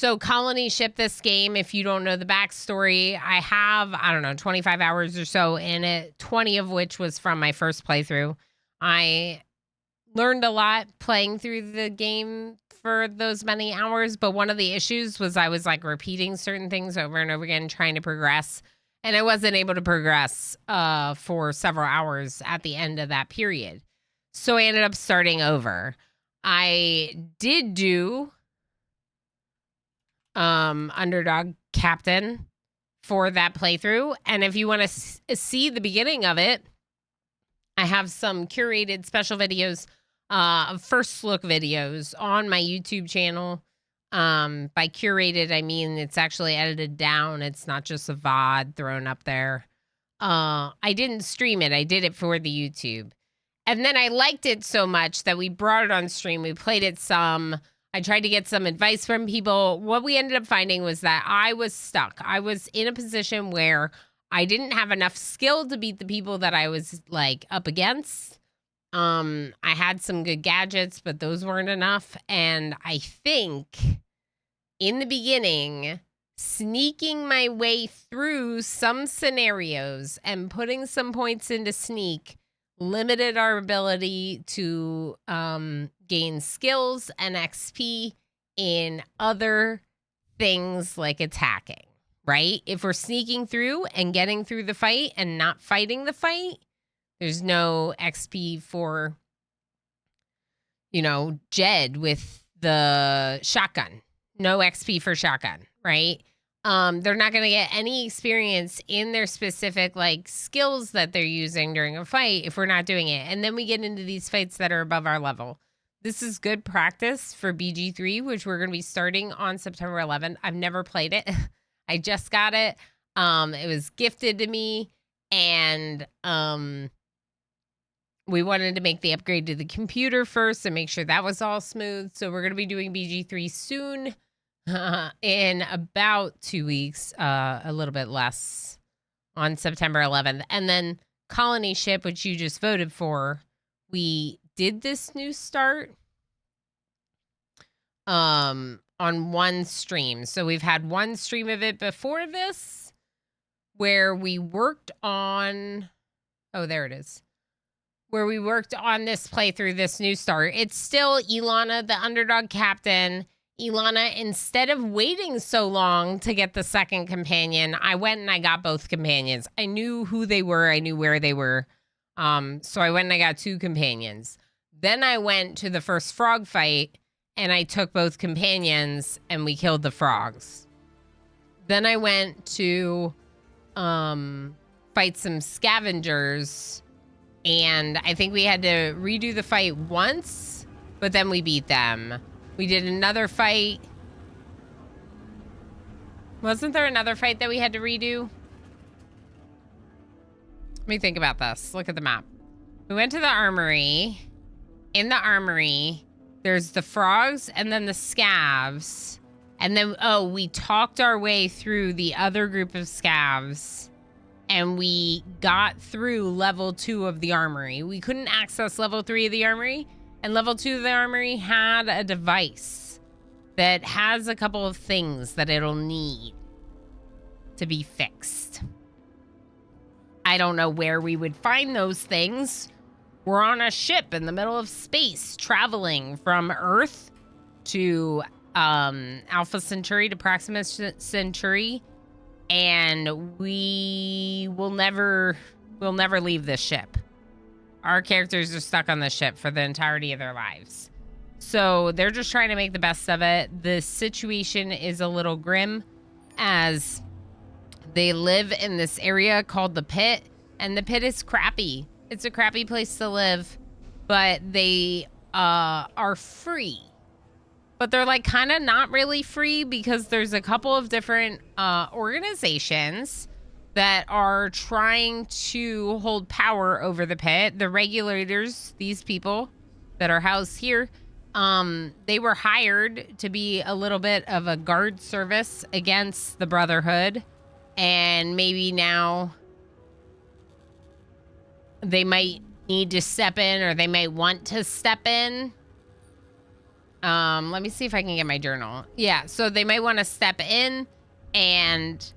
So Colony shipped this game. If you don't know the backstory, I have, I don't know, 25 hours or so in it, 20 of which was from my first playthrough. I learned a lot playing through the game for those many hours, but one of the issues was I was like repeating certain things over and over again, trying to progress, and I wasn't able to progress for several hours at the end of that period. So I ended up starting over. I did do Underdog Captain for that playthrough, and if you want to see the beginning of it, I have some curated special videos, first look videos on my YouTube channel. By curated, I mean it's actually edited down. It's not just a VOD thrown up there. I didn't stream it. I did it for the YouTube. And then I liked it so much that we brought it on stream. We played it some. I tried to get some advice from people. What we ended up finding was that I was stuck. I was in a position where I didn't have enough skill to beat the people that I was like up against. I had some good gadgets, but those weren't enough. And I think in the beginning, sneaking my way through some scenarios and putting some points into sneak limited our ability to gain skills and XP in other things like attacking, right? If we're sneaking through and getting through the fight and not fighting the fight, there's no XP for, you know, Jed with the shotgun. No XP for shotgun, right? They're not going to get any experience in their specific like skills that they're using during a fight if we're not doing it. And then we get into these fights that are above our level. This is good practice for BG3, which we're going to be starting on September 11th. I've never played it. I just got it. It was gifted to me, and we wanted to make the upgrade to the computer first and make sure that was all smooth. So we're going to be doing BG3 soon. In about 2 weeks, a little bit less, on September 11th. And then Colony Ship, which you just voted for, we did this new start on one stream. So we've had one stream of it before this where we worked on, oh, there it is, where we worked on this playthrough, this new start. It's still Ilana, the Underdog Captain. Ilana, instead of waiting so long to get the second companion, I went and I got both companions. I knew who they were. I knew where they were. So I went and I got 2 companions. Then I went to the first frog fight and I took both companions and we killed the frogs. Then I went to fight some scavengers, and I think we had to redo the fight once, but then we beat them. We did another fight. Wasn't there another fight that we had to redo? Let me think about this. Look at the map. We went to the armory. In the armory, there's the frogs and then the scavs. And then, oh, we talked our way through the other group of scavs. And we got through level 2 of the armory. We couldn't access level 3 of the armory. And level 2 of the armory had a device that has a couple of things that it'll need to be fixed. I don't know where we would find those things. We're on a ship in the middle of space, traveling from Earth to Alpha Centauri to Proxima Centauri, and we'll never leave this ship. Our characters are stuck on the ship for the entirety of their lives. So they're just trying to make the best of it. The situation is a little grim as they live in this area called the Pit, and the Pit is crappy. It's a crappy place to live, but they are free. But they're like kind of not really free because there's a couple of different organizations that are trying to hold power over the Pit. The regulators, these people that are housed here, they were hired to be a little bit of a guard service against the Brotherhood. And maybe now they might need to step in, or they may want to step in. Let me see if I can get my journal. Yeah, so they might want to step in, and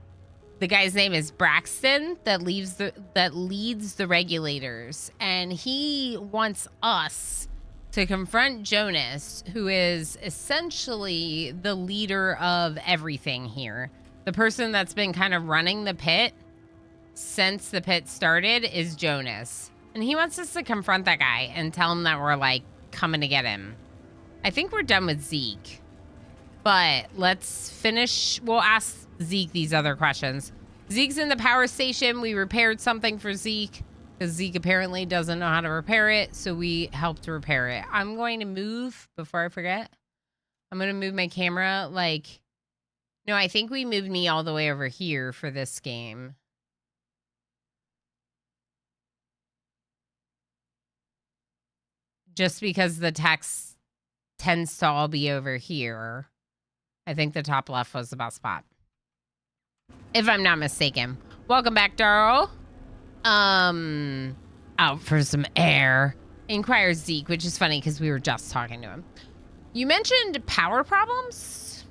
the guy's name is Braxton that leads the regulators, and he wants us to confront Jonas, who is essentially the leader of everything here. The person that's been kind of running the pit since the pit started is Jonas. And he wants us to confront that guy and tell him that we're, like, coming to get him. I think we're done with Zeke. But let's finish. We'll ask Zeke these other questions. Zeke's in the power station. We repaired something for Zeke because Zeke apparently doesn't know how to repair it. So we helped repair it. I'm going to move, before I forget, I'm going to move my camera like... No, I think we moved me all the way over here for this game. Just because the text tends to all be over here. I think the top left was the best spot, if I'm not mistaken. Welcome back, Darl. Out for some air, inquires Zeke, which is funny because we were just talking to him. You mentioned power problems?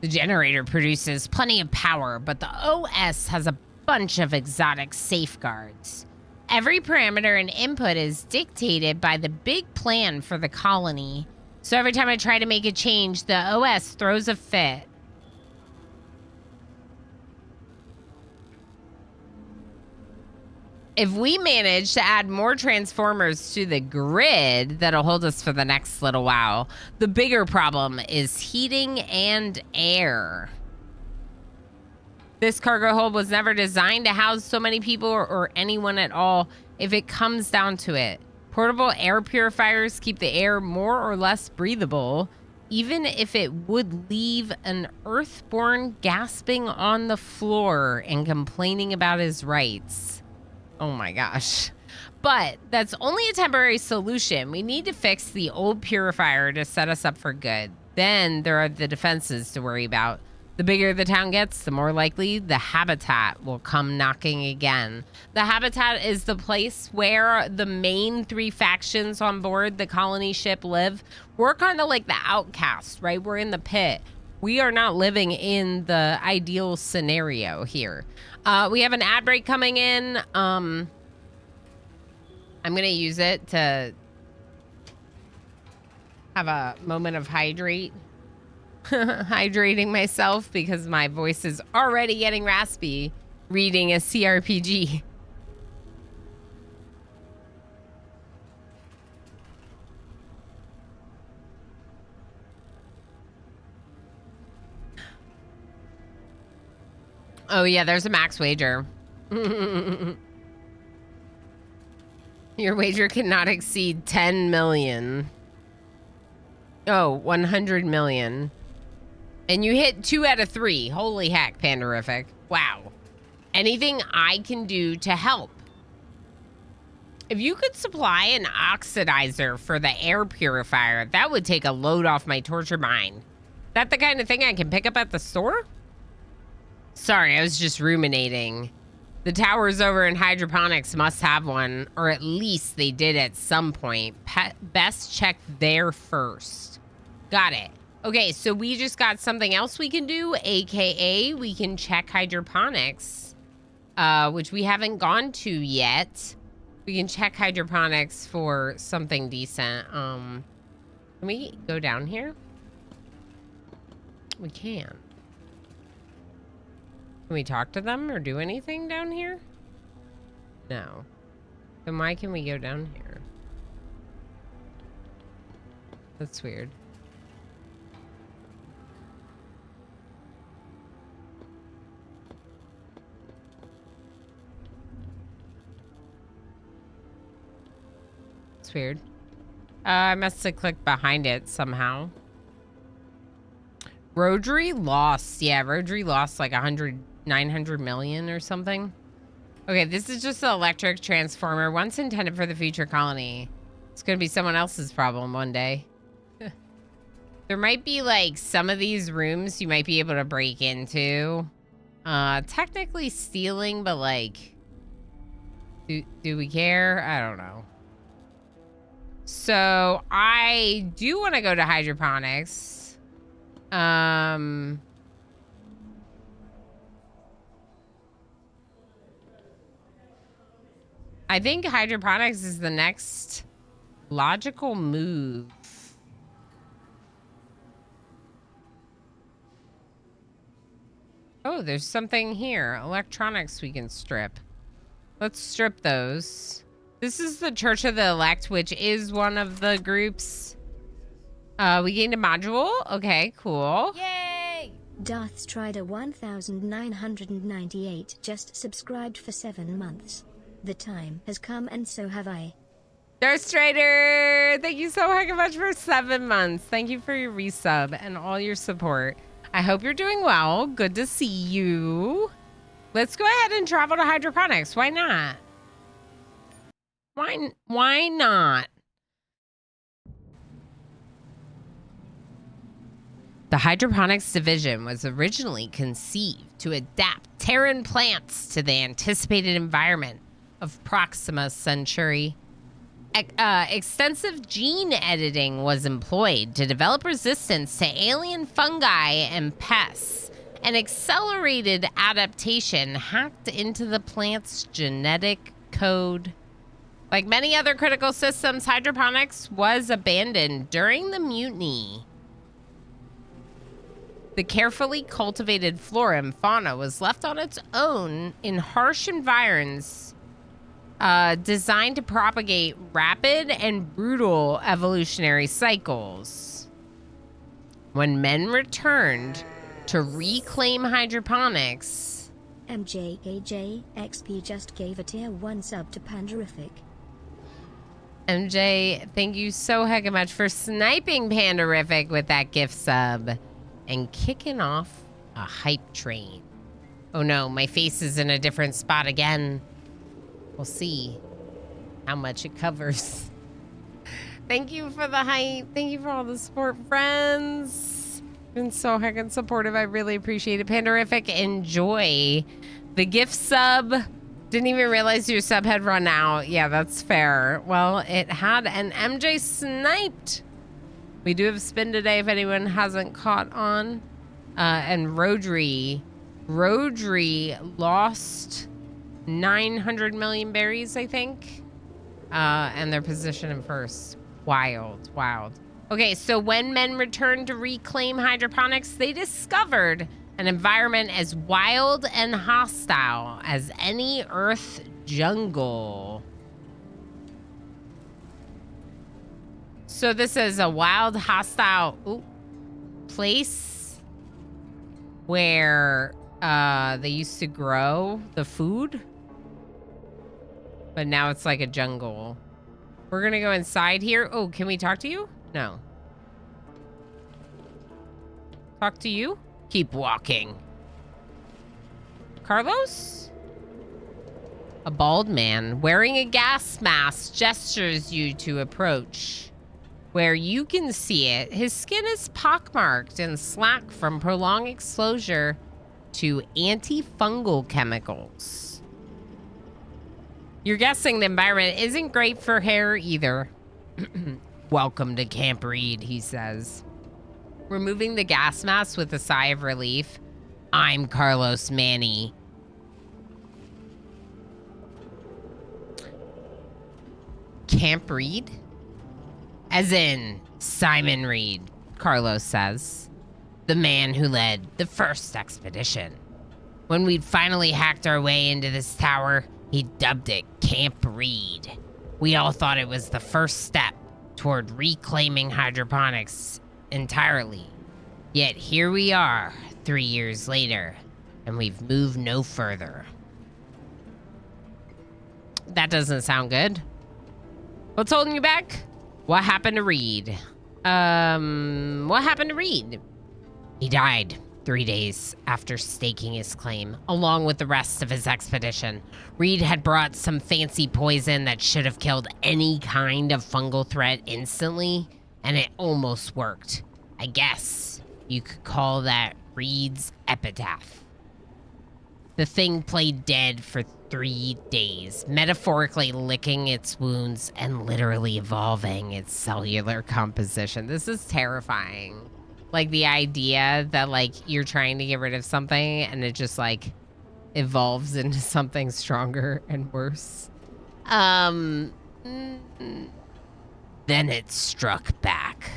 The generator produces plenty of power, but the OS has a bunch of exotic safeguards. Every parameter and input is dictated by the big plan for the colony. So every time I try to make a change, the OS throws a fit. If we manage to add more transformers to the grid, that'll hold us for the next little while. The bigger problem is heating and air. This cargo hold was never designed to house so many people or anyone at all, if it comes down to it. Portable air purifiers keep the air more or less breathable, even if it would leave an Earthborn gasping on the floor and complaining about his rights. Oh my gosh. But that's only a temporary solution. We need to fix the old purifier to set us up for good. Then there are the defenses to worry about. The bigger the town gets, the more likely the habitat will come knocking again. The habitat is the place where the main three factions on board the colony ship live. We're kind of like the outcast, right? We're in the pit. We are not living in the ideal scenario here. We have an ad break coming in. I'm going to use it to have a moment of hydrating myself because my voice is already getting raspy reading a CRPG. Oh yeah, there's a max wager. Your wager cannot exceed 10 million. Oh, 100 million. And you hit 2 out of 3. Holy heck, Pandarific. Wow. Anything I can do to help? If you could supply an oxidizer for the air purifier, that would take a load off my tortured mind. That the kind of thing I can pick up at the store? Sorry, I was just ruminating. The towers over in hydroponics must have one, or at least they did at some point. Best check there first. Got it. Okay, so we just got something else we can do, aka we can check hydroponics, which we haven't gone to yet. We can check hydroponics for something decent. Can we go down here? We can. Can we talk to them or do anything down here? No. Then why can we go down here? That's weird. It's weird. I must have clicked behind it somehow. Rodri lost. Yeah, Rodri lost like 900 million or something. Okay, this is just an electric transformer once intended for the future colony. It's gonna be someone else's problem one day. There might be like some of these rooms you might be able to break into. Technically stealing, but like, do we care? I don't know. So I do want to go to hydroponics. I think hydroponics is the next logical move. Oh, there's something here. Electronics we can strip. Let's strip those. This is the Church of the Elect, which is one of the groups. We gained a module. Okay, cool. Yay! Darth Strider 1998 just subscribed for 7 months. The time has come and so have I. Darth Strider, thank you so much for 7 months. Thank you for your resub and all your support. I hope you're doing well. Good to see you. Let's go ahead and travel to hydroponics. Why not? Why not? The hydroponics division was originally conceived to adapt Terran plants to the anticipated environment of Proxima Centauri. Extensive gene editing was employed to develop resistance to alien fungi and pests. An accelerated adaptation hacked into the plant's genetic code. Like many other critical systems, hydroponics was abandoned during the mutiny. The carefully cultivated flora and fauna was left on its own in harsh environs designed to propagate rapid and brutal evolutionary cycles. When men returned to reclaim hydroponics, MJAJXP just gave a tier 1 sub to Pandarific. MJ, thank you so heckin' much for sniping Pandarific with that gift sub and kicking off a hype train. Oh no, my face is in a different spot again. We'll see how much it covers. Thank you for the hype. Thank you for all the support, friends. Been so heckin' supportive. I really appreciate it. Pandarific, enjoy the gift sub. Didn't even realize your sub had run out. Yeah, that's fair. Well, it had, and MJ sniped. We do have spin today if anyone hasn't caught on. And Rodri lost 900 million berries, I think. And their position in first. Wild. Okay, so when men returned to reclaim hydroponics, they discovered an environment as wild and hostile as any Earth jungle. So this is a wild, hostile place where they used to grow the food. But now it's like a jungle. We're going to go inside here. Oh, can we talk to you? No. Talk to you? Keep walking. Carlos? A bald man wearing a gas mask gestures you to approach. Where you can see it, his skin is pockmarked and slack from prolonged exposure to antifungal chemicals. You're guessing the environment isn't great for hair either. Welcome to Camp Reed, he says. Removing the gas mask with a sigh of relief. I'm Carlos Manny. Camp Reed? As in Simon Reed, Carlos says. The man who led the first expedition. When we'd finally hacked our way into this tower, he dubbed it Camp Reed. We all thought it was the first step toward reclaiming hydroponics entirely. Yet here we are, 3 years later, and we've moved no further. That doesn't sound good. What's holding you back? What happened to Reed? What happened to Reed? He died 3 days after staking his claim, along with the rest of his expedition. Reed had brought some fancy poison that should have killed any kind of fungal threat instantly, and it almost worked. I guess you could call that Reed's epitaph. The thing played dead for 3 days, metaphorically licking its wounds and literally evolving its cellular composition. This is terrifying. Like the idea that like you're trying to get rid of something and it just like evolves into something stronger and worse. Then it struck back.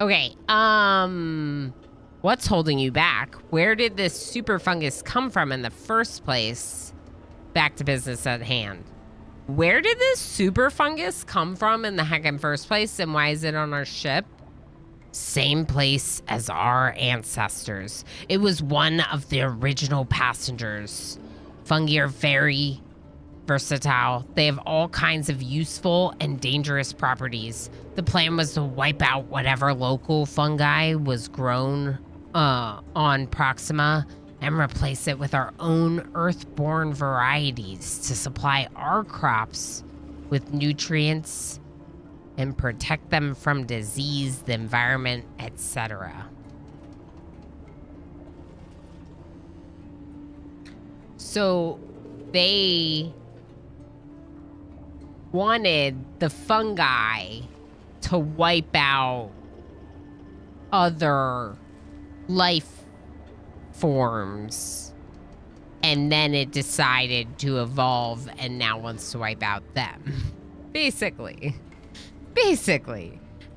Okay, what's holding you back? Where did this super fungus come from in the first place? Back to business at hand. Where did this super fungus come from in the heckin' first place, and why is it on our ship? Same place as our ancestors. It was one of the original passengers. Fungi are very versatile. They have all kinds of useful and dangerous properties. The plan was to wipe out whatever local fungi was grown on Proxima and replace it with our own earthborn varieties to supply our crops with nutrients and protect them from disease, the environment, etc. So they wanted the fungi to wipe out other life forms, and then it decided to evolve and now wants to wipe out them. Basically.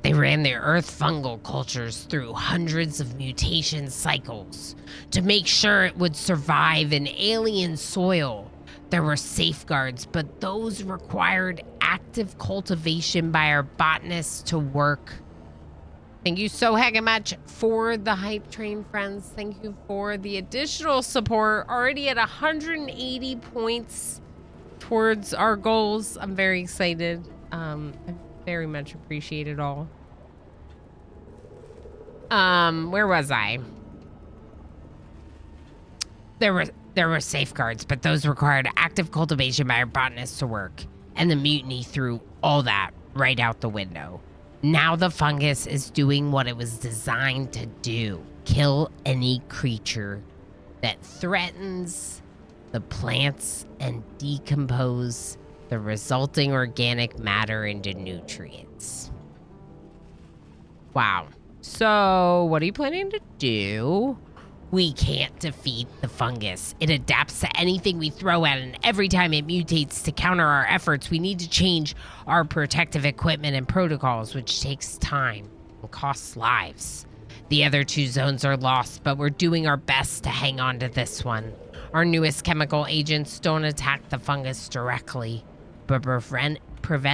They ran their Earth fungal cultures through hundreds of mutation cycles to make sure it would survive in alien soil. There were safeguards, but those required active cultivation by our botanists to work. Thank you so heckin' much for the hype train, friends. Thank you for the additional support. Already at 180 points towards our goals. I'm very excited. I very much appreciate it all. Where was I? There were safeguards, but those required active cultivation by our botanists to work, and the mutiny threw all that right out the window. Now the fungus is doing what it was designed to do: kill any creature that threatens the plants and decompose the resulting organic matter into nutrients. Wow. So, what are you planning to do? We can't defeat the fungus. It adapts to anything we throw at it, and every time it mutates to counter our efforts, we need to change our protective equipment and protocols, which takes time and costs lives. The other 2 zones are lost, but we're doing our best to hang on to this one. Our newest chemical agents don't attack the fungus directly, but prevent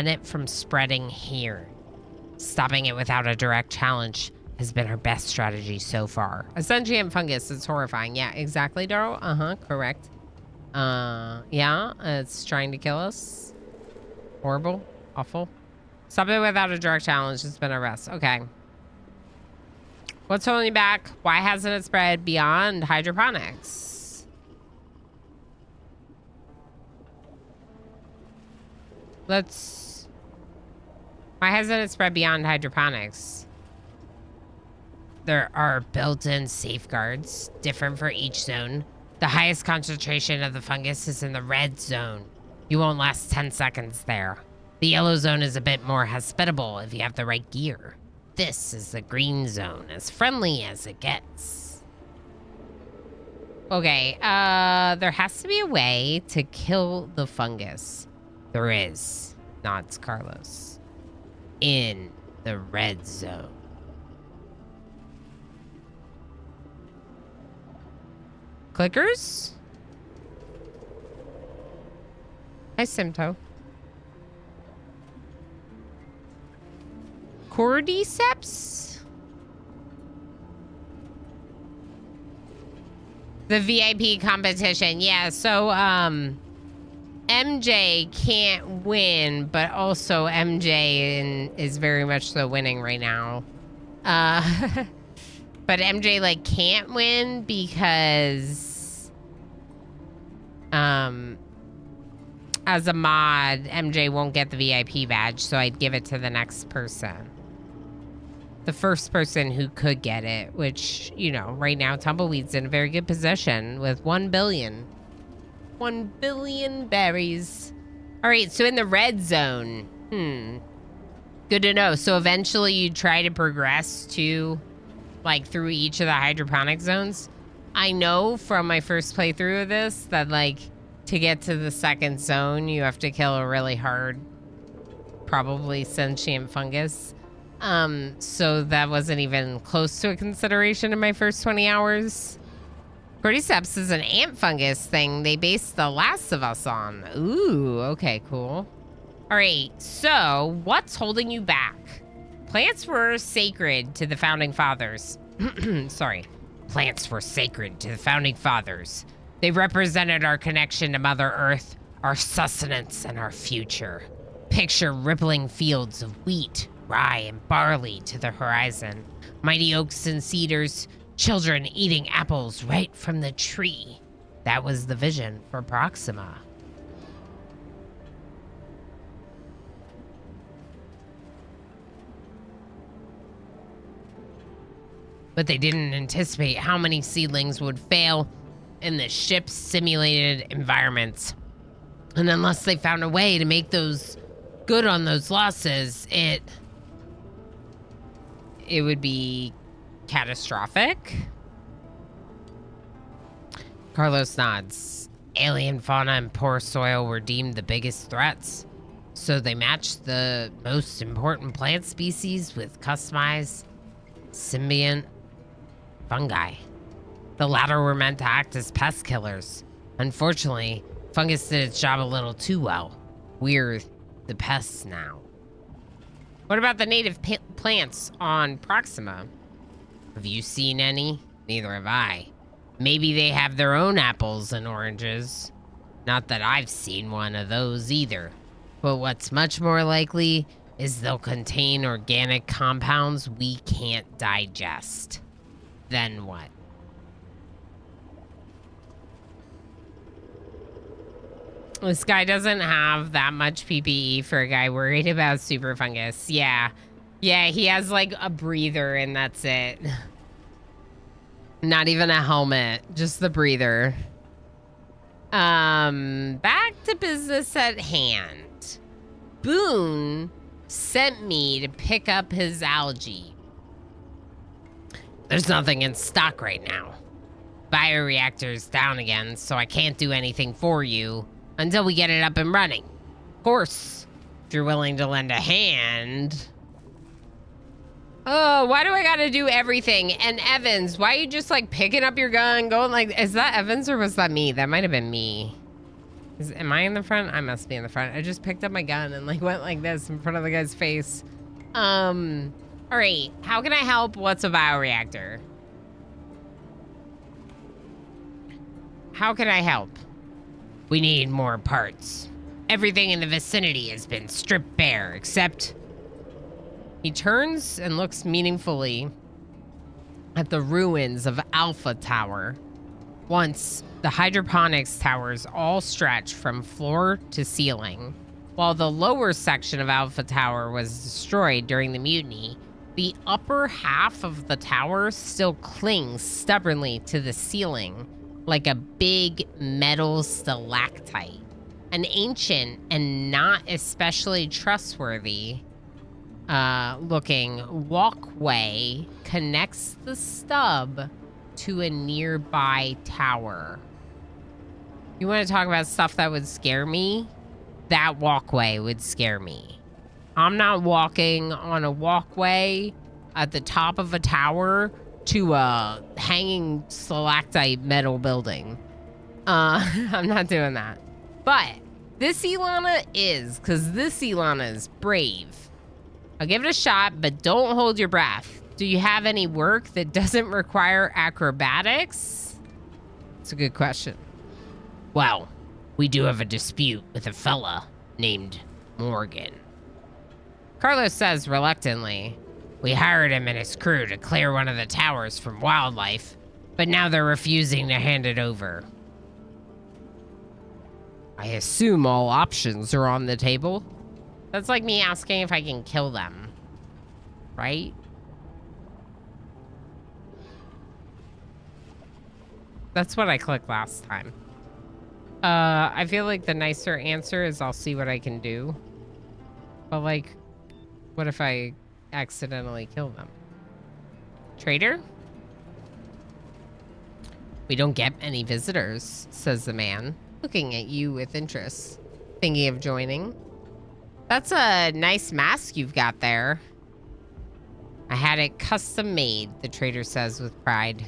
it from spreading here. Stopping it without a direct challenge has been our best strategy so far. A sentient fungus is horrifying. Yeah, exactly, Darrow. Correct. Yeah, it's trying to kill us. Horrible. Awful. Stop it without a direct challenge has been our best. Okay. What's holding you back? Why hasn't it spread beyond hydroponics? Why hasn't it spread beyond hydroponics? There are built-in safeguards, different for each zone. The highest concentration of the fungus is in the red zone. You won't last 10 seconds there. The yellow zone is a bit more hospitable if you have the right gear. This is the green zone, as friendly as it gets. Okay, there has to be a way to kill the fungus. There is, nods Carlos. In the red zone. Clickers? Hi, Simto. Cordyceps? The VIP competition. Yeah, so, MJ can't win, but also MJ is very much so winning right now. But MJ, like, can't win because, as a mod, MJ won't get the VIP badge, so I'd give it to the next person. the first person who could get it, which, you know, right now Tumbleweed's in a very good position with 1 billion. 1 billion berries. All right, so in the red zone. Good to know. So eventually you try to progress to, like, through each of the hydroponic zones. I know from my first playthrough of this that, like, to get to the second zone, you have to kill a really hard, probably sentient fungus. So that wasn't even close to a consideration in my first 20 hours. Cordyceps is an ant fungus thing they based The Last of Us on. Ooh, okay, cool. All right, so what's holding you back? Plants were sacred to the Founding Fathers. Sorry. Plants were sacred to the Founding Fathers. They represented our connection to Mother Earth, our sustenance, and our future. Picture rippling fields of wheat, rye, and barley to the horizon. Mighty oaks and cedars, children eating apples right from the tree. That was the vision for Proxima. But they didn't anticipate how many seedlings would fail in the ship's simulated environments. And unless they found a way to make those good on those losses, it would be catastrophic. Carlos nods. Alien fauna and poor soil were deemed the biggest threats, so they matched the most important plant species with customized symbiont fungi. The latter were meant to act as pest killers. Unfortunately, fungus did its job a little too well. We're the pests now. What about the native plants on Proxima? Have you seen any? Neither have I. Maybe they have their own apples and oranges. Not that I've seen one of those either. But what's much more likely is they'll contain organic compounds we can't digest. Then what? This guy doesn't have that much PPE for a guy worried about super fungus. Yeah. Yeah, he has like a breather and that's it. Not even a helmet, just the breather. Back to business at hand. Boone sent me to pick up his algae. There's nothing in stock right now. Bioreactor's down again, so I can't do anything for you until we get it up and running. Of course, if you're willing to lend a hand. Oh, why do I gotta do everything? And Evans, why are you just like picking up your gun, going like, is that Evans or was that me? That might have been me. Am I in the front? I must be in the front. I just picked up my gun and like went like this in front of the guy's face. All right, how can I help? What's a bioreactor? How can I help? We need more parts. Everything in the vicinity has been stripped bare, except... He turns and looks meaningfully at the ruins of Alpha Tower. Once, the hydroponics towers all stretched from floor to ceiling. While the lower section of Alpha Tower was destroyed during the mutiny, the upper half of the tower still clings stubbornly to the ceiling like a big metal stalactite. An ancient and not especially trustworthy looking walkway connects the stub to a nearby tower. You want to talk about stuff that would scare me? That walkway would scare me. I'm not walking on a walkway at the top of a tower to a hanging stalactite metal building. I'm not doing that. But this Ilana is, because this Ilana is brave. I'll give it a shot, but don't hold your breath. Do you have any work that doesn't require acrobatics? It's a good question. Well, we do have a dispute with a fella named Morgan. Carlos says reluctantly, we hired him and his crew to clear one of the towers from wildlife, but now they're refusing to hand it over. I assume all options are on the table. That's like me asking if I can kill them, right? That's what I clicked last time. I feel like the nicer answer is I'll see what I can do. But like, what if I accidentally kill them? Trader? We don't get any visitors, says the man, looking at you with interest. Thinking of joining? That's a nice mask you've got there. I had it custom made, the trader says with pride.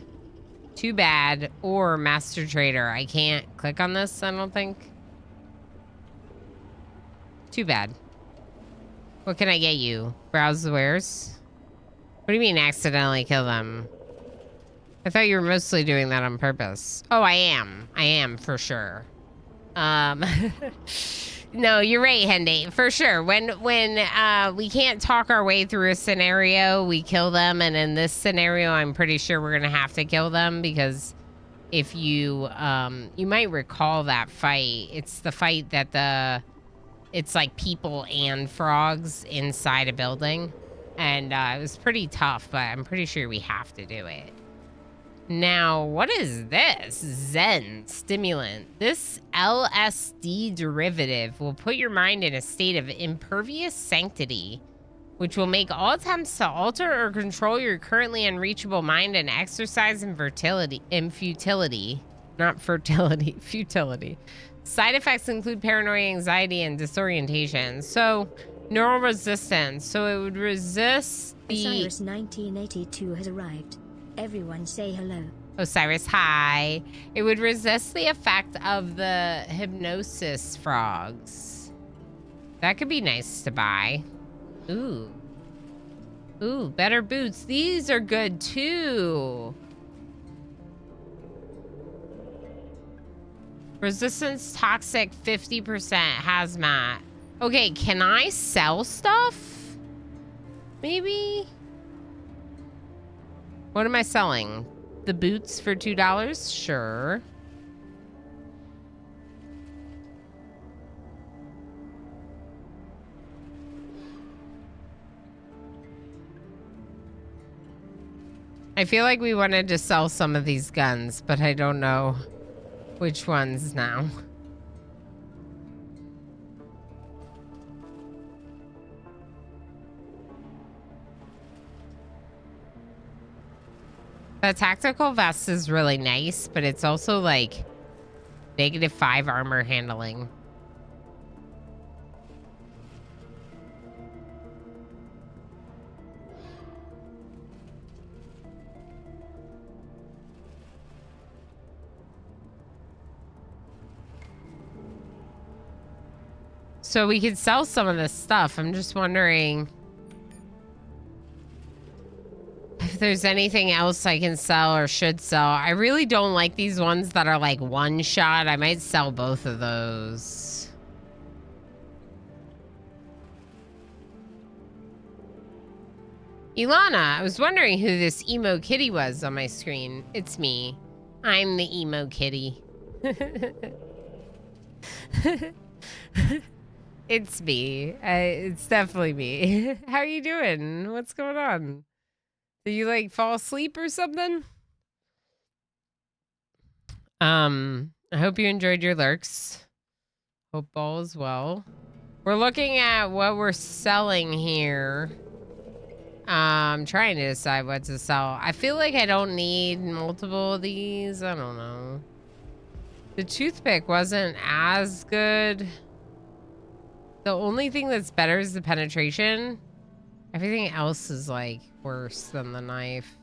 Too bad. Or master trader. I can't click on this, I don't think. Too bad. What can I get you? Browse the wares? What do you mean accidentally kill them? I thought you were mostly doing that on purpose. Oh, I am. I am, for sure. No, you're right, Hendy. For sure. When we can't talk our way through a scenario, we kill them. And in this scenario, I'm pretty sure we're going to have to kill them because if you, you might recall that fight. It's the fight that it's like people and frogs inside a building. And it was pretty tough, but I'm pretty sure we have to do it. Now, what is this? Zen stimulant. This LSD derivative will put your mind in a state of impervious sanctity, which will make all attempts to alter or control your currently unreachable mind an exercise in futility. Not fertility, futility. Side effects include paranoia, anxiety, and disorientation. So, neural resistance. So it would resist the... Osiris 1982 has arrived. Everyone say hello. Osiris, hi. It would resist the effect of the hypnosis frogs. That could be nice to buy. Ooh. Ooh, better boots. These are good too. Resistance toxic 50% hazmat. Okay, can I sell stuff? Maybe? What am I selling? The boots for $2? Sure. I feel like we wanted to sell some of these guns, but I don't know which ones now. The tactical vest is really nice, but it's also like -5 armor handling. So we could sell some of this stuff. I'm just wondering if there's anything else I can sell or should sell. I really don't like these ones that are like one shot. I might sell both of those. Ilana, I was wondering who this emo kitty was on my screen. It's me. I'm the emo kitty. It's me. It's definitely me. How are you doing? What's going on? Did you like fall asleep or something? I hope you enjoyed your lurks. Hope all is well. We're looking at what we're selling here. I'm trying to decide what to sell. I feel like I don't need multiple of these. I don't know. The toothpick wasn't as good. The only thing that's better is the penetration. Everything else is like worse than the knife.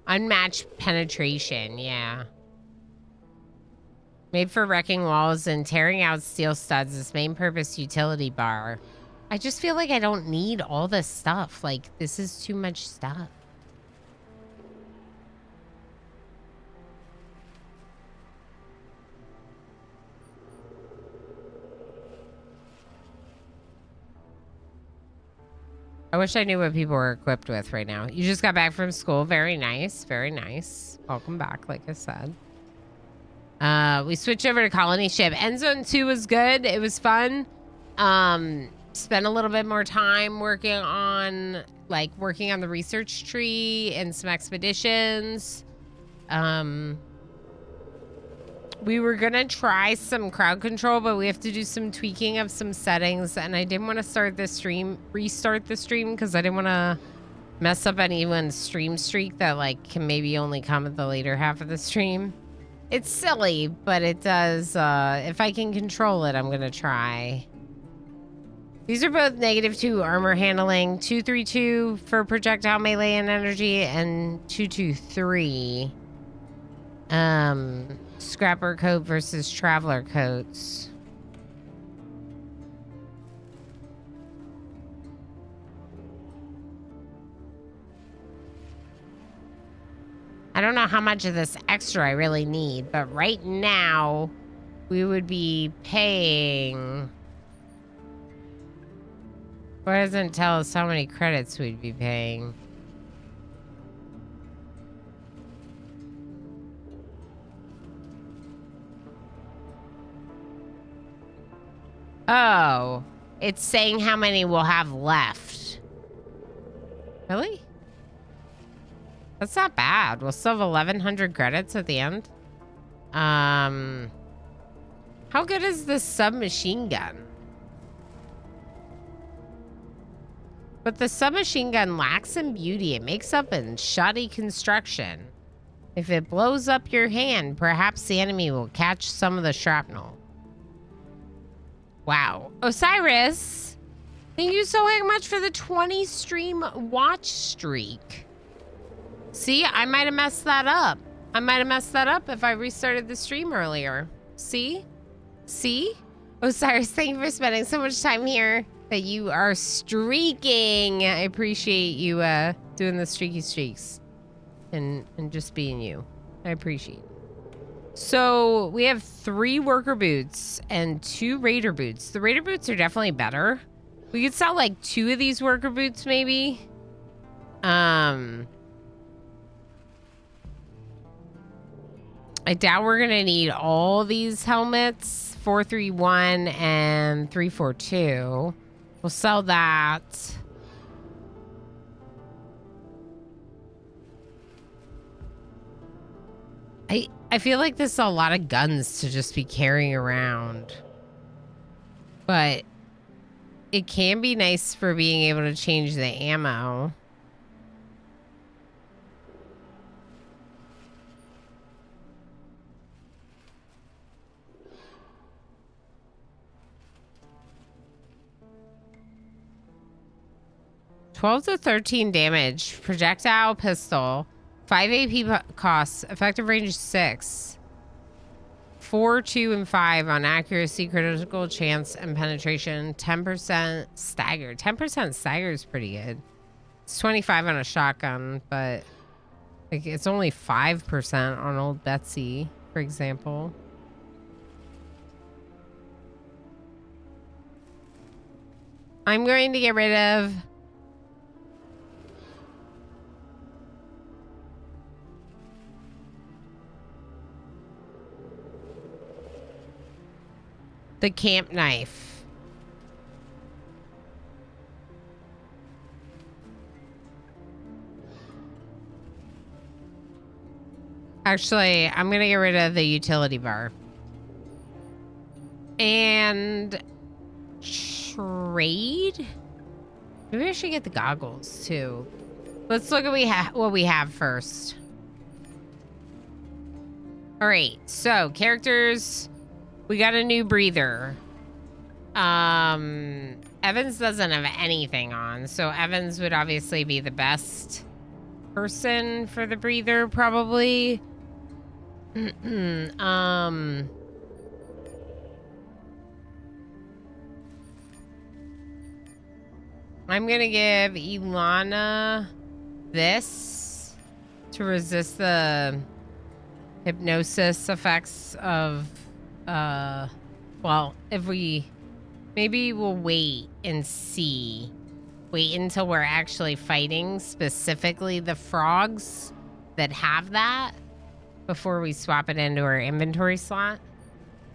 Unmatched penetration, yeah. Made for wrecking walls and tearing out steel studs. Its main purpose utility bar. I just feel like I don't need all this stuff. Like, this is too much stuff. I wish I knew what people were equipped with right now. You just got back from school. Very nice. Very nice. Welcome back, like I said. We switched over to Colony Ship. End Zone 2 was good. It was fun. spend a little bit more time working on the research tree and some expeditions. We were gonna try some crowd control, but we have to do some tweaking of some settings, and I didn't want to restart the stream because I didn't want to mess up anyone's stream streak that can maybe only come at the later half of the stream. It's silly, but it does. If I can control it, I'm gonna try. These are both -2 armor handling, 232 for projectile melee and energy, and 223. Scrapper coat versus traveler coats. I don't know how much of this extra I really need, but right now we would be paying. Why doesn't it tell us how many credits we'd be paying? Oh, it's saying how many we'll have left. Really? That's not bad. We'll still have 1,100 credits at the end. How good is this submachine gun? But the submachine gun lacks in beauty. It makes up in shoddy construction. If it blows up your hand, perhaps the enemy will catch some of the shrapnel. Wow. Osiris, thank you so much for the 20 stream watch streak. See, I might have messed that up. I might have messed that up if I restarted the stream earlier. See? See? Osiris, thank you for spending so much time here that you are streaking. I appreciate you doing the streaky streaks and just being you. I appreciate it. So we have 3 worker boots and 2 raider boots. The raider boots are definitely better. We could sell 2 of these worker boots maybe. I doubt we're gonna need all these helmets. 431 and 342. We'll sell that. I feel like this is a lot of guns to just be carrying around. But it can be nice for being able to change the ammo. $12 to 13 damage. Projectile pistol. 5 AP costs. Effective range 6. 4, 2, and 5 on accuracy, critical chance, and penetration. 10% stagger. 10% stagger is pretty good. It's 25 on a shotgun, but it's only 5% on old Betsy, for example. I'm going to get rid of the camp knife. Actually, I'm going to get rid of the utility bar. And trade? Maybe I should get the goggles too. Let's look at what we have first. All right, so characters. We got a new breather. Evans doesn't have anything on, so Evans would obviously be the best person for the breather, probably. I'm gonna give Ilana this to resist the hypnosis effects of well, if we maybe we'll wait and see. Wait until we're actually fighting specifically the frogs that have that before we swap it into our inventory slot.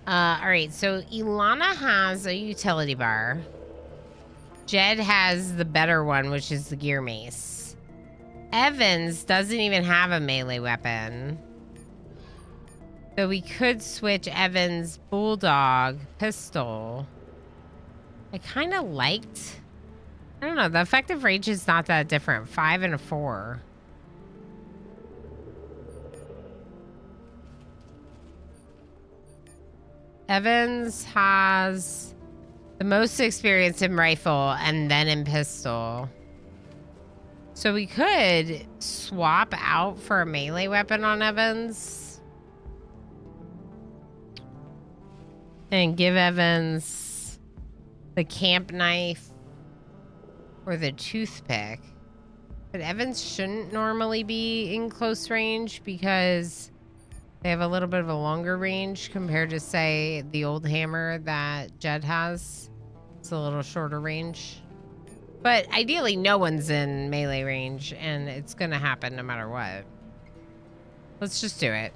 All right, so Ilana has a utility bar. Jed has the better one, which is the gear mace. Evans doesn't even have a melee weapon. So we could switch Evans' bulldog pistol. I kind of liked... I don't know. The effective range is not that different. 5 and a 4. Evans has the most experience in rifle and then in pistol. So we could swap out for a melee weapon on Evans. And give Evans the camp knife or the toothpick. But Evans shouldn't normally be in close range because they have a little bit of a longer range compared to, say, the old hammer that Jed has. It's a little shorter range. But ideally, no one's in melee range, and it's going to happen no matter what. Let's just do it.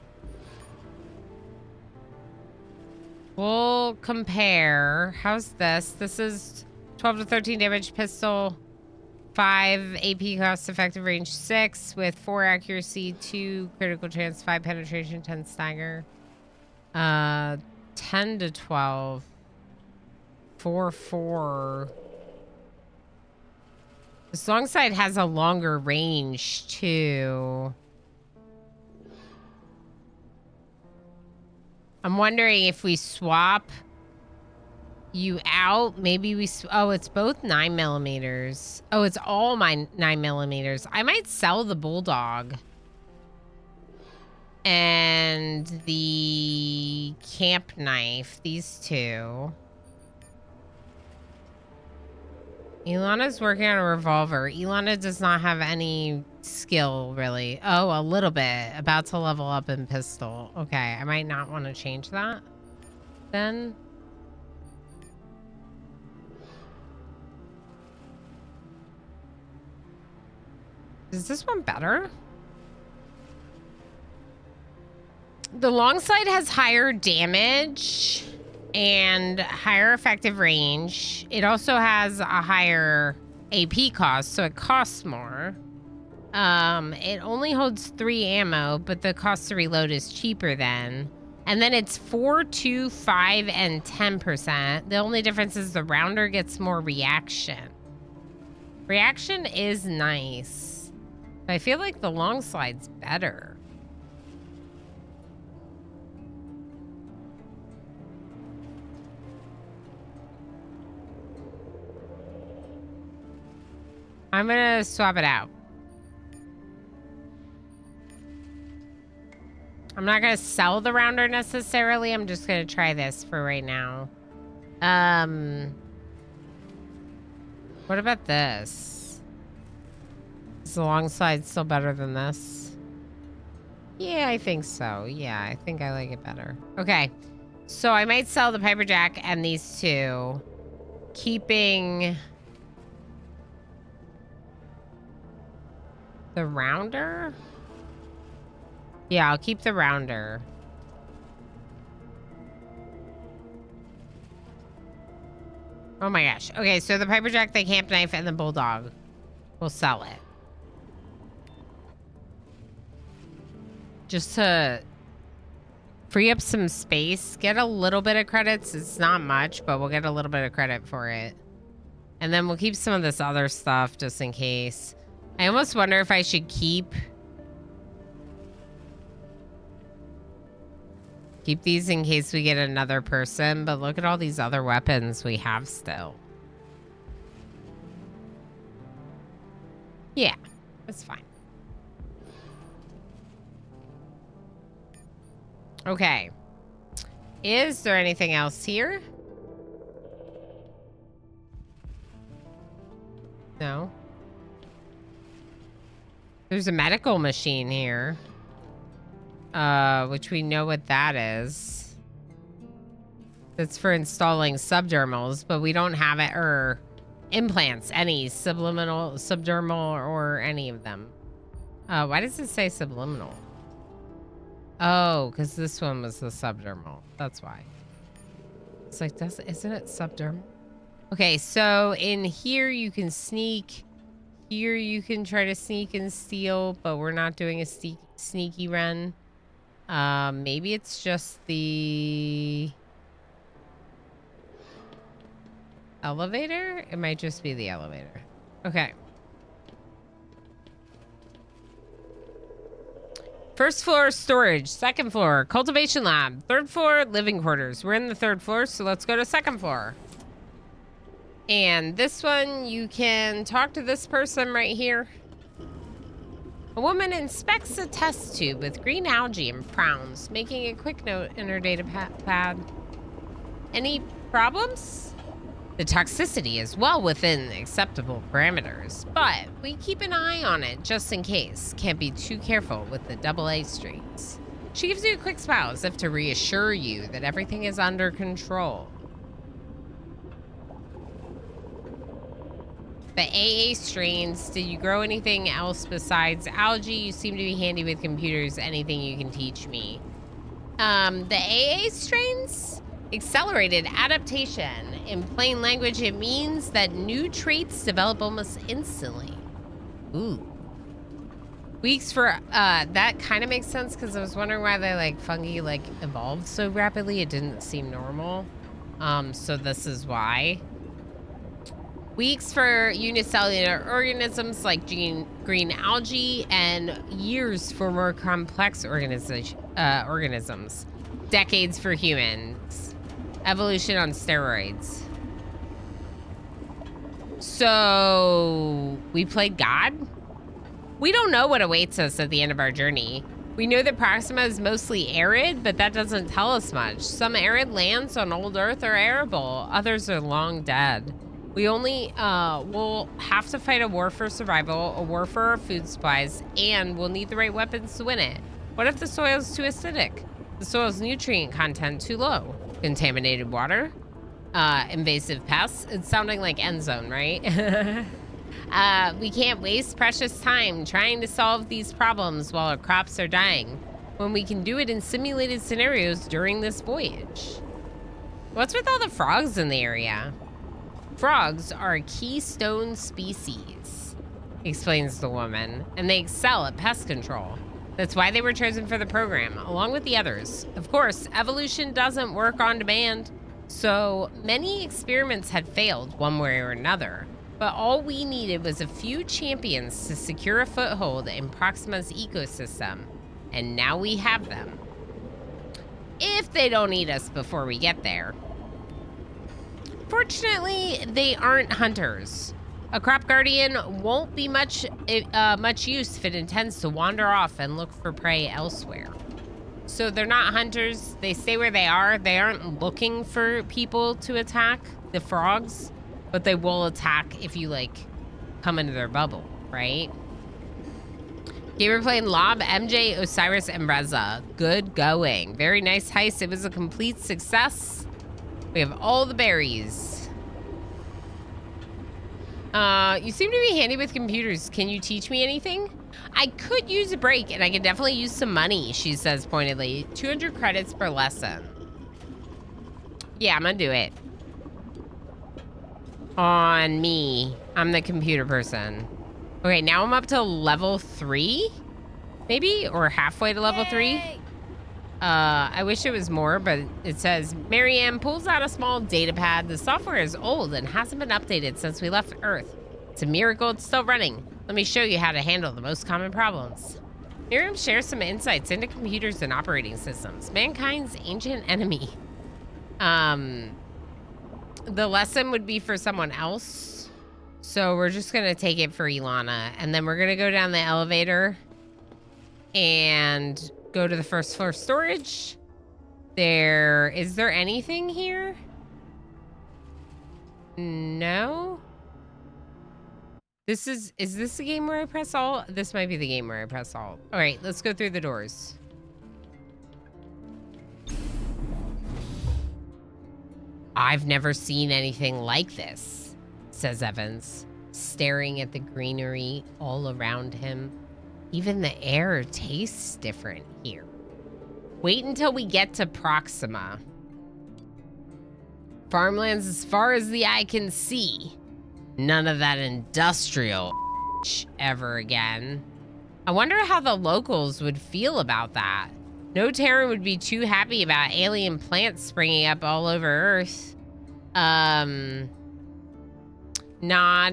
We'll compare. How's this? This is 12 to 13 damage pistol, 5 AP cost, effective range 6 with 4 accuracy, 2 critical chance, 5 penetration, 10 stagger. 10 to 12. 4. This long sight has a longer range too. I'm wondering if we swap you out, maybe we... oh, it's both 9mm. Oh, it's all my 9mm. I might sell the bulldog. And the camp knife, these two. Ilana's working on a revolver. Ilana does not have any skill, really. Oh, a little bit. About to level up in pistol. Okay, I might not want to change that then. Is this one better? The long sight has higher damage and higher effective range. It also has a higher AP cost, so it costs more. It only holds 3 ammo, but the cost to reload is cheaper then. And then it's 4, 2, 5, and 10%. The only difference is the rounder gets more reaction. Reaction is nice. But I feel like the long slide's better. I'm gonna swap it out. I'm not gonna sell the rounder necessarily. I'm just gonna try this for right now. What about this? Is the long slide still better than this? Yeah, I think so. Yeah, I think I like it better. Okay, so I might sell the Piper Jack and these two, keeping the rounder? Yeah, I'll keep the rounder. Oh my gosh. Okay, so the Piper Jack, the camp knife, and the bulldog. We'll sell it. Just to free up some space. Get a little bit of credits. It's not much, but we'll get a little bit of credit for it. And then we'll keep some of this other stuff just in case. I almost wonder if I should keep these in case we get another person, but look at all these other weapons we have still. Yeah, that's fine. Okay. Is there anything else here? No. There's a medical machine here. Which we know what that is. That's for installing subdermals, but we don't have it, or implants, any subliminal, subdermal, or any of them. Why does it say subliminal? Oh, because this one was the subdermal. That's why. It's like, isn't it subdermal? Okay, so in here you can sneak. Here you can try to sneak and steal, but we're not doing a sneaky run. Maybe it's just the elevator? It might just be the elevator. Okay. First floor, storage. Second floor, cultivation lab. Third floor, living quarters. We're in the third floor, so let's go to second floor. And this one, you can talk to this person right here. A woman inspects a test tube with green algae and frowns, making a quick note in her data pad. Any problems? The toxicity is well within acceptable parameters, but we keep an eye on it just in case. Can't be too careful with the AA strains. She gives you a quick smile as if to reassure you that everything is under control. The AA strains, did you grow anything else besides algae? You seem to be handy with computers. Anything you can teach me? The AA strains? Accelerated adaptation. In plain language, it means that new traits develop almost instantly. Ooh. Weeks for, that kind of makes sense because I was wondering why they, like, fungi, like, evolved so rapidly. It didn't seem normal. So this is why. Weeks for unicellular organisms like green algae, and years for more complex organisms. Decades for humans. Evolution on steroids. So, we played God? We don't know what awaits us at the end of our journey. We know that Proxima is mostly arid, but that doesn't tell us much. Some arid lands on old Earth are arable, others are long dead. We only will have to fight a war for survival, a war for our food supplies, and we'll need the right weapons to win it. What if the soil's too acidic? The soil's nutrient content too low? Contaminated water? Invasive pests? It's sounding like End Zone, right? We can't waste precious time trying to solve these problems while our crops are dying, when we can do it in simulated scenarios during this voyage. What's with all the frogs in the area? Frogs are a keystone species, explains the woman, and they excel at pest control. That's why they were chosen for the program, along with the others. Of course, evolution doesn't work on demand, so many experiments had failed one way or another, but all we needed was a few champions to secure a foothold in Proxima's ecosystem, and now we have them. If they don't eat us before we get there. Fortunately, they aren't hunters. A crop guardian won't be much use if it intends to wander off and look for prey elsewhere. So they're not hunters. They stay where they are. They aren't looking for people to attack, the frogs, but they will attack if you, like, come into their bubble, right? Gamer playing Lob, MJ, Osiris, and Reza. Good going. Very nice heist. It was a complete success. We have all the berries. You seem to be handy with computers. Can you teach me anything? I could use a break, and I could definitely use some money, she says pointedly. 200 credits per lesson. Yeah, I'm gonna do it. On me. I'm the computer person. Okay, now I'm up to level 3? Maybe? Or halfway to level 3? I wish it was more, but it says, Marianne pulls out a small data pad. The software is old and hasn't been updated since we left Earth. It's a miracle it's still running. Let me show you how to handle the most common problems. Miriam shares some insights into computers and operating systems. Mankind's ancient enemy. The lesson would be for someone else. So we're just going to take it for Ilana. And then we're going to go down the elevator and go to the first floor storage. Is there anything here? No. Is this the game where I press alt? This might be the game where I press alt. All right, let's go through the doors. I've never seen anything like this, says Evans, staring at the greenery all around him. Even the air tastes different here. Wait until we get to Proxima. Farmlands as far as the eye can see. None of that industrial ever again. I wonder how the locals would feel about that. No Terran would be too happy about alien plants springing up all over Earth. Not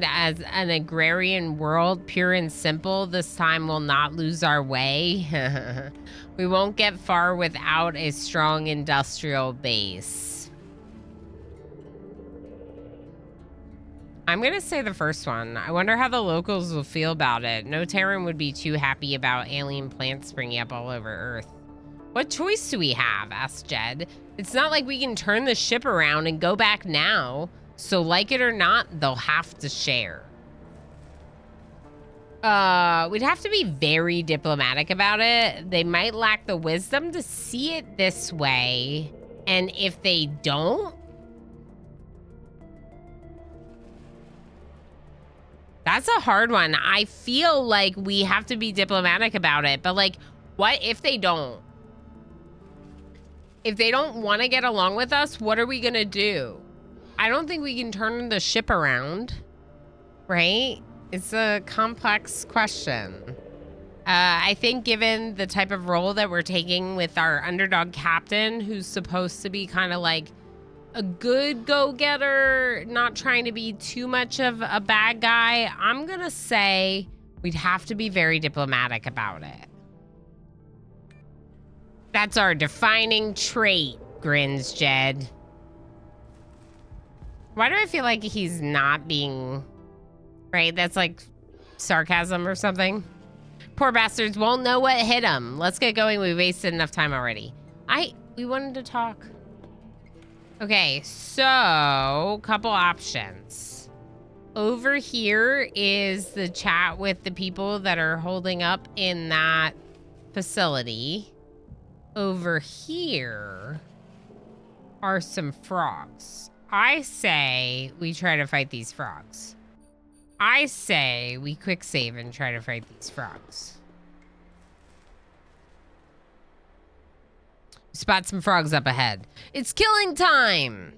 as an agrarian world, pure and simple. This time we'll not lose our way. We won't get far without a strong industrial base. I'm gonna say the first one. I wonder how the locals will feel about it. No Terran would be too happy about alien plants springing up all over Earth. What choice do we have? Asked Jed. It's not like we can turn the ship around and go back now. So like it or not, they'll have to share. We'd have to be very diplomatic about it. They might lack the wisdom to see it this way. And if they don't, that's a hard one. I feel like we have to be diplomatic about it. But like, what if they don't? If they don't want to get along with us, what are we going to do? I don't think we can turn the ship around, right? It's a complex question. I think given the type of role that we're taking with our underdog captain, who's supposed to be kind of like a good go-getter, not trying to be too much of a bad guy, I'm going to say we'd have to be very diplomatic about it. That's our defining trait, grins Jed. Why do I feel like he's not being... Right? That's like sarcasm or something. Poor bastards won't know what hit them. Let's get going. We wasted enough time already. We wanted to talk. Okay, so couple options. Over here is the chat with the people that are holding up in that facility. Over here are some frogs. I say we try to fight these frogs. I say we quick save and try to fight these frogs. Spot some frogs up ahead. It's killing time!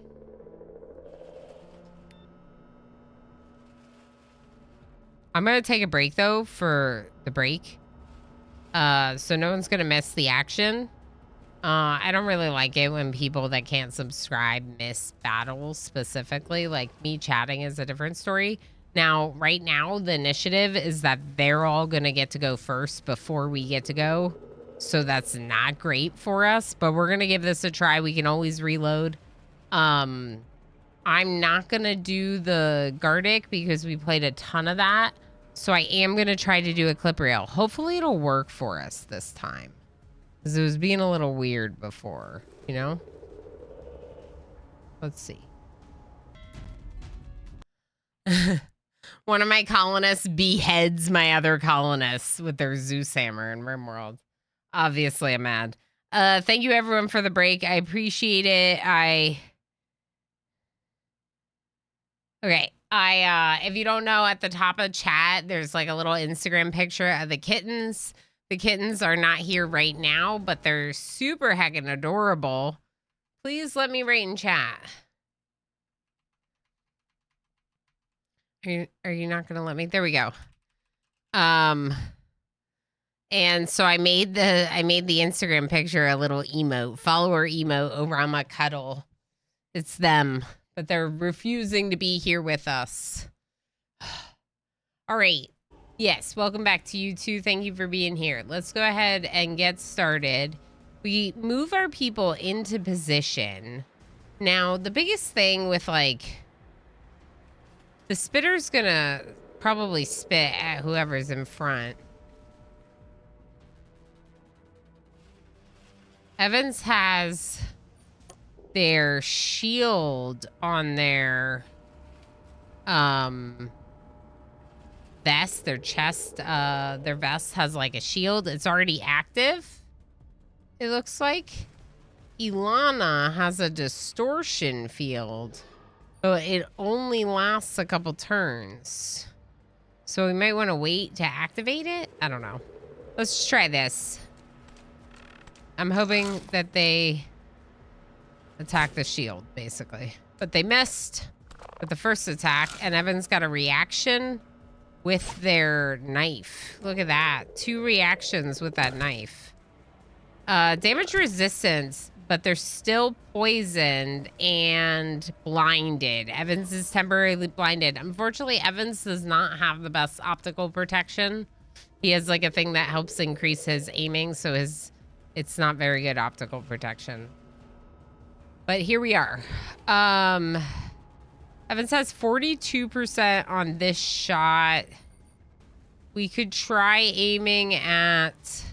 I'm gonna take a break though for the break. So no one's gonna miss the action. I don't really like it when people that can't subscribe miss battles specifically. Like me chatting is a different story. Now, right now, the initiative is that they're all going to get to go first before we get to go. So that's not great for us, but we're going to give this a try. We can always reload. I'm not going to do the Gardic because we played a ton of that. So I am going to try to do a clip reel. Hopefully it'll work for us this time. Because it was being a little weird before, you know? Let's see. One of my colonists beheads my other colonists with their Zeus hammer in RimWorld. Obviously, I'm mad. Thank you, everyone, for the break. I appreciate it. Okay. If you don't know, at the top of chat, there's like a little Instagram picture of the kittens. The kittens are not here right now, but they're super heckin' adorable. Please let me rate in chat. Are you not gonna let me? There we go. And so I made the Instagram picture a little emote, follower emote over on my cuddle. It's them, but they're refusing to be here with us. All right. Yes, welcome back to you too. Thank you for being here. Let's go ahead and get started. We move our people into position. Now, the biggest thing with like... The spitter's gonna probably spit at whoever's in front. Evans has their shield on their vest, their chest, their vest has like a shield. It's already active, it looks like. Ilana has a distortion field. But it only lasts a couple turns. So we might want to wait to activate it? I don't know. Let's just try this. I'm hoping that they attack the shield, basically. but they missed with the first attack, and Evan's got a reaction with their knife. Look at that. 2 reactions with that knife. Damage resistance, but they're still poisoned and blinded. Evans is temporarily blinded. Unfortunately, Evans does not have the best optical protection. He has like a thing that helps increase his aiming, so it's not very good optical protection. But here we are. Evans has 42% on this shot. We could try aiming at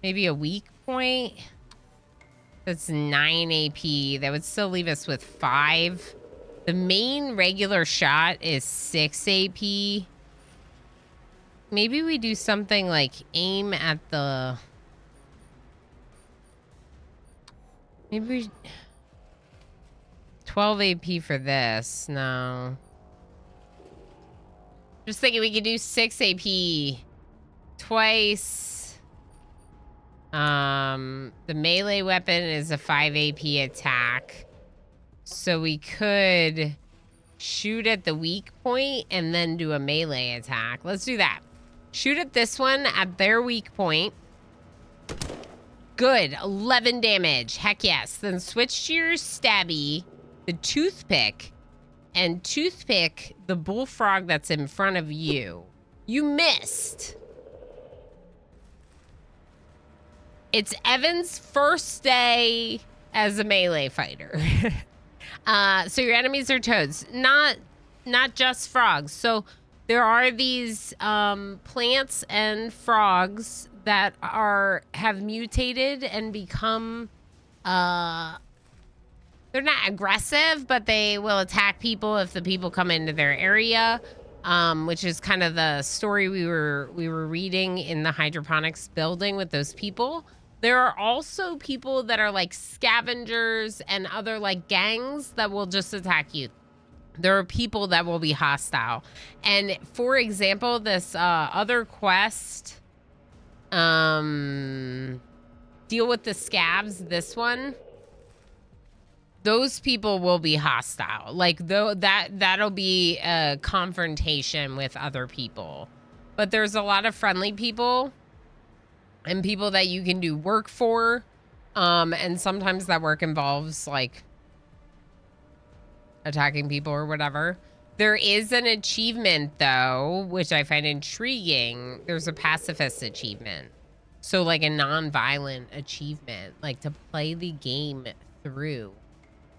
maybe a weak point. That's 9 AP. That would still leave us with 5. The main regular shot is 6 AP. Maybe we do something like aim at the... Maybe we... 12 AP for this. No. Just thinking we could do 6 AP twice. The melee weapon is a 5 AP attack. So we could shoot at the weak point and then do a melee attack. Let's do that. Shoot at this one at their weak point. Good. 11 damage. Heck yes. Then switch to your stabby, the toothpick, and toothpick the bullfrog that's in front of you. You missed. It's Evan's first day as a melee fighter. So your enemies are toads, not just frogs. So there are these plants and frogs that have mutated and become they're not aggressive, but they will attack people if the people come into their area, which is kind of the story we were reading in the hydroponics building with those people. There are also people that are like scavengers and other like gangs that will just attack you. There are people that will be hostile. And for example, this other quest, deal with the scabs, this one, those people will be hostile. Like that'll be a confrontation with other people. But there's a lot of friendly people and people that you can do work for. And sometimes that work involves like attacking people or whatever. There is an achievement though, which I find intriguing. There's a pacifist achievement. So like a non-violent achievement, like to play the game through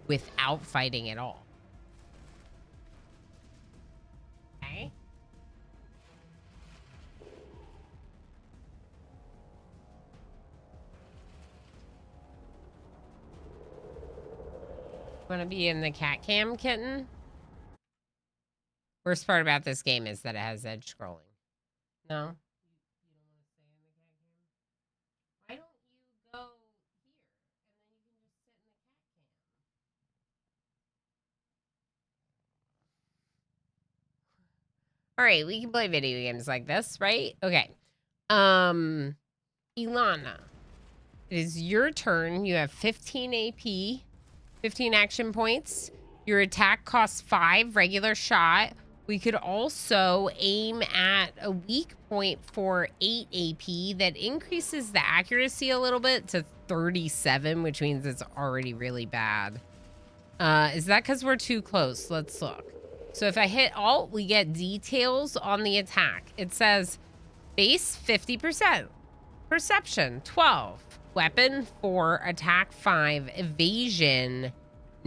without fighting at all. Okay. Want to be in the cat cam, kitten? Worst part about this game is that it has edge scrolling. No? You don't want to stay in the cat cam? Why don't you go here and then you can just sit in the cat cam? All right, we can play video games like this, right? Okay. Ilana, it is your turn. You have 15 AP, 15 action points. Your attack costs 5 regular shot. We could also aim at a weak point for 8 AP that increases the accuracy a little bit to 37, which means it's already really bad. Is that because we're too close? Let's look. So if I hit Alt, we get details on the attack. It says base 50%, perception 12, weapon 4, attack 5, evasion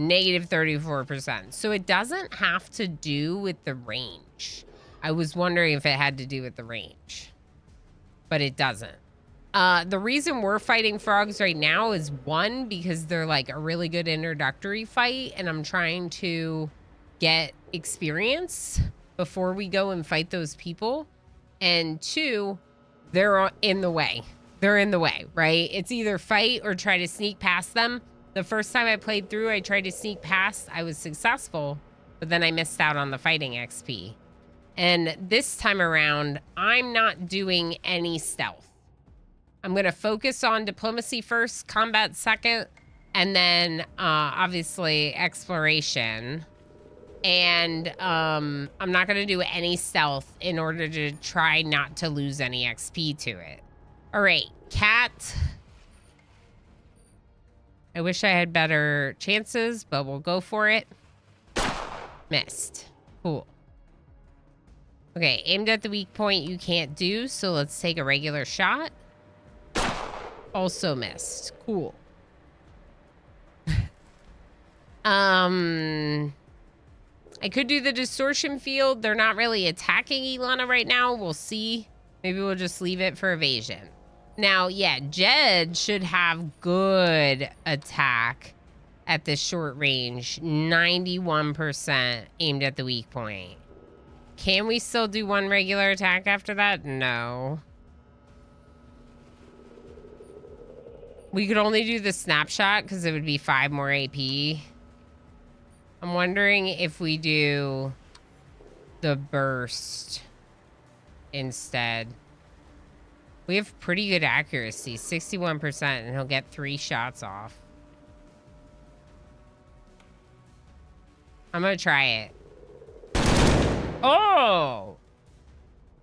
negative 34%. So it doesn't have to do with the range. I was wondering if it had to do with the range, but it doesn't. The reason we're fighting frogs right now is 1, because they're like a really good introductory fight and I'm trying to get experience before we go and fight those people. And 2, they're in the way. They're in the way, right? It's either fight or try to sneak past them. The first time I played through, I tried to sneak past. I was successful, but then I missed out on the fighting XP. And this time around, I'm not doing any stealth. I'm going to focus on diplomacy first, combat second. And then obviously exploration. And I'm not going to do any stealth in order to try not to lose any XP to it. All right, cat. I wish I had better chances, but we'll go for it. Missed. Cool. Okay, aimed at the weak point you can't do, so let's take a regular shot. Also missed. Cool. I could do the distortion field. They're not really attacking Ilana right now. We'll see. Maybe we'll just leave it for evasion. Now, yeah, Jed should have good attack at this short range. 91% aimed at the weak point. Can we still do one regular attack after that? No. We could only do the snapshot because it would be 5 more AP. I'm wondering if we do the burst instead. We have pretty good accuracy, 61%, and he'll get 3 shots off. I'm gonna try it. Oh!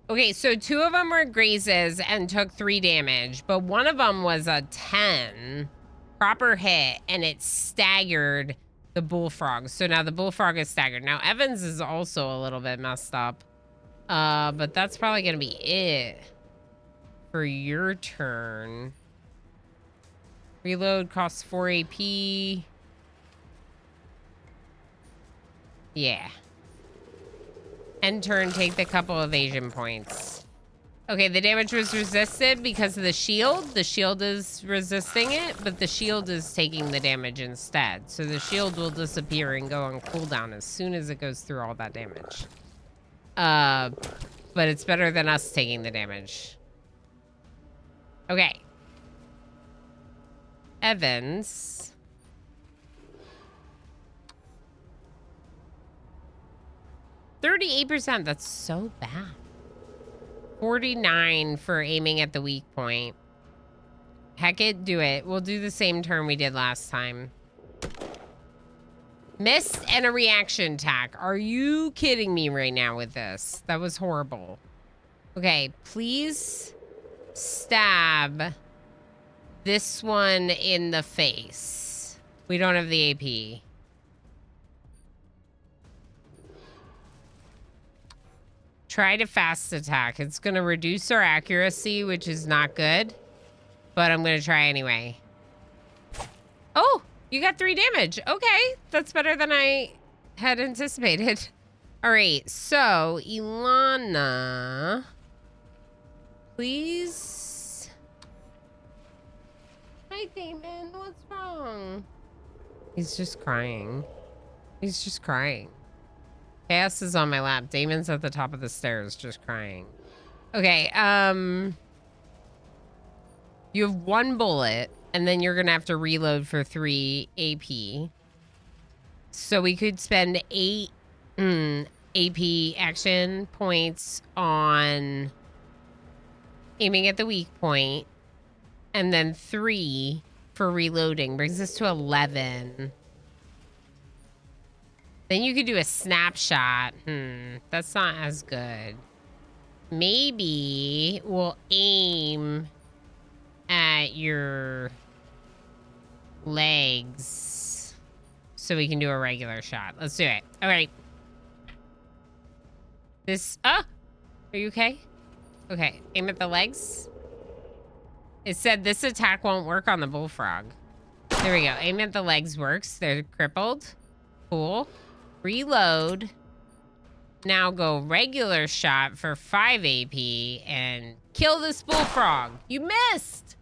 Okay, so 2 of them were grazes and took 3 damage, but one of them was a 10 proper hit, and it staggered the bullfrog. So now the bullfrog is staggered. Now Evans is also a little bit messed up, but that's probably gonna be it for your turn. Reload costs 4 AP. Yeah. End turn, take the couple evasion points. Okay, the damage was resisted because of the shield. The shield is resisting it, but the shield is taking the damage instead. So the shield will disappear and go on cooldown as soon as it goes through all that damage. But it's better than us taking the damage. Okay. Evans. %, that's so bad. 49 for aiming at the weak point. Heck it, do it. We'll do the same turn we did last time. Missed and a reaction attack. Are you kidding me right now with this? That was horrible. Okay, please stab this one in the face. We don't have the AP. Try to fast attack. It's going to reduce our accuracy, which is not good. But I'm going to try anyway. Oh, you got 3 damage. Okay, that's better than I had anticipated. All right, so Ilana, please. Hi, Damon. What's wrong? He's just crying. He's just crying. Chaos is on my lap. Damon's at the top of the stairs just crying. Okay, you have 1 bullet, and then you're going to have to reload for 3 AP. So we could spend 8 AP action points on aiming at the weak point, and then 3 for reloading. Brings us to 11. Then you could do a snapshot. That's not as good. Maybe we'll aim at your legs so we can do a regular shot. Let's do it. All right. This, are you okay? Okay, aim at the legs. It said this attack won't work on the bullfrog. There we go. Aim at the legs works. They're crippled. Cool. Reload. Now go regular shot for 5 AP and kill this bullfrog. You missed.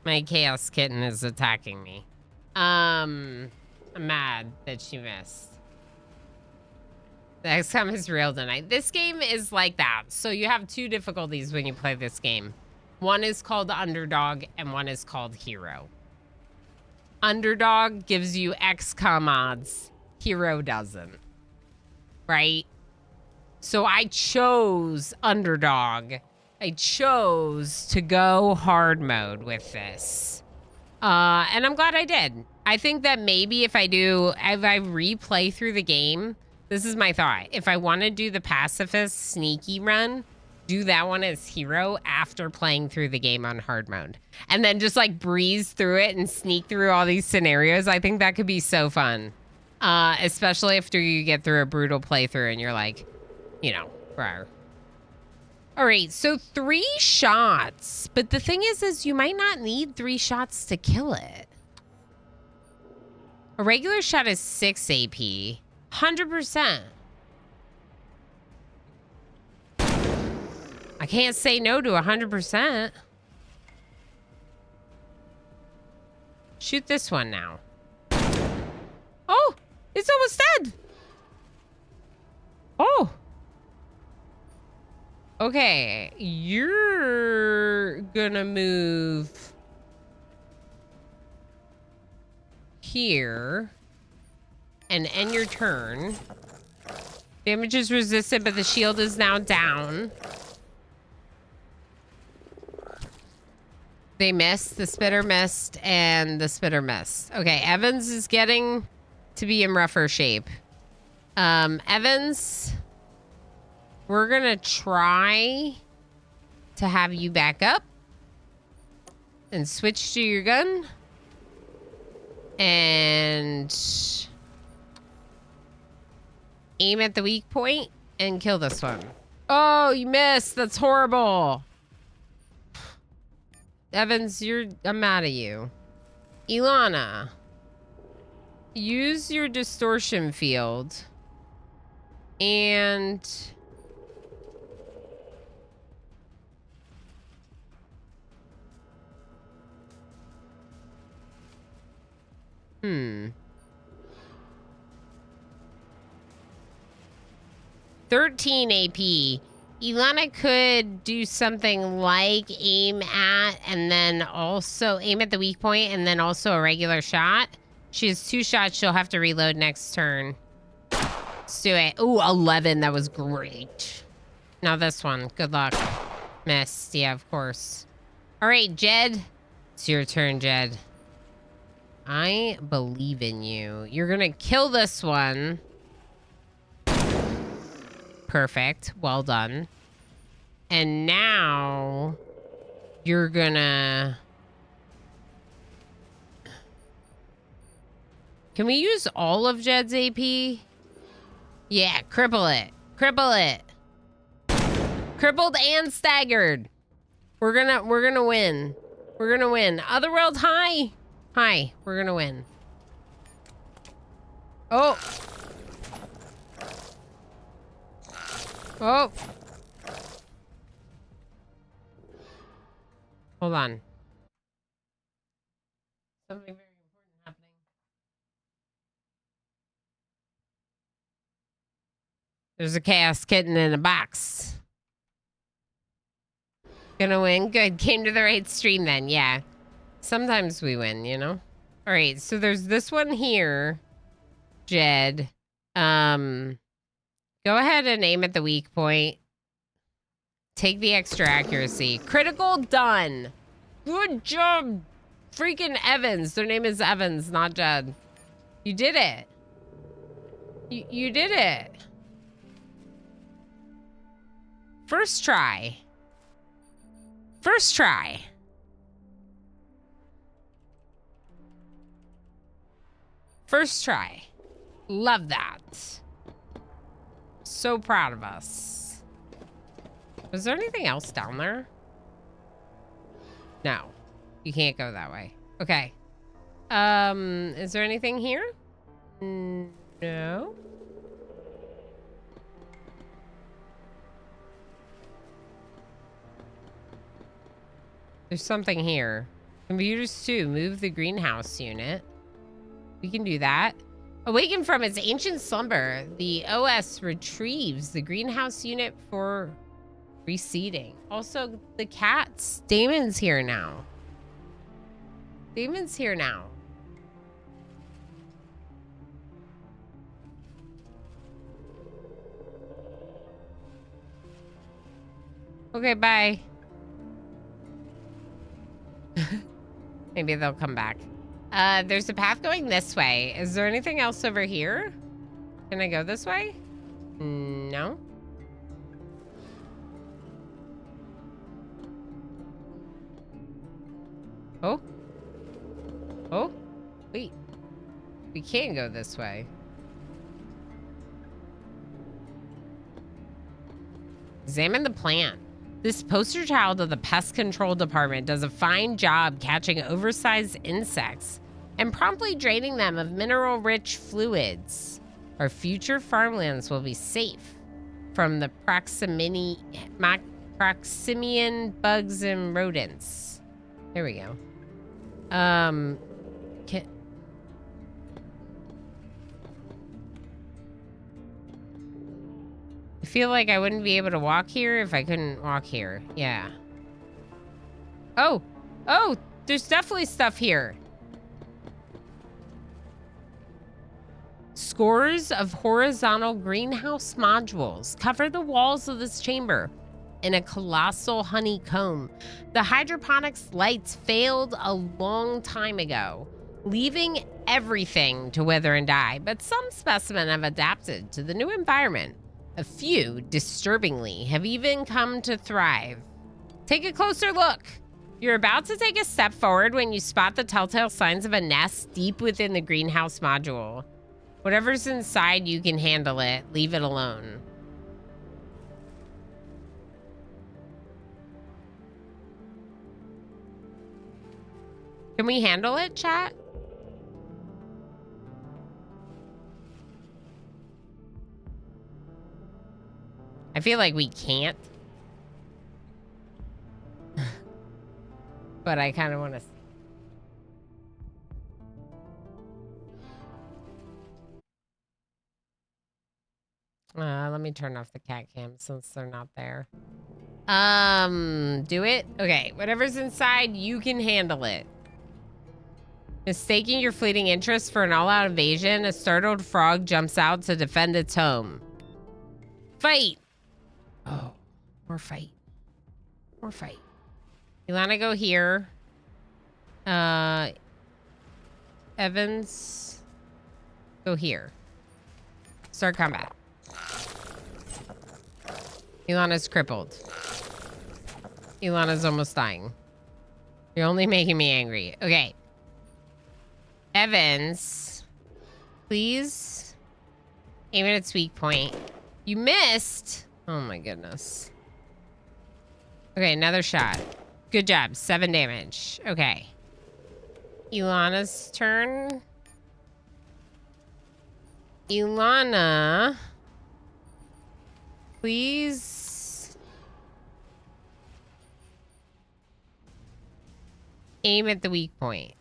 My chaos kitten is attacking me. I'm mad that she missed. The XCOM is real tonight. This game is like that. So you have 2 difficulties when you play this game. One is called Underdog and one is called Hero. Underdog gives you XCOM odds. Hero doesn't. Right? So I chose Underdog. I chose to go hard mode with this. And I'm glad I did. I think that maybe if I replay through the game, this is my thought. If I want to do the pacifist sneaky run, do that one as hero after playing through the game on hard mode. And then just like breeze through it and sneak through all these scenarios. I think that could be so fun. Especially after you get through a brutal playthrough and you're like, you know, rawr. All right, so 3 shots. But the thing is you might not need 3 shots to kill it. A regular shot is 6 AP. 100%. I can't say no to 100%. Shoot this one now. Oh, it's almost dead. Oh. Okay, you're gonna move here and end your turn. Damage is resisted, but the shield is now down. They missed, the spitter missed, and the spitter missed. Okay, Evans is getting to be in rougher shape. Evans, we're gonna try to have you back up and switch to your gun and aim at the weak point and kill this one. Oh, you missed. That's horrible. Evans, I'm mad at you. Ilana, use your distortion field and Hmm. 13 AP. Ilana could do something like aim at and then also aim at the weak point and then also a regular shot. She has 2 shots. She'll have to reload next turn. Let's do it. Ooh, 11. That was great. Now this one. Good luck. Missed. Yeah, of course. All right, Jed. It's your turn, Jed. I believe in you. You're gonna kill this one. Perfect. Well done. And now you're gonna... Can we use all of Jed's AP? Yeah, cripple it. Cripple it. Crippled and staggered. We're gonna win. We're gonna win. Otherworld, hi. Hi, we're gonna win. Oh. Oh. Hold on. Something very important happening. There's a chaos kitten in a box. Gonna win? Good. Came to the right stream then. Yeah. Sometimes we win, you know? All right. So there's this one here. Jed. Go ahead and aim at the weak point. Take the extra accuracy. Critical done. Good job. Freaking Evans. Their name is Evans, not Jed. You did it. You did it. First try. First try. First try. Love that. So proud of us. Was there anything else down there? No. You can't go that way. Okay. Is there anything here? No. There's something here. Computers 2, move the greenhouse unit. We can do that. Awakened from its ancient slumber, the OS retrieves the greenhouse unit for reseeding. Also, the cats. Damon's here now. Damon's here now. Okay, bye. Maybe they'll come back. There's a path going this way. Is there anything else over here? Can I go this way? No. Oh. Oh. Wait. We can go this way. Examine the plant. This poster child of the pest control department does a fine job catching oversized insects and promptly draining them of mineral-rich fluids. Our future farmlands will be safe from the proximian bugs and rodents. There we go. I feel like I wouldn't be able to walk here if I couldn't walk here. Yeah. Oh, there's definitely stuff here. Scores of horizontal greenhouse modules cover the walls of this chamber in a colossal honeycomb. The hydroponics lights failed a long time ago, leaving everything to wither and die, but some specimens have adapted to the new environment. A few, disturbingly, have even come to thrive. Take a closer look. You're about to take a step forward when you spot the telltale signs of a nest deep within the greenhouse module. Whatever's inside, you can handle it. Leave it alone. Can we handle it, chat? I feel like we can't. But I kind of want to see. Let me turn off the cat cam since they're not there. Do it? Okay, whatever's inside, you can handle it. Mistaking your fleeting interest for an all-out invasion, a startled frog jumps out to defend its home. Fight! Oh, more fight. More fight. Ilana, go here. Evans, go here. Start combat. Ilana's crippled. Ilana's almost dying. You're only making me angry. Okay. Evans, please aim at its weak point. You missed. Oh my goodness. Okay, another shot. Good job. 7 damage. Okay. Ilana's turn. Ilana, please aim at the weak point.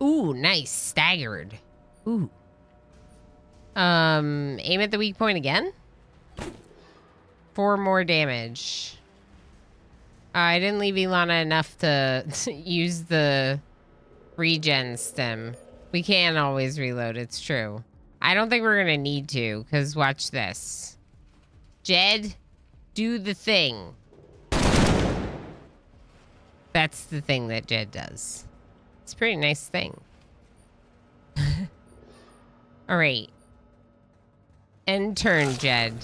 Ooh, nice. Staggered. Ooh. Aim at the weak point again. 4 more damage. I didn't leave Ilana enough to use the regen stem. We can always reload, it's true. I don't think we're gonna need to, because watch this. Jed, do the thing. That's the thing that Jed does. It's a pretty nice thing. Alright. End turn, Jed.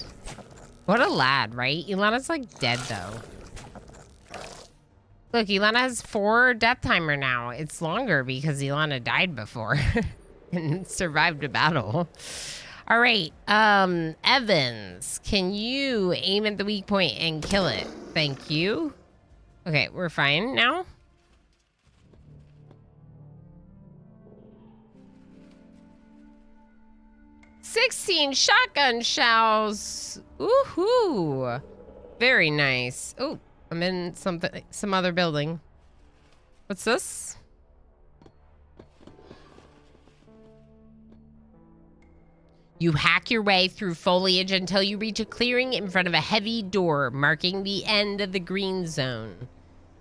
What a lad, right? Ilana's like dead, though. Look, Ilana has 4 death timer now. It's longer because Ilana died before and survived a battle. All right, Evans, can you aim at the weak point and kill it? Thank you. Okay, we're fine now. "16 shotgun shells. Woohoo! Very nice. Oh, I'm in some other building. What's this? You hack your way through foliage until you reach a clearing in front of a heavy door, marking the end of the green zone.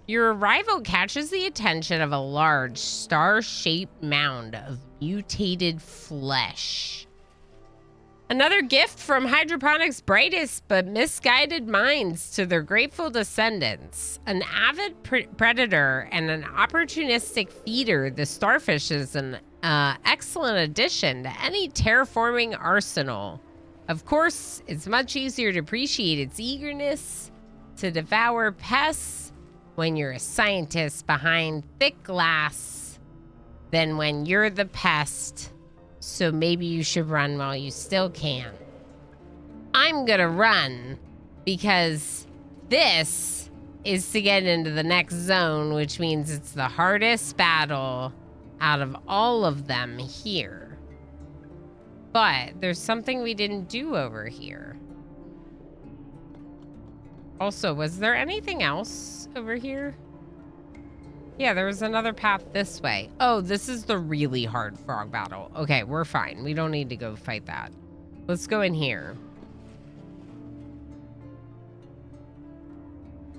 Your arrival catches the attention of a large, star-shaped mound of mutated flesh. Another gift from hydroponics' brightest but misguided minds to their grateful descendants. An avid predator and an opportunistic feeder, the starfish is an excellent addition to any terraforming arsenal. Of course, it's much easier to appreciate its eagerness to devour pests when you're a scientist behind thick glass than when you're the pest. So maybe you should run while you still can. I'm gonna run because this is to get into the next zone, which means it's the hardest battle out of all of them here. But there's something we didn't do over here. Also, was there anything else over here? Yeah, there was another path this way. Oh, this is the really hard frog battle. Okay, we're fine. We don't need to go fight that. Let's go in here.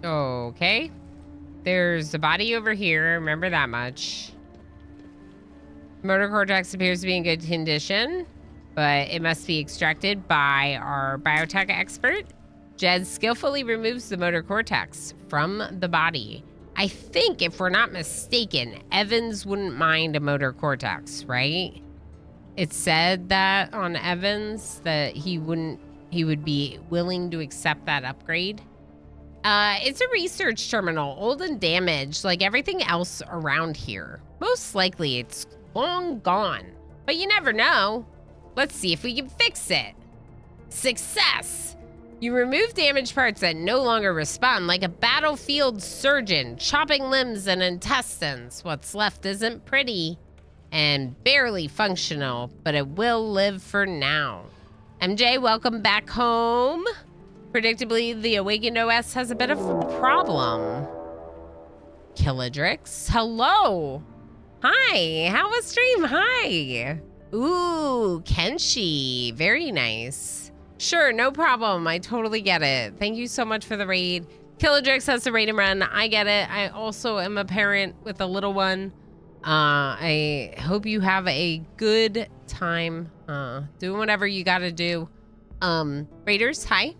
Okay. There's a body over here. Remember that much. Motor cortex appears to be in good condition, but it must be extracted by our biotech expert. Jed skillfully removes the motor cortex from the body. I think, if we're not mistaken, Evans wouldn't mind a motor cortex, right? It said that on Evans that he would be willing to accept that upgrade. It's a research terminal, old and damaged, like everything else around here. Most likely it's long gone, but you never know. Let's see if we can fix it. Success! You remove damaged parts that no longer respond, like a battlefield surgeon, chopping limbs and intestines. What's left isn't pretty and barely functional, but it will live for now. MJ, welcome back home. Predictably, the Awakened OS has a bit of a problem. Killadrix, hello. Hi, how was stream? Hi. Ooh, Kenshi, very nice. Sure, no problem. I totally get it. Thank you so much for the raid. Killadrix has the raid and run. I get it. I also am a parent with a little one. I hope you have a good time doing whatever you gotta do. Raiders, hi.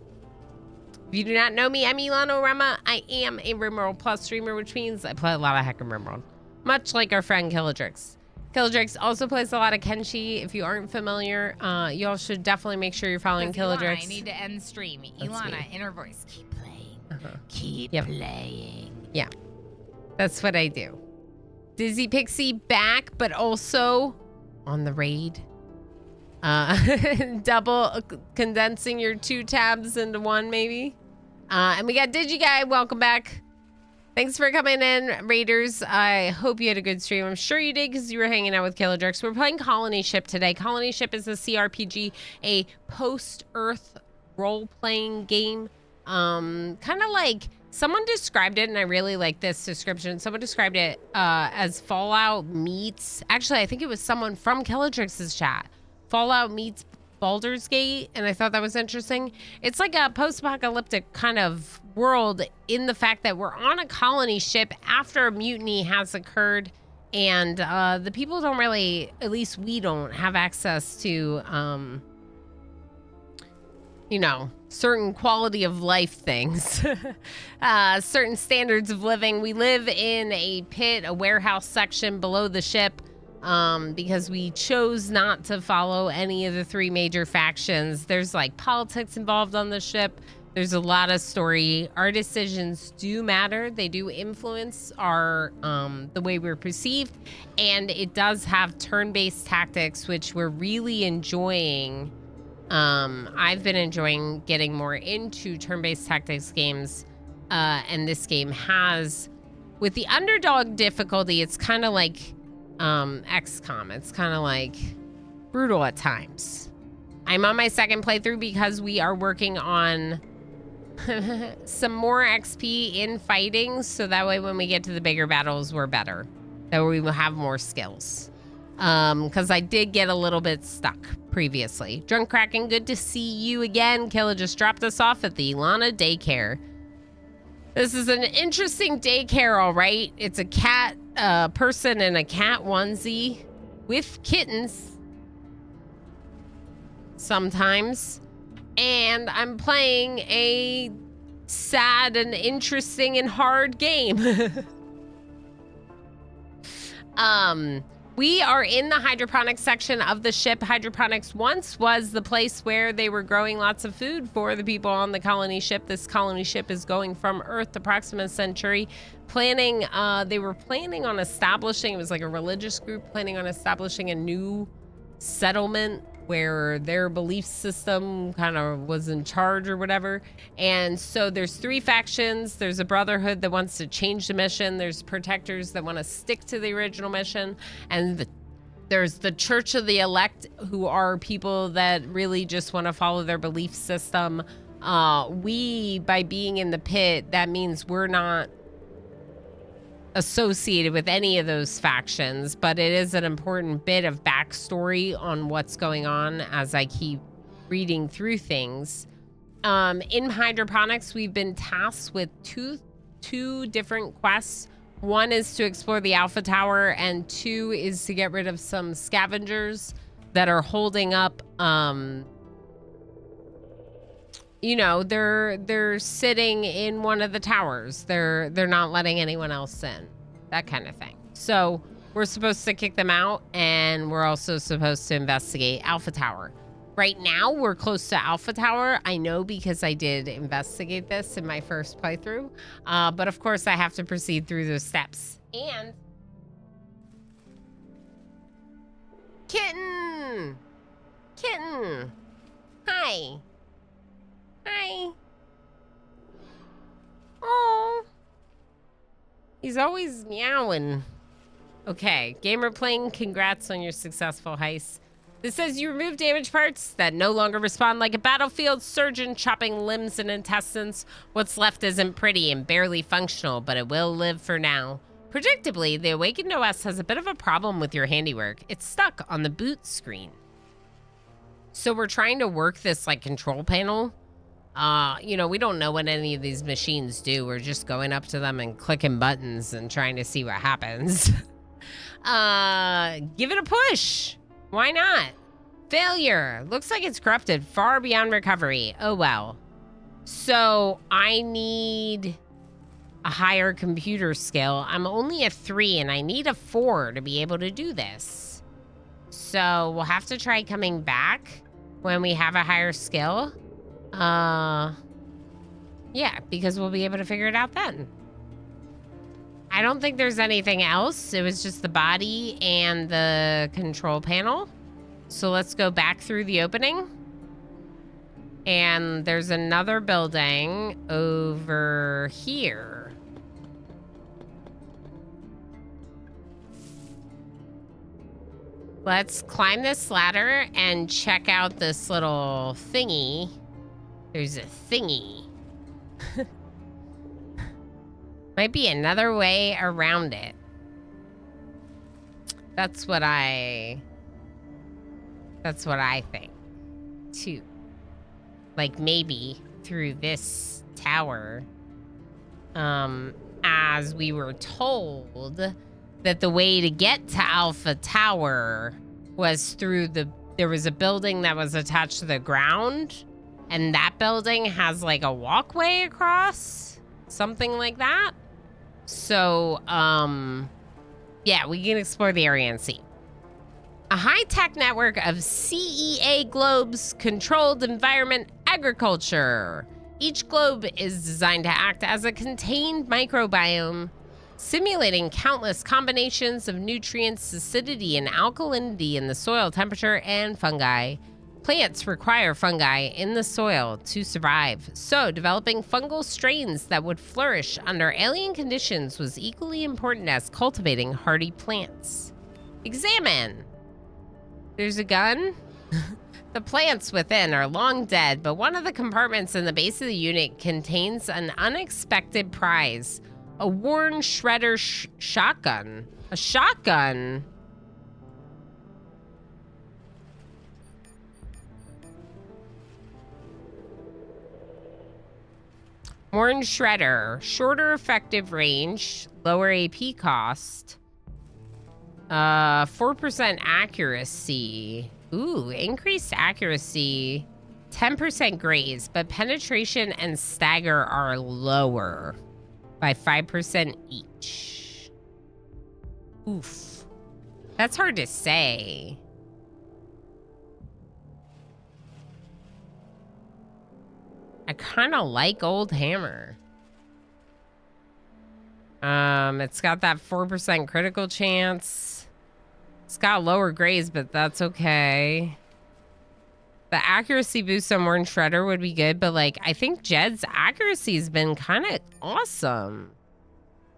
If you do not know me, I'm Ilana Rema. I am a Rimworld Plus streamer, which means I play a lot of Heckin' Rimworld, much like our friend Killadrix. Killadrix also plays a lot of Kenshi. If you aren't familiar, y'all should definitely make sure you're following Killadrix. I need to end stream. Ilana, inner voice, keep playing. Keep playing. Yeah, that's what I do. Dizzy Pixie back, but also on the raid. Double condensing your 2 tabs into 1, maybe. And we got DigiGuy, welcome back. Thanks for coming in, Raiders. I hope you had a good stream. I'm sure you did because you were hanging out with Killadrix. We're playing Colony Ship today. Colony Ship is a CRPG, a post-Earth role-playing game. Kind of like, someone described it, and I really like this description. Someone described it as Fallout meets, actually, I think it was someone from Killadrix's chat. Fallout meets Baldur's Gate, and I thought that was interesting. It's like a post-apocalyptic kind of world in the fact that we're on a colony ship after a mutiny has occurred, and the people don't really, at least we don't, have access to, you know, certain quality of life things, certain standards of living. We live in a pit, a warehouse section below the ship, because we chose not to follow any of the 3 major factions. There's like politics involved on the ship. There's a lot of story. Our decisions do matter. They do influence our the way we're perceived, and it does have turn-based tactics, which we're really enjoying. I've been enjoying getting more into turn-based tactics games, and this game has, with the underdog difficulty, it's kind of like XCOM. It's kind of like brutal at times. I'm on my 2nd playthrough because we are working on some more XP in fighting, so that way when we get to the bigger battles, we're better. That way we will have more skills. Because I did get a little bit stuck previously. Drunk Kraken, good to see you again. Killa just dropped us off at the Ilana daycare. This is an interesting daycare, all right. It's a cat person in a cat onesie with kittens. sometimes. And I'm playing a sad and interesting and hard game. We are in the hydroponics section of the ship. Hydroponics once was the place where they were growing lots of food for the people on the colony ship. This colony ship is going from Earth to Proxima Centauri. They were planning on establishing, it was like a religious group planning on establishing a new settlement where their belief system kind of was in charge or whatever. And so there's 3 factions. There's a brotherhood that wants to change the mission. There's protectors that want to stick to the original mission. And there's the Church of the Elect, who are people that really just want to follow their belief system. By being in the pit, that means we're not associated with any of those factions, but it is an important bit of backstory on what's going on as I keep reading through things. In hydroponics, we've been tasked with two different quests. One is to explore the Alpha Tower, and 2 is to get rid of some scavengers that are holding up, they're sitting in one of the towers. They're not letting anyone else in, that kind of thing. So we're supposed to kick them out, and we're also supposed to investigate Alpha Tower. Right now, we're close to Alpha Tower. I know because I did investigate this in my first playthrough. But of course, I have to proceed through those steps. And Kitten! Kitten! Hi! Hi. Oh. He's always meowing. Okay, gamer playing, congrats on your successful heist. This says you remove damaged parts that no longer respond like a battlefield surgeon chopping limbs and intestines. What's left isn't pretty and barely functional, but it will live for now. Predictably, the Awakened OS has a bit of a problem with your handiwork. It's stuck on the boot screen. So we're trying to work this like control panel. We don't know what any of these machines do. We're just going up to them and clicking buttons and trying to see what happens. Give it a push. Why not? Failure. Looks like it's corrupted far beyond recovery. Oh, well. So I need a higher computer skill. I'm only a 3 and I need a 4 to be able to do this. So we'll have to try coming back when we have a higher skill. Yeah, because we'll be able to figure it out then. I don't think there's anything else. It was just the body and the control panel. So let's go back through the opening. And there's another building over here. Let's climb this ladder and check out this little thingy. There's a thingy. Might be another way around it. That's what I think, too. Like maybe through this tower, as we were told that the way to get to Alpha Tower was through there was a building that was attached to the ground, and that building has like a walkway across, something like that. So, yeah, we can explore the area and see. A high-tech network of CEA globes controlled environment agriculture. Each globe is designed to act as a contained microbiome, simulating countless combinations of nutrients, acidity, and alkalinity in the soil, temperature, and fungi. Plants require fungi in the soil to survive, so developing fungal strains that would flourish under alien conditions was equally important as cultivating hardy plants. Examine. There's a gun. The plants within are long dead, but one of the compartments in the base of the unit contains an unexpected prize. A worn shredder shotgun. A shotgun? Worn shredder. Shorter effective range. Lower AP cost. 4% accuracy. Ooh, increased accuracy, 10% graze, but penetration and stagger are lower by 5% each. Oof. That's hard to say. I kind of like Old Hammer. It's got that 4% critical chance. It's got lower graze, but that's okay. The accuracy boost on Warren Shredder would be good, but like I think Jed's accuracy has been kind of awesome.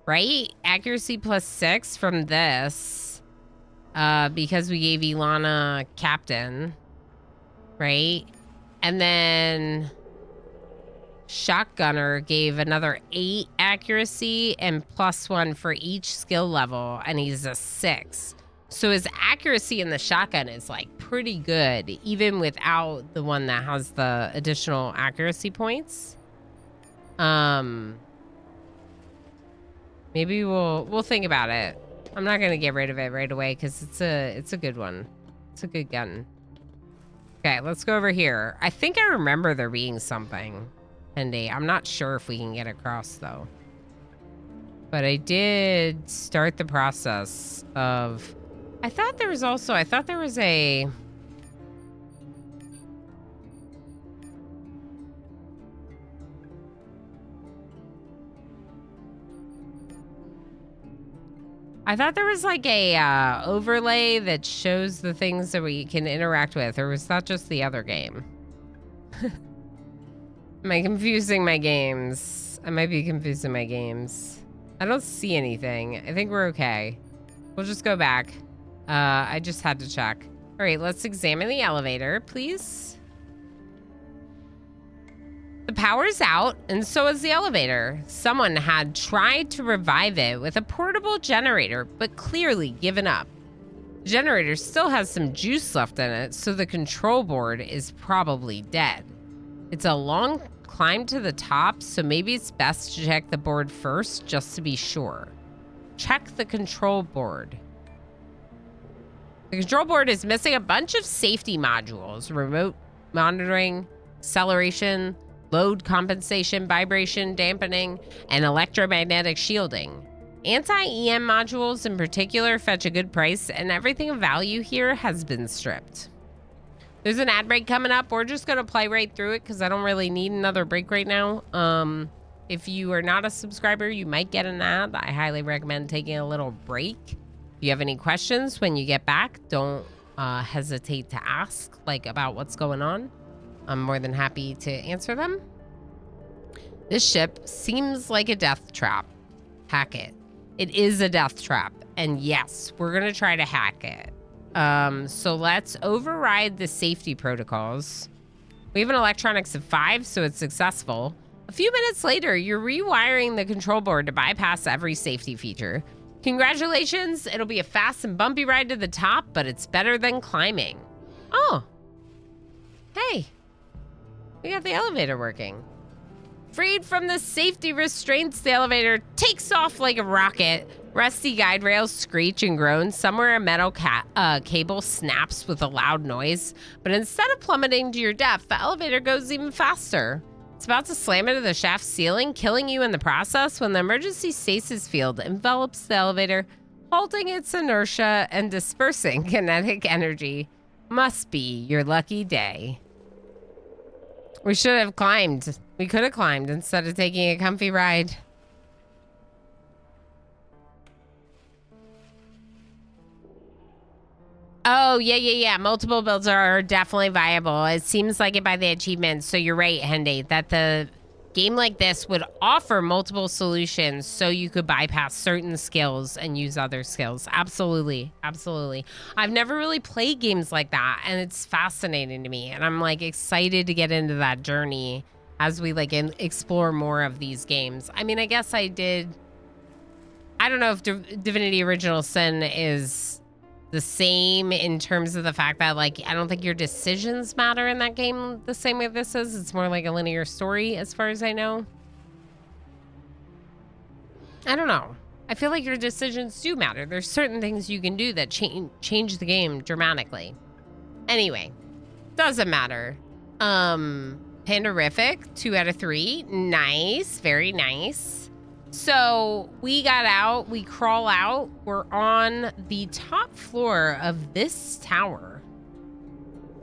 Right? Accuracy +6 from this. Because we gave Ilana Captain. Right? And then Shotgunner gave another 8 accuracy and +1 for each skill level, and he's a 6. So his accuracy in the shotgun is like pretty good, even without the one that has the additional accuracy points. Maybe we'll think about it. I'm not gonna get rid of it right away because it's a good one. It's a good gun. Okay, let's go over here. I think I remember there being something. I'm not sure if we can get across though. But I did start the process of... I thought there was a... I thought there was like a overlay that shows the things that we can interact with, or was that just the other game? Am I confusing my games? I might be confusing my games. I don't see anything. I think we're okay. We'll just go back. I just had to check. All right, let's examine the elevator, please. The power's out, and so is the elevator. Someone had tried to revive it with a portable generator, but clearly given up. The generator still has some juice left in it, so the control board is probably dead. It's a long climb to the top, so maybe it's best to check the board first just to be sure. Check the control board. The control board is missing a bunch of safety modules: remote monitoring, acceleration, load compensation, vibration dampening, and electromagnetic shielding. Anti-EM modules in particular fetch a good price, and everything of value here has been stripped. There's an ad break coming up. We're just going to play right through it because I don't really need another break right now. If you are not a subscriber, you might get an ad. I highly recommend taking a little break. If you have any questions when you get back, don't hesitate to ask, like, about what's going on. I'm more than happy to answer them. This ship seems like a death trap. Hack it. It is a death trap. And yes, we're going to try to hack it. So let's override the safety protocols. We have an electronics of 5, so it's successful. A few minutes later, you're rewiring the control board to bypass every safety feature. Congratulations, it'll be a fast and bumpy ride to the top, but it's better than climbing. Oh. Hey. We got the elevator working. Freed from the safety restraints, the elevator takes off like a rocket. Rusty guide rails screech and groan. Somewhere a metal cable snaps with a loud noise. But instead of plummeting to your death, the elevator goes even faster. It's about to slam into the shaft ceiling, killing you in the process when the emergency stasis field envelops the elevator, halting its inertia and dispersing kinetic energy. Must be your lucky day. We should have climbed. We could have climbed instead of taking a comfy ride. Oh, yeah. Multiple builds are definitely viable. It seems like it by the achievements. So you're right, Hendy, that the game like this would offer multiple solutions so you could bypass certain skills and use other skills. Absolutely. I've never really played games like that, and it's fascinating to me. And I'm like excited to get into that journey as we like explore more of these games. I mean, I guess I don't know if Divinity Original Sin is the same in terms of the fact that, like, I don't think your decisions matter in that game the same way this is. It's more like a linear story as far as I know. I don't know. I feel like your decisions do matter. There's certain things you can do that change the game dramatically. Anyway, doesn't matter. Pandarific, 2 out of 3. Nice, very nice. So we got out, we crawl out. We're on the top floor of this tower.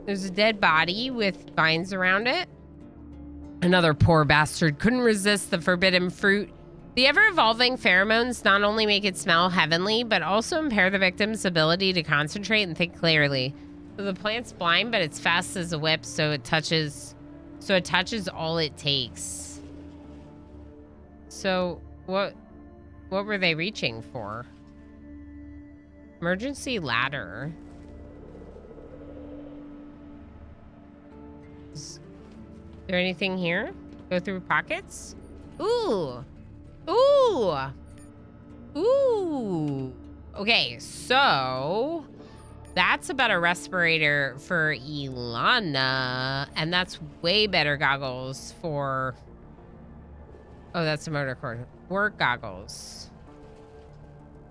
There's a dead body with vines around it. Another poor bastard couldn't resist the forbidden fruit. The ever-evolving pheromones not only make it smell heavenly, but also impair the victim's ability to concentrate and think clearly. So the plant's blind, but it's fast as a whip, so it touches all it takes. So what were they reaching for? Emergency ladder. Is there anything here? Go through pockets? Ooh. Ooh. Ooh. Okay, so that's a better respirator for Ilana. And that's way better goggles for... Oh, that's a motor cord. Work goggles.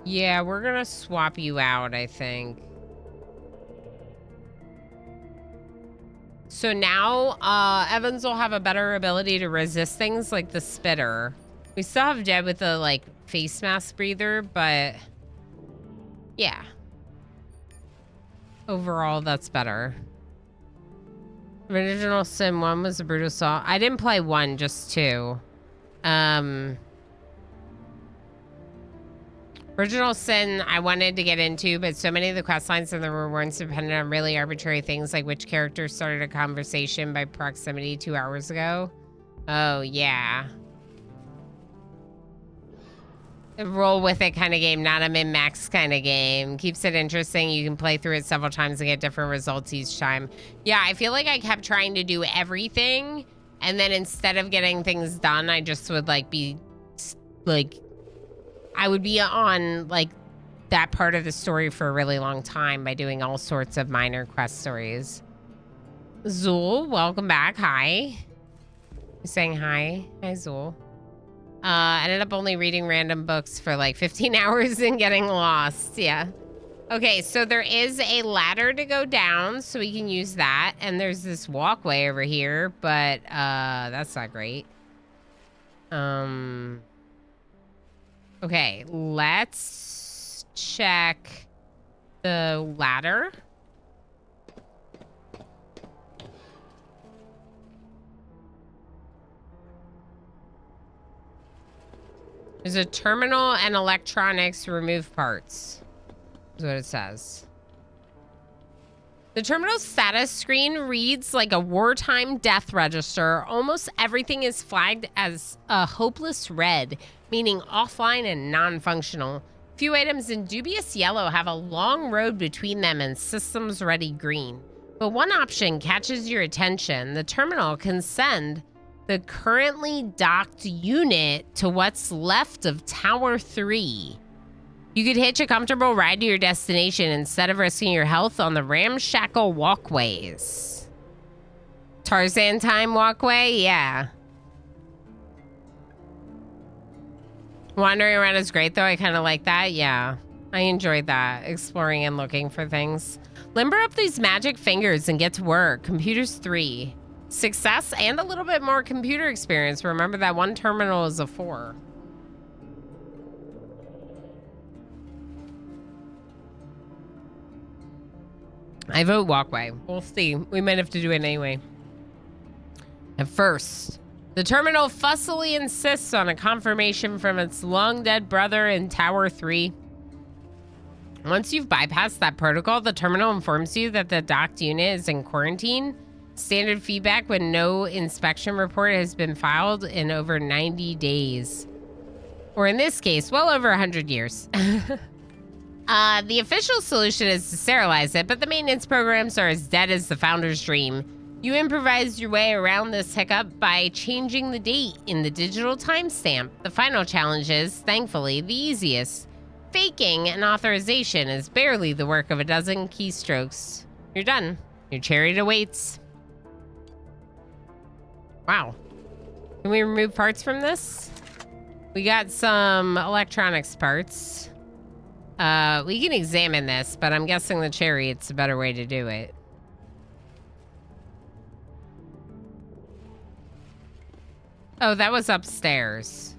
Yeah, we're gonna swap you out, I think. So now, Evans will have a better ability to resist things like the spitter. We still have Jed with the, like, face mask breather, but... Yeah. Overall, that's better. Original Sin 1 was a brutal assault. I didn't play 1, just 2. Original Sin, I wanted to get into, but so many of the quest lines and the rewards depended on really arbitrary things like which character started a conversation by proximity 2 hours ago. Oh, yeah. A roll with it kind of game, not a min-max kind of game. Keeps it interesting. You can play through it several times and get different results each time. Yeah, I feel like I kept trying to do everything, and then instead of getting things done, I just would, like, be, like... I would be on, like, that part of the story for a really long time by doing all sorts of minor quest stories. Zool, welcome back. Hi. You're saying hi. Hi, Zool. Ended up only reading random books for, like, 15 hours and getting lost. Yeah. Okay, so there is a ladder to go down, so we can use that. And there's this walkway over here, but that's not great. Okay, let's check the ladder. There's a terminal and electronics, remove parts. Is what it says. The terminal status screen reads like a wartime death register. Almost everything is flagged as a hopeless red, meaning offline and non-functional. Few items in dubious yellow have a long road between them and systems ready green. But one option catches your attention. The terminal can send the currently docked unit to what's left of Tower 3. You could hitch a comfortable ride to your destination instead of risking your health on the ramshackle walkways. Tarzan time walkway? Yeah. Wandering around is great, though. I kind of like that. Yeah. I enjoyed that. Exploring and looking for things. Limber up these magic fingers and get to work. Computers 3. Success and a little bit more computer experience. Remember that one terminal is a 4. I vote walkway. We'll see. We might have to do it anyway. At first, the terminal fussily insists on a confirmation from its long-dead brother in Tower 3. Once you've bypassed that protocol, the terminal informs you that the docked unit is in quarantine. Standard feedback when no inspection report has been filed in over 90 days. Or in this case, well over 100 years. The official solution is to sterilize it, but the maintenance programs are as dead as the founder's dream. You improvised your way around this hiccup by changing the date in the digital timestamp. The final challenge is, thankfully, the easiest. Faking an authorization is barely the work of a dozen keystrokes. You're done. Your chariot awaits. Wow. Can we remove parts from this? We got some electronics parts. We can examine this, but I'm guessing the chariot's a better way to do it. Oh, that was upstairs.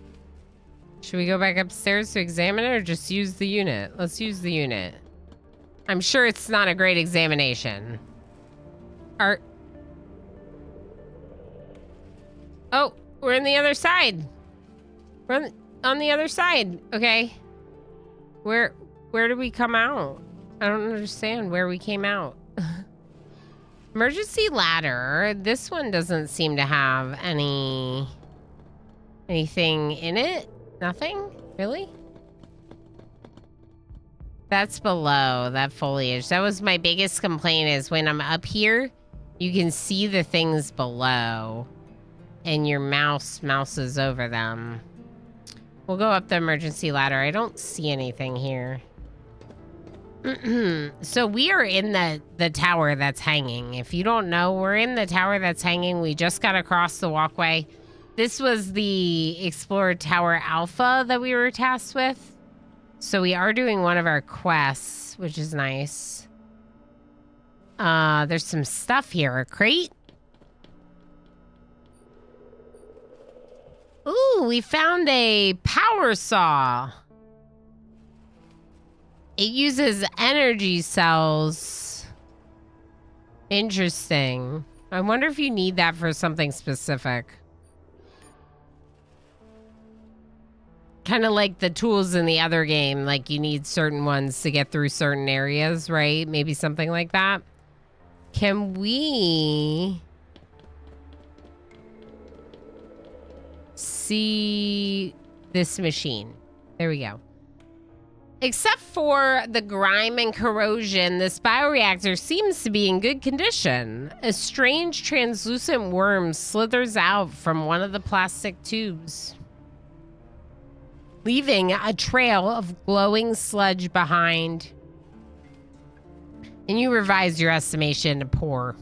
Should we go back upstairs to examine it or just use the unit? Let's use the unit. I'm sure it's not a great examination. Oh, we're on the other side. We're on the other side. Okay. Where did we come out? I don't understand where we came out. Emergency ladder. This one doesn't seem to have anything in it. Nothing? Really? That's below, that foliage. That was my biggest complaint, is when I'm up here, you can see the things below and your mouse mouses over them. We'll go up the emergency ladder. I don't see anything here. So we are in the tower that's hanging. If you don't know, we're in the tower that's hanging. We just got across the walkway. This was the Explorer Tower Alpha that we were tasked with. So we are doing one of our quests, which is nice. There's some stuff here. A crate? Ooh, we found a power saw. It uses energy cells. Interesting. I wonder if you need that for something specific. Kind of like the tools in the other game. Like you need certain ones to get through certain areas, right? Maybe something like that. Can we see this machine? There we go. Except for the grime and corrosion, this bioreactor seems to be in good condition. A strange translucent worm slithers out from one of the plastic tubes, leaving a trail of glowing sludge behind. And you revise your estimation to poor.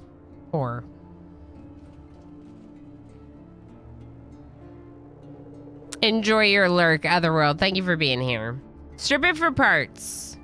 Enjoy your lurk, Otherworld. Thank you for being here. Strip it for parts.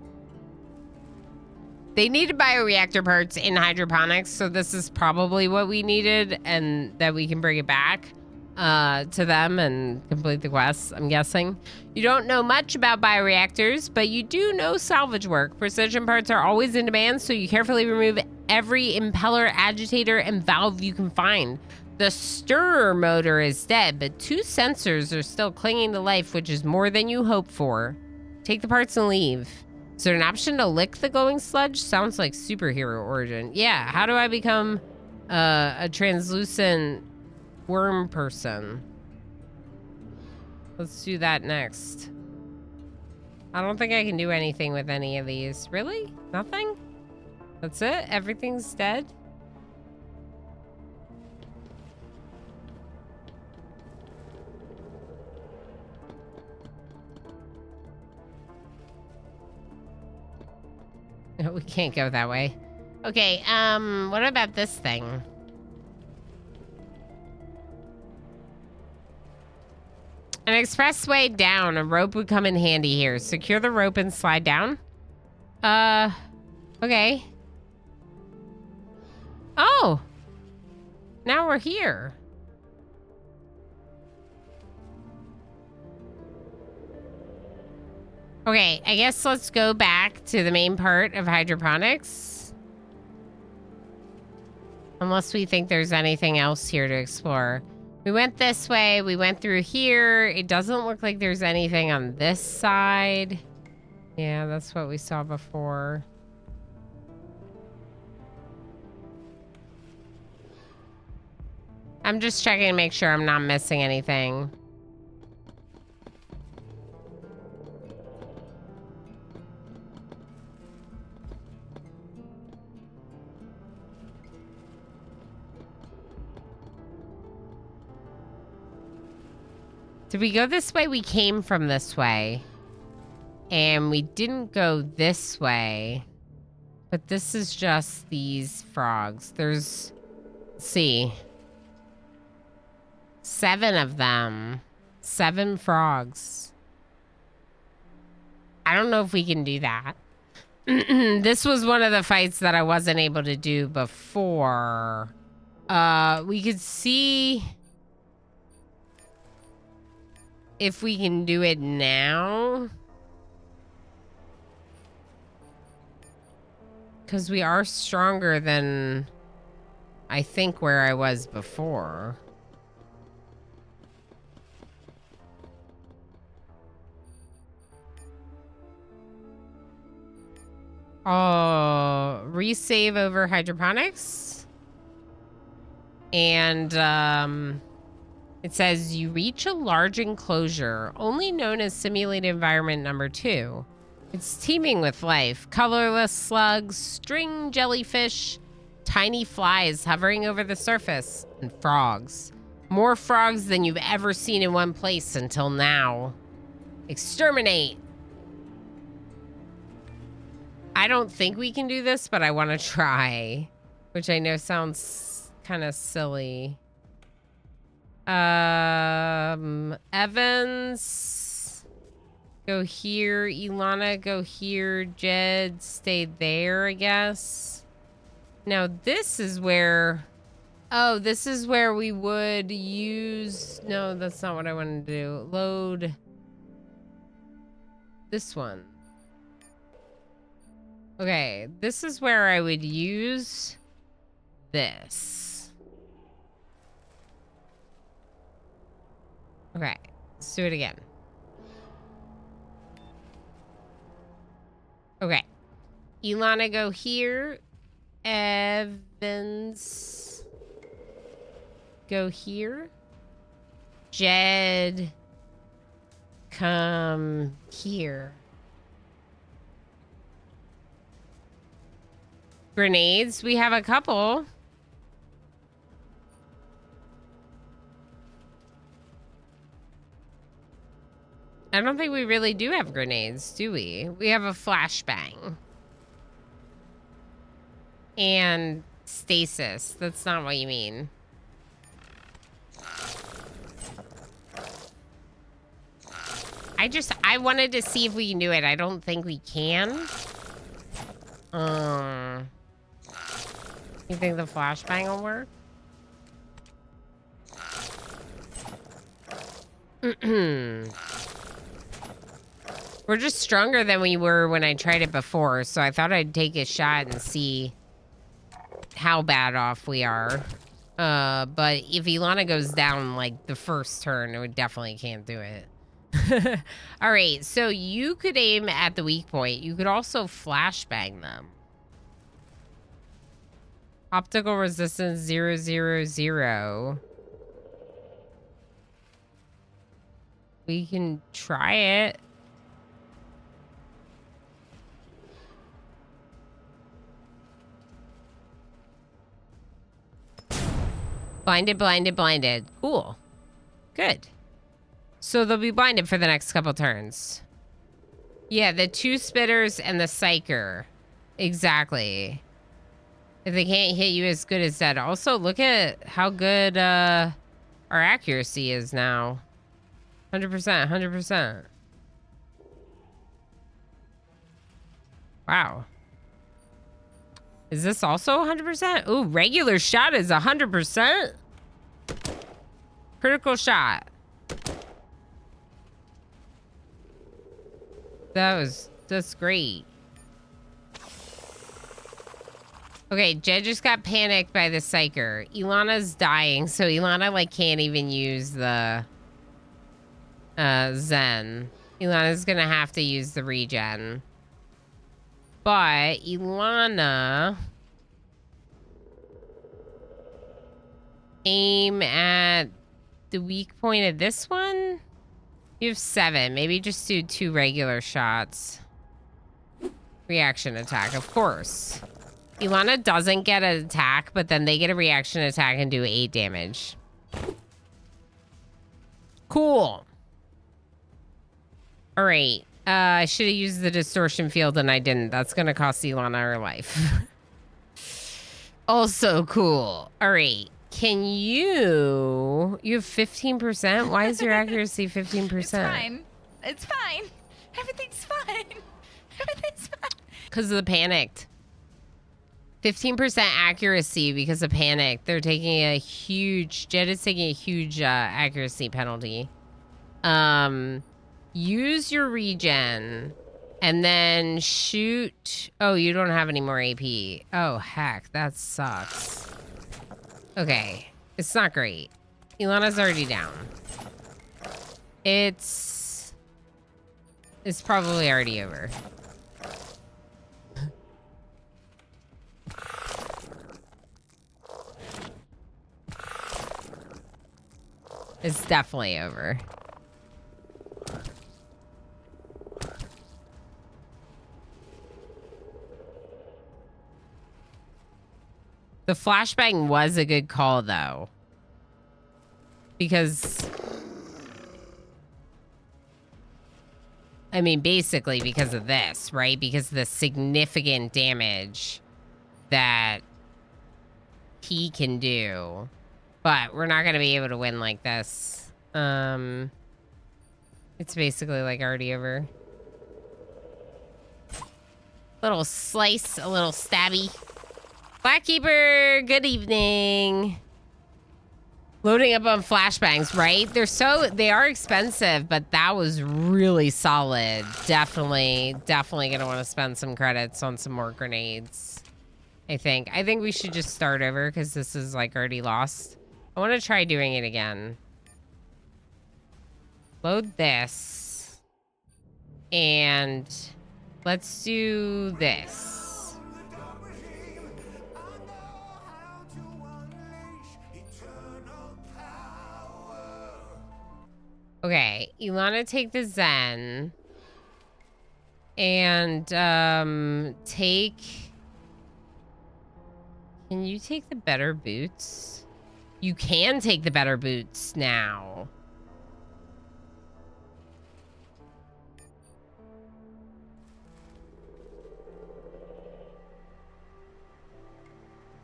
They needed bioreactor parts in hydroponics, so this is probably what we needed, and that we can bring it back to them and complete the quest, I'm guessing. You don't know much about bioreactors, but you do know salvage work. Precision parts are always in demand, so you carefully remove every impeller, agitator, and valve you can find. The stirrer motor is dead, but 2 sensors are still clinging to life, which is more than you hoped for. Take the parts and leave. Is there an option to lick the glowing sludge? Sounds like superhero origin. Yeah, how do I become a translucent worm person? Let's do that next. I don't think I can do anything with any of these. Really? Nothing? That's it? Everything's dead? We can't go that way. Okay, what about this thing? An expressway down. A rope would come in handy here. Secure the rope and slide down. Okay. Oh! Now we're here. Okay, I guess let's go back to the main part of hydroponics. Unless we think there's anything else here to explore. We went this way, we went through here. It doesn't look like there's anything on this side. Yeah, that's what we saw before. I'm just checking to make sure I'm not missing anything. Did we go this way? We came from this way. And we didn't go this way. But this is just these frogs. There's, let's see, 7 of them. 7 frogs. I don't know if we can do that. This was one of the fights that I wasn't able to do before. We could see if we can do it now. Because we are stronger than I think where I was before. Oh, resave over hydroponics. And it says you reach a large enclosure, only known as simulated environment number 2. It's teeming with life. Colorless slugs, string jellyfish, tiny flies hovering over the surface, and frogs. More frogs than you've ever seen in one place until now. Exterminate. I don't think we can do this, but I want to try, which I know sounds kind of silly. Evans, go here. Ilana, go here. Jed, stay there, I guess. Now, this is where... Oh, this is where we would use... No, that's not what I want to do. Load this one. Okay, this is where I would use this. Okay, let's do it again. Okay. Ilana, go here. Evans, go here. Jed, come here. Grenades, we have a couple. I don't think we really do have grenades, do we? We have a flashbang. And stasis. That's not what you mean. I wanted to see if we can do it. I don't think we can. You think the flashbang will work? We're just stronger than we were when I tried it before, so I thought I'd take a shot and see how bad off we are. But if Ilana goes down like the first turn, we definitely can't do it. All right, so you could aim at the weak point. You could also flashbang them. Optical resistance 000. We can try it. Blinded, blinded, blinded. Cool. Good. So they'll be blinded for the next couple turns. Yeah, the 2 spitters and the psyker. Exactly. If they can't hit you as good as that. Also, look at how good our accuracy is now. 100%, 100%. Wow. Is this also 100%? Ooh, regular shot is 100%. Critical shot. That's great. Okay, Jed just got panicked by the psyker. Ilana's dying, so Ilana like can't even use the Zen. Ilana's gonna have to use the regen. But Ilana, aim at the weak point of this one. You have 7. Maybe just do 2 regular shots. Reaction attack, of course. Ilana doesn't get an attack, but then they get a reaction attack and do 8 damage. Cool. All right. I should have used the distortion field and I didn't. That's going to cost Ilana her life. Also cool. All right. Can you... You have 15%? Why is your accuracy 15%? It's fine. It's fine. Everything's fine. Everything's fine. Because of the panicked. 15% accuracy because of panic. They're taking a huge... Jed is taking a huge accuracy penalty. Use your regen and then shoot. Oh, you don't have any more AP. Oh, heck, that sucks. Okay, it's not great. Ilana's already down. It's probably already over. It's definitely over. The flashbang was a good call, though. Because... I mean, basically because of this, right? Because of the significant damage that he can do. But we're not going to be able to win like this. It's basically like already over. Little slice, a little stabby. Blackkeeper, good evening. Loading up on flashbangs, right? They are expensive, but that was really solid. Definitely gonna want to spend some credits on some more grenades. I think we should just start over because this is like already lost. I want to try doing it again. Load this. And let's do this. Okay, Ilana, take the Zen. And, take... Can you take the better boots? You can take the better boots now.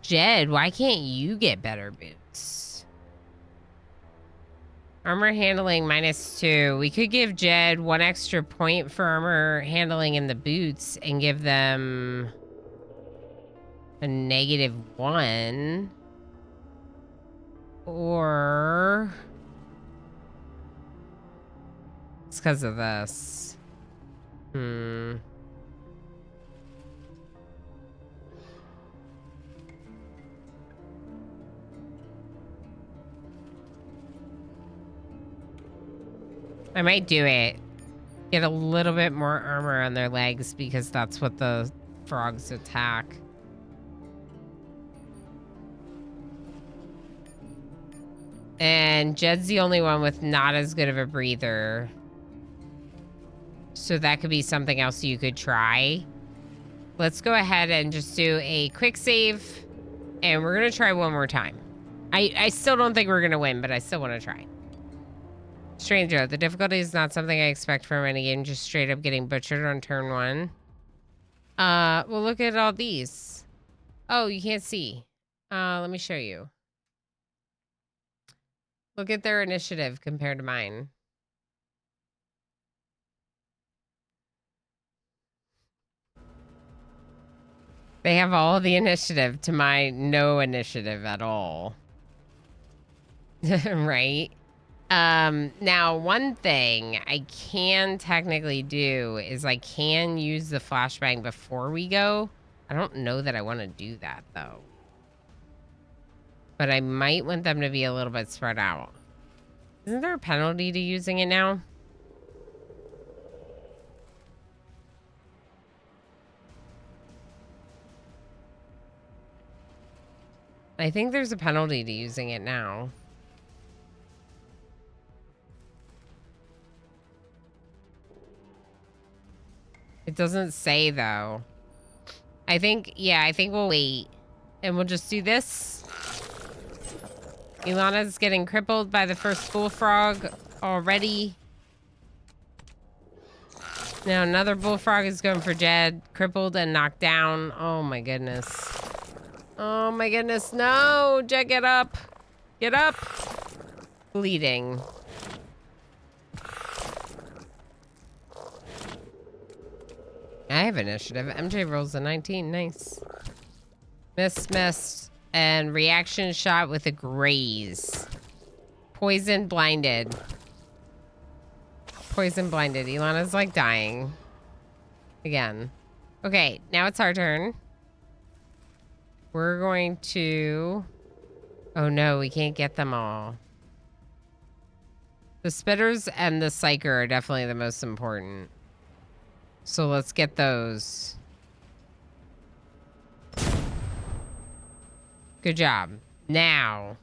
Jed, why can't you get better boots? Armor handling -2. We could give Jed 1 extra point for armor handling in the boots and give them a -1. Or... It's because of this. I might do it. Get a little bit more armor on their legs because that's what the frogs attack. And Jed's the only one with not as good of a breather. So that could be something else you could try. Let's go ahead and just do a quick save. And we're going to try one more time. I still don't think we're going to win, but I still want to try. Stranger, the difficulty is not something I expect from any game, just straight up getting butchered on turn 1. Well, look at all these. Oh, you can't see. Let me show you. Look at their initiative compared to mine. They have all the initiative to my no initiative at all. Right? Now, one thing I can technically do is I can use the flashbang before we go. I don't know that I want to do that, though. But I might want them to be a little bit spread out. Isn't there a penalty to using it now? I think there's a penalty to using it now. It doesn't say, though. I think we'll wait. And we'll just do this. Ilana's getting crippled by the first bullfrog already. Now another bullfrog is going for Jed. Crippled and knocked down. Oh my goodness. Oh my goodness, no! Jed, get up! Get up! Bleeding. I have initiative. MJ rolls a 19. Nice. Miss. And reaction shot with a graze. Poison blinded. Poison blinded. Ilana's like dying. Again. Okay, now it's our turn. We're going to... Oh no, we can't get them all. The spitters and the psyker are definitely the most important. So let's get those. Good job. Now,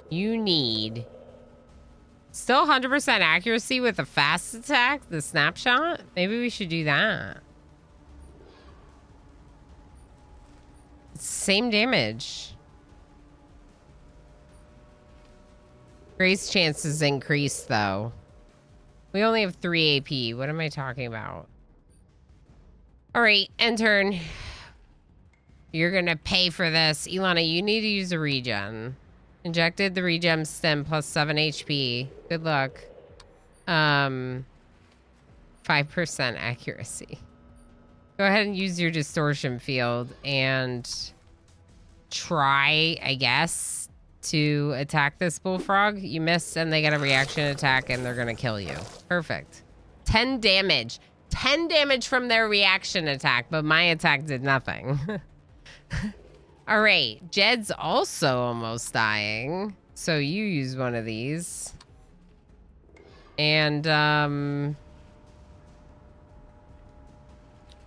you need... Still 100% accuracy with a fast attack, the snapshot? Maybe we should do that. Same damage. Grace chances increase, though. We only have 3 AP. What am I talking about? All right, end turn. You're going to pay for this. Ilana, you need to use a regen. Injected the regen stem plus 7 HP. Good luck. 5% accuracy. Go ahead and use your distortion field and try, I guess, to attack this bullfrog. You missed and they get a reaction attack and they're going to kill you. Perfect. 10 damage. 10 damage from their reaction attack, but my attack did nothing. All right, Jed's also almost dying. So you use one of these. And,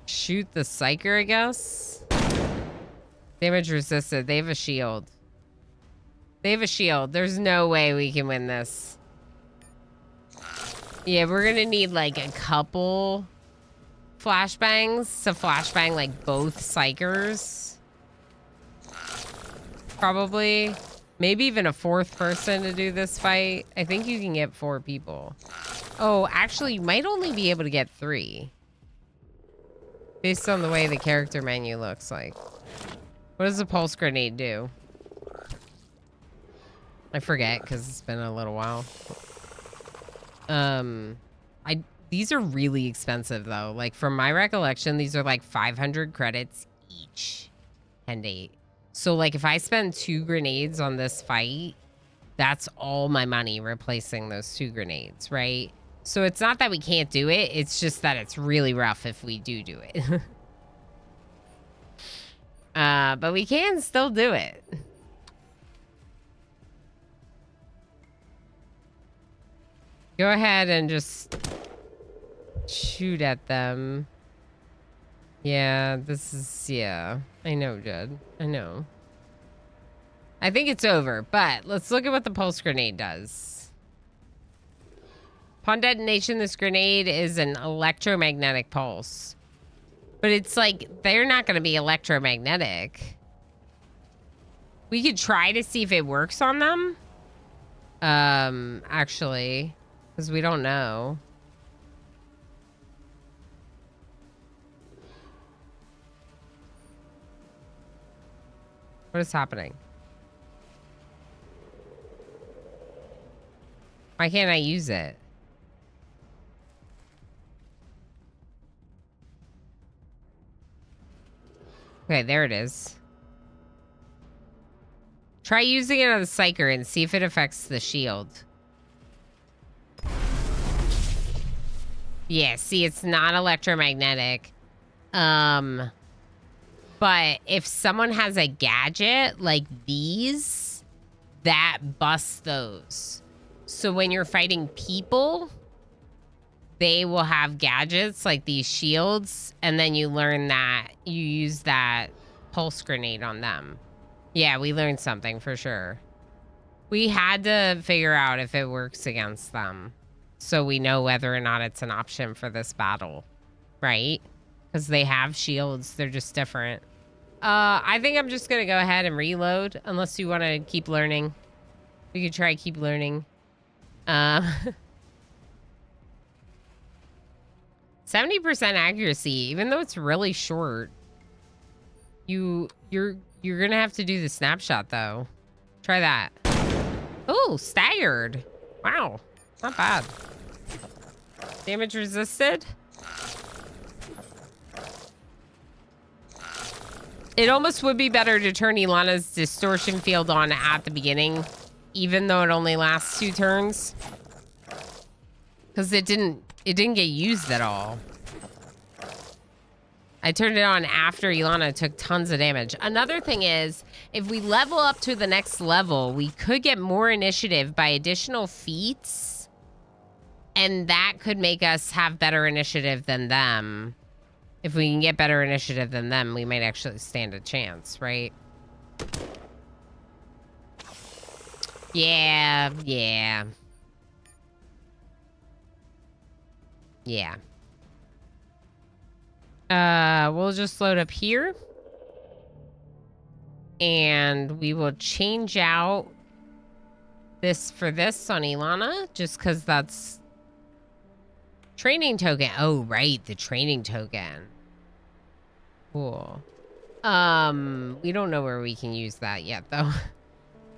shoot the psyker, I guess. Damage resisted. They have a shield. They have a shield. There's no way we can win this. Yeah, we're gonna need like a couple flashbangs to flashbang like both psychers. Probably. Maybe even a 4th person to do this fight. I think you can get 4 people. Oh, actually, you might only be able to get 3. Based on the way the character menu looks like. What does the pulse grenade do? I forget because it's been a little while. These are really expensive though. Like from my recollection, these are like 500 credits each. 10 to 8. So like if I spend 2 grenades on this fight, that's all my money replacing those 2 grenades, right? So it's not that we can't do it. It's just that it's really rough if we do it. But we can still do it. Go ahead and just shoot at them. Yeah, this is, yeah. I know, Jed. I know. I think it's over, but let's look at what the pulse grenade does. Upon detonation, this grenade is an electromagnetic pulse. But it's like, they're not going to be electromagnetic. We could try to see if it works on them. Actually, because we don't know. What is happening? Why can't I use it? Okay, there it is. Try using it on the psyker and see if it affects the shield. Yeah, see, it's not electromagnetic. But if someone has a gadget like these, that busts those. So when you're fighting people, they will have gadgets like these shields, and then you learn that you use that pulse grenade on them. Yeah, we learned something for sure. We had to figure out if it works against them, so we know whether or not it's an option for this battle, right? Because they have shields, they're just different. I think I'm just gonna go ahead and reload, unless you want to keep learning. We could try keep learning. 70% accuracy, even though it's really short. You're gonna have to do the snapshot though. Try that. Oh, staggered. Wow, not bad. Damage resisted. It almost would be better to turn Ilana's distortion field on at the beginning, even though it only lasts 2 turns. Because it didn't get used at all. I turned it on after Ilana took tons of damage. Another thing is, if we level up to the next level, we could get more initiative by additional feats. And that could make us have better initiative than them. If we can get better initiative than them, we might actually stand a chance, right? Yeah. We'll just load up here. And we will change out this for this on Ilana, just because that's training token. Oh, right, the training token. Cool. We don't know where we can use that yet, though.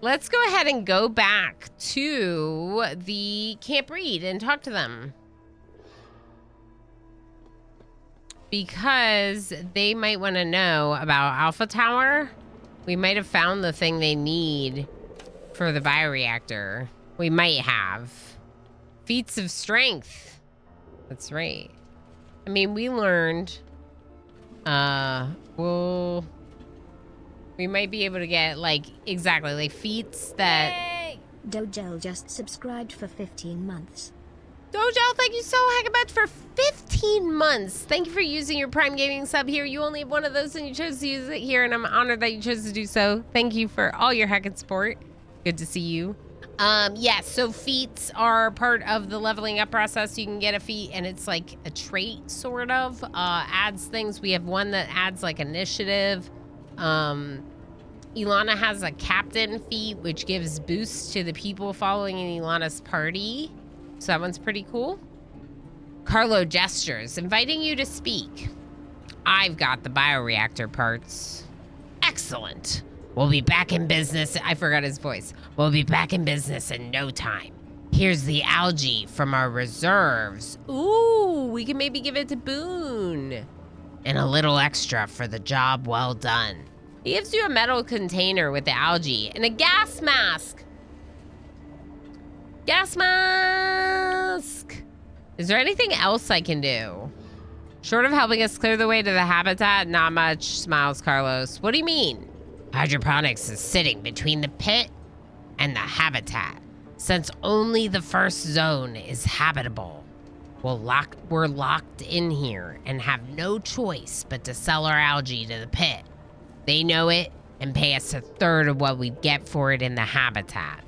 Let's go ahead and go back to the Camp Reed and talk to them. Because they might want to know about Alpha Tower. We might have found the thing they need for the bioreactor. We might have. Feats of strength. That's right. I mean, we learned. We might be able to get, like, exactly, like, feats that... Yay! Dojel just subscribed for 15 months. Dojel, thank you so heck much for 15 months. Thank you for using your Prime Gaming sub here. You only have one of those and you chose to use it here, and I'm honored that you chose to do so. Thank you for all your heckin' support. Good to see you. Yeah, so feats are part of the leveling up process. You can get a feat, and it's like a trait, sort of. Adds things. We have one that adds, like, initiative. Ilana has a captain feat, which gives boosts to the people following in Ilana's party. So that one's pretty cool. Carlo gestures, inviting you to speak. I've got the bioreactor parts. Excellent. We'll be back in business. I forgot his voice. We'll be back in business in no time. Here's the algae from our reserves. Ooh, we can maybe give it to Boone. And a little extra for the job well done. He gives you a metal container with the algae and a gas mask. Gas mask! Is there anything else I can do? Short of helping us clear the way to the habitat, not much, smiles Carlos. What do you mean? Hydroponics is sitting between the pit and the habitat. Since only the first zone is habitable, we're locked in here and have no choice but to sell our algae to the pit. They know it and pay us a third of what we'd get for it in the habitat.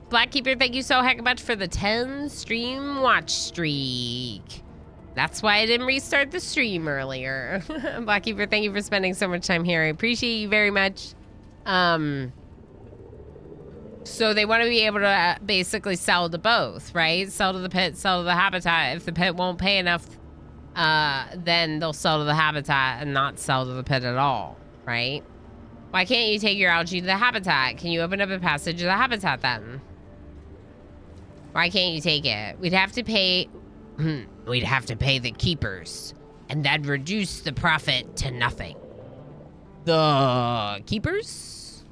Blackkeeper, thank you so heck much for the 10 stream watch streak. That's why I didn't restart the stream earlier. Blackkeeper, thank you for spending so much time here. I appreciate you very much. So they want to be able to basically sell to both, right? Sell to the pit, sell to the habitat. If the pit won't pay enough, then they'll sell to the habitat and not sell to the pit at all, right? Why can't you take your algae to the habitat? Can you open up a passage to the habitat then? Why can't you take it? We'd have to pay the keepers, and that'd reduce the profit to nothing. The keepers?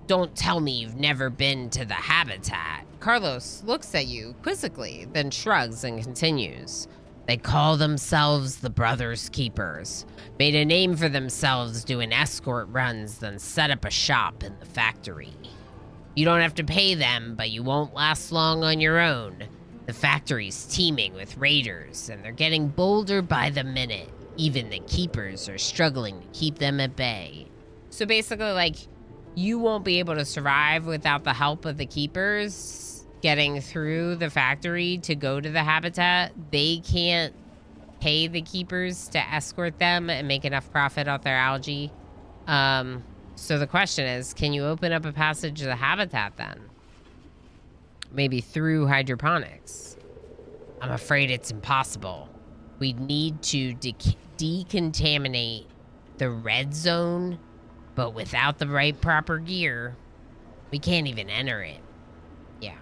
Don't tell me you've never been to the habitat. Carlos looks at you quizzically, then shrugs and continues. They call themselves the Brothers Keepers. Made a name for themselves doing escort runs, then set up a shop in the factory. You don't have to pay them, but you won't last long on your own. The factory's teeming with raiders, and they're getting bolder by the minute. Even the keepers are struggling to keep them at bay. So basically, like, you won't be able to survive without the help of the keepers getting through the factory to go to the habitat. They can't pay the keepers to escort them and make enough profit off their algae. So the question is, can you open up a passage to the habitat then? Maybe through hydroponics. I'm afraid it's impossible. We need to decontaminate the red zone, but without the right proper gear, we can't even enter it. Yeah.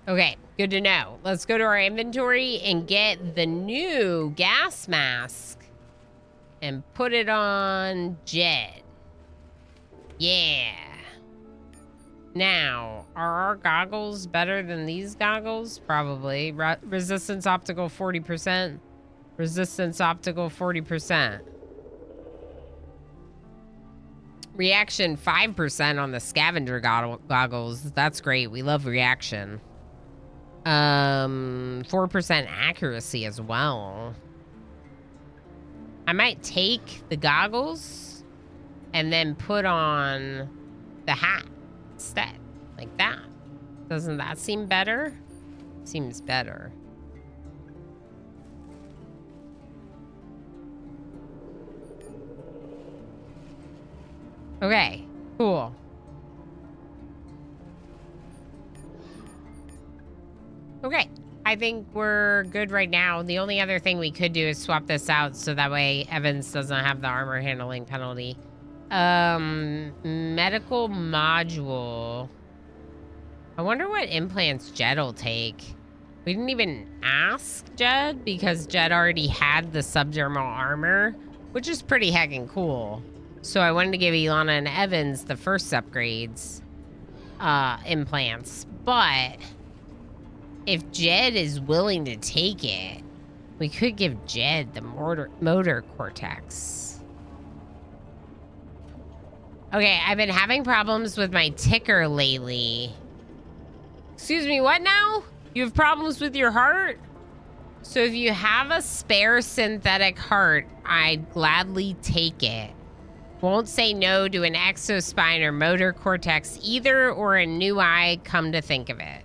Okay, good to know. Let's go to our inventory and get the new gas mask and put it on Jed. Yeah. Now, are our goggles better than these goggles? Probably. Resistance optical 40%. Resistance optical 40%. Reaction 5% on the scavenger goggles. That's great. We love reaction. 4% accuracy as well. I might take the goggles and then put on the hat instead. Like that. Doesn't that seem better? Seems better. Okay, cool. Okay, I think we're good right now. The only other thing we could do is swap this out so that way Evans doesn't have the armor handling penalty. Medical module. I wonder what implants Jed will take. We didn't even ask Jed because Jed already had the subdermal armor, which is pretty heckin' cool. So I wanted to give Ilana and Evans the first upgrades, implants. But if Jed is willing to take it, we could give Jed the motor cortex. Okay, I've been having problems with my ticker lately. Excuse me, what now? You have problems with your heart? So if you have a spare synthetic heart, I'd gladly take it. Won't say no to an exospine or motor cortex either, or a new eye, come to think of it.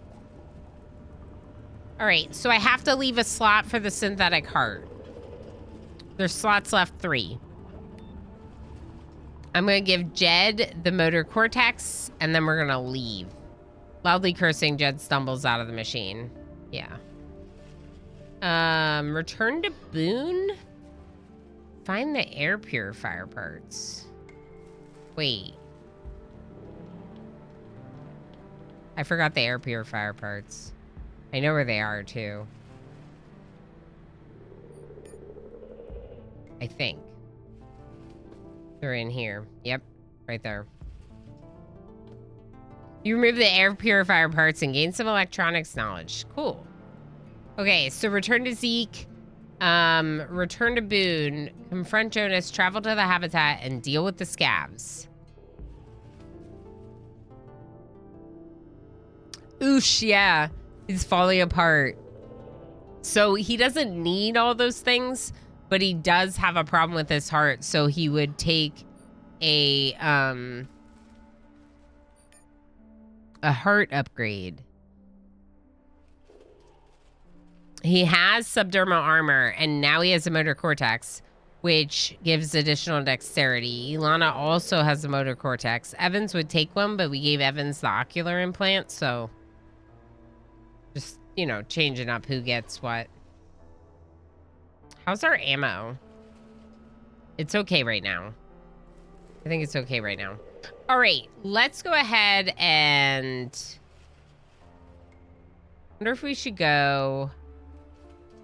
All right, so I have to leave a slot for the synthetic heart. There's slots left 3. I'm going to give Jed the motor cortex, and then we're going to leave. Loudly cursing, Jed stumbles out of the machine. Yeah. Return to Boone? Find the air purifier parts. Wait. I forgot the air purifier parts. I know where they are, too. I think. They're in here. Yep. Right there. You remove the air purifier parts and gain some electronics knowledge. Cool. Okay, so return to Zeke. Return to Boone. Confront Jonas. Travel to the habitat and deal with the scavs. Oosh, yeah. He's falling apart. So he doesn't need all those things, but he does have a problem with his heart, so he would take a heart upgrade. He has subdermal armor, and now he has a motor cortex, which gives additional dexterity. Ilana also has a motor cortex. Evans would take one, but we gave Evans the ocular implant, so just, you know, changing up who gets what. How's our ammo? It's okay right now. I think it's okay right now. All right, let's go ahead and... I wonder if we should go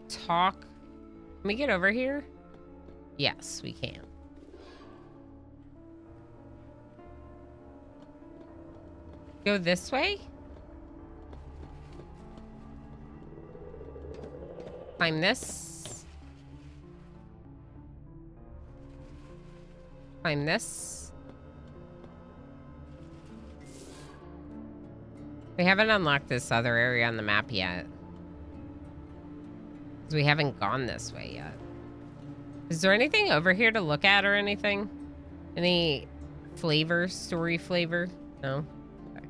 talk. Can we get over here? Yes, we can. Go this way? Climb this. Climb this. We haven't unlocked this other area on the map yet. Because we haven't gone this way yet. Is there anything over here to look at or anything? Any flavor, story flavor? No? Okay.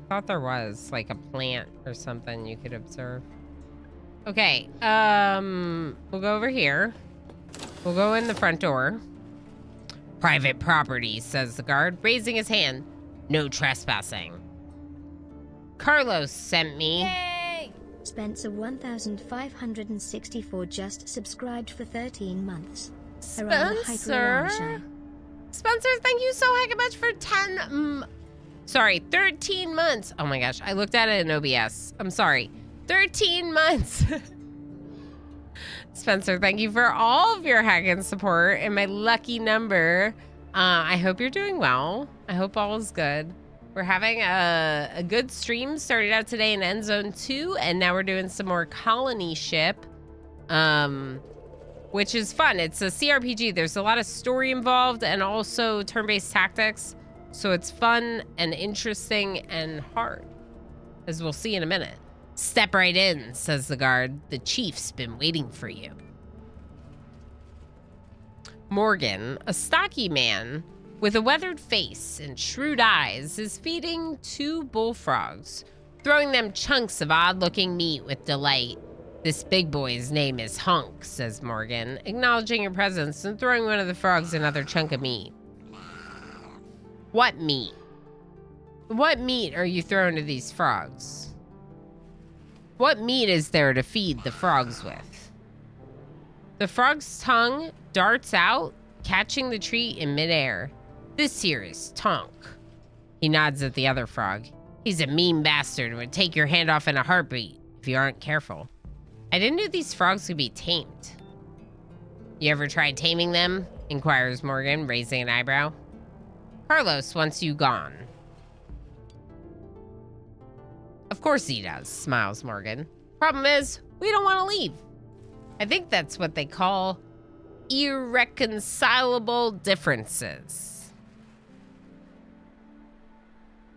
Thought there was like a plant or something you could observe. Okay, we'll go over here. We'll go in the front door. Private property, says the guard, raising his hand. No trespassing. Carlos sent me. Yay! Spencer 1564 just subscribed for 13 months. Spencer? Spencer, thank you so heck much for 13 months. Oh my gosh, I looked at it in OBS. I'm sorry. 13 months. Spencer, thank you for all of your hacking support and my lucky number. I hope you're doing well. I hope all is good. We're having a good stream. Started out today in End Zone 2, and now we're doing some more colony ship, which is fun. It's a CRPG. There's a lot of story involved and also turn-based tactics. So it's fun and interesting and hard, as we'll see in a minute. Step right in, says the guard. The chief's been waiting for you. Morgan, a stocky man with a weathered face and shrewd eyes, is feeding 2 bullfrogs, throwing them chunks of odd-looking meat with delight. This big boy's name is Hunk, says Morgan, acknowledging your presence and throwing one of the frogs another chunk of meat. What meat? What meat are you throwing to these frogs? What meat is there to feed the frogs with? The frog's tongue darts out, catching the treat in midair. This here is Tonk. He nods at the other frog. He's a mean bastard and would take your hand off in a heartbeat if you aren't careful. I didn't know these frogs could be tamed. You ever tried taming them? Inquires Morgan, raising an eyebrow. Carlos wants you gone. Of course he does, smiles Morgan. Problem is, we don't want to leave. I think that's what they call irreconcilable differences.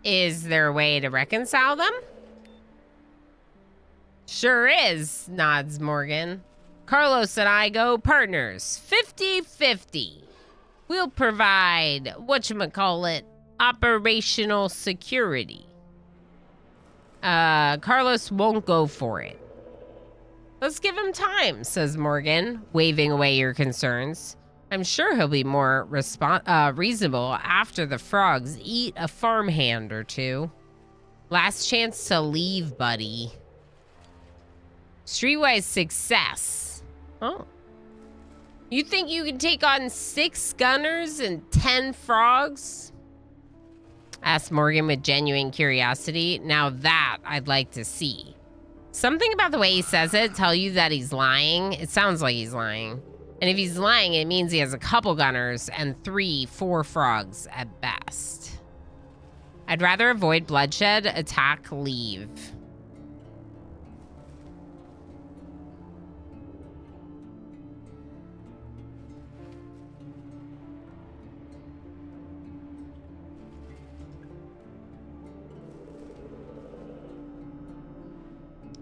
Is there a way to reconcile them? Sure is, nods Morgan. Carlos and I go partners, 50-50. We'll provide, whatchamacallit, operational security. Carlos won't go for it. Let's give him time, says Morgan, waving away your concerns. I'm sure he'll be more reasonable after the frogs eat a farmhand or 2. Last chance to leave, buddy. Streetwise success. Oh. You think you can take on 6 gunners and 10 frogs? Asked Morgan with genuine curiosity. Now that I'd like to see. Something about the way he says it tell you that he's lying. It sounds like he's lying. And if he's lying, it means he has a couple gunners and 3-4 frogs at best. I'd rather avoid bloodshed, attack, leave.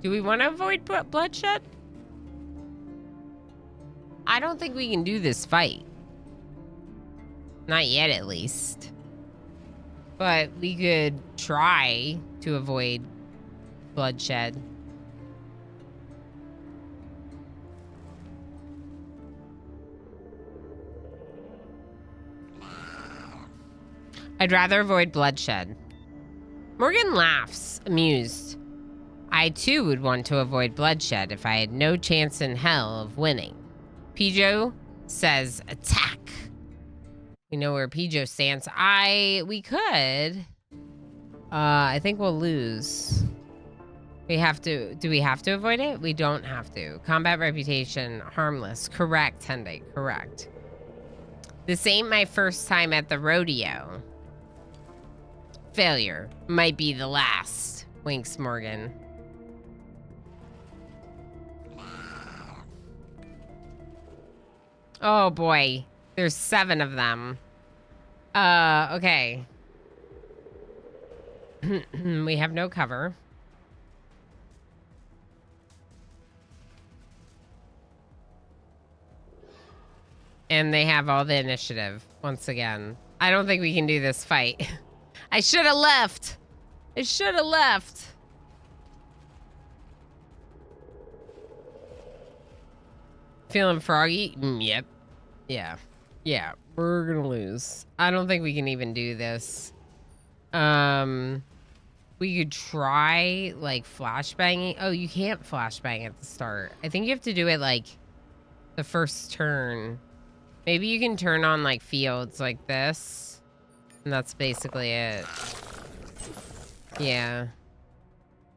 Do we want to avoid bloodshed? I don't think we can do this fight. Not yet, at least. But we could try to avoid bloodshed. I'd rather avoid bloodshed. Morgan laughs, amused. I too would want to avoid bloodshed if I had no chance in hell of winning. Pijo says attack. We know where Pijo stands. We could. I think we'll lose. We have to. Do we have to avoid it? We don't have to. Combat reputation, harmless. Correct, Hyundai. Correct. This ain't my first time at the rodeo. Failure might be the last, winks Morgan. Oh boy, there's 7 of them. Okay. We have no cover. And they have all the initiative, once again. I don't think we can do this fight. I should have left. I should have left. Feeling froggy? Yep. Yeah. Yeah. We're gonna lose. I don't think we can even do this. We could try, like, flashbanging. Oh, you can't flashbang at the start. I think you have to do it, like, the first turn. Maybe you can turn on, like, fields like this. And that's basically it. Yeah.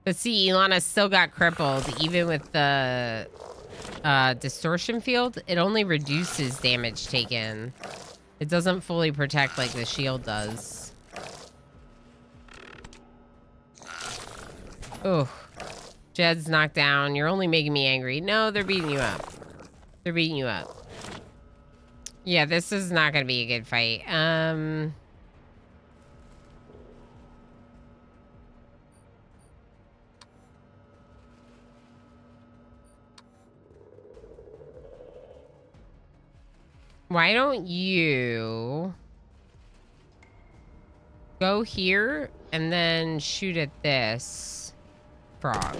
But see, Ilana still got crippled, even with the distortion field, it only reduces damage taken. It doesn't fully protect like the shield does. Oh, Jed's knocked down. You're only making me angry. No, they're beating you up. They're beating you up. Yeah, this is not going to be a good fight. Why don't you go here and then shoot at this frog?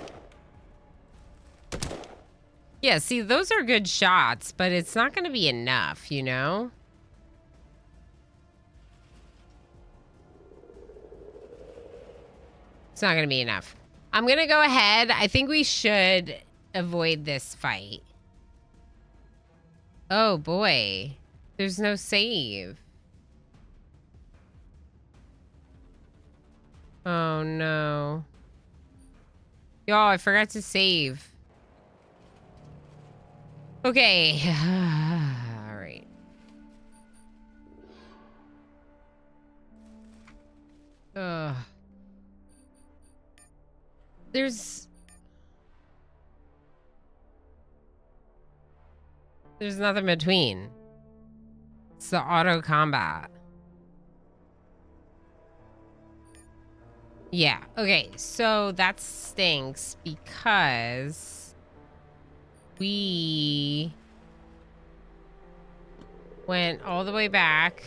Yeah, see, those are good shots, but it's not going to be enough, you know? It's not going to be enough. I'm going to go ahead. I think we should avoid this fight. Oh, boy. There's no save. Oh, no. Y'all, I forgot to save. Okay. All right. Ugh. There's nothing between. It's the auto combat. Yeah. Okay. So that stinks because we went all the way back.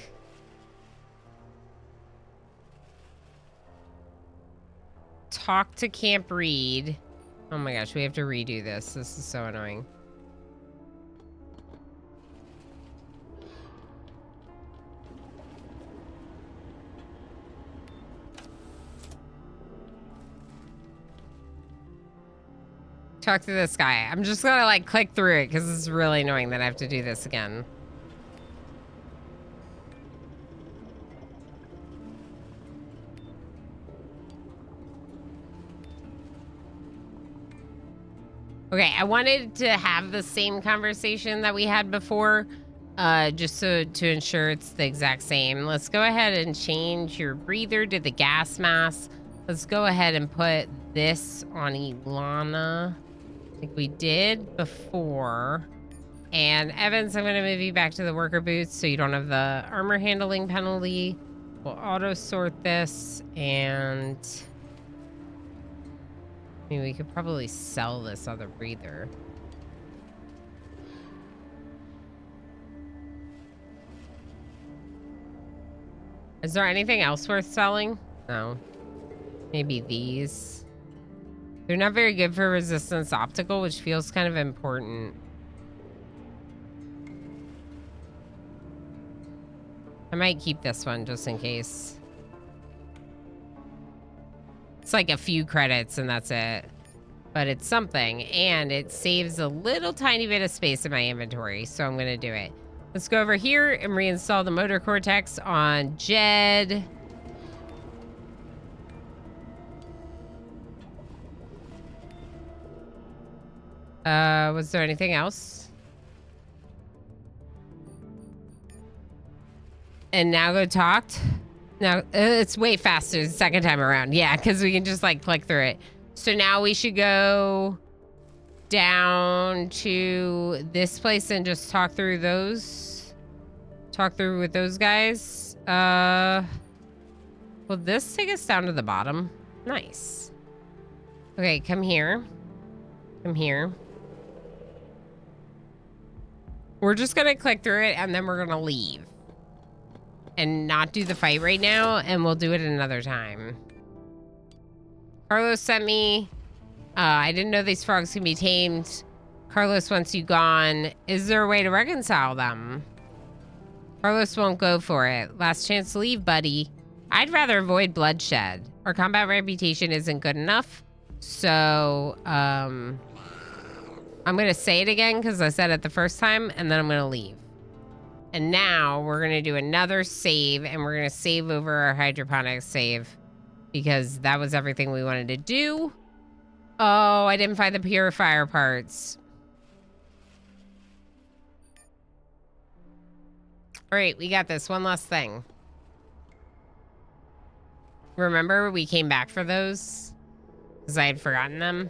Talk to Camp Reed. Oh my gosh, we have to redo this. This is so annoying. Talk to this guy. I'm just gonna like click through it because it's really annoying that I have to do this again. Okay, I wanted to have the same conversation that we had before, just so to ensure it's the exact same. Let's go ahead and change your breather to the gas mask. Let's go ahead and put this on Ilana. I think we did before. And Evans, I'm going to move you back to the worker boots so you don't have the armor handling penalty. We'll auto sort this and... I mean, we could probably sell this other breather. Is there anything else worth selling? No. Maybe these. They're not very good for resistance optical, which feels kind of important. I might keep this one just in case. It's like a few credits and that's it. But it's something, and it saves a little tiny bit of space in my inventory, so I'm gonna do it. Let's go over here and reinstall the motor cortex on Jed. Was there anything else? And now go talked. Now, it's way faster the second time around. Yeah, because we can just, like, click through it. So now we should go down to this place and just talk through those. Talk through with those guys. Will this take us down to the bottom? Nice. Okay, come here. Come here. We're just going to click through it, and then we're going to leave. And not do the fight right now, and we'll do it another time. Carlos sent me, I didn't know these frogs can be tamed. Carlos wants you gone. Is there a way to reconcile them? Carlos won't go for it. Last chance to leave, buddy. I'd rather avoid bloodshed. Our combat reputation isn't good enough. So, I'm going to say it again because I said it the first time, and then I'm going to leave. And now we're going to do another save, and we're going to save over our hydroponics save because that was everything we wanted to do. Oh, I didn't find the purifier parts. All right, we got this. One last thing. Remember we came back for those? Because I had forgotten them.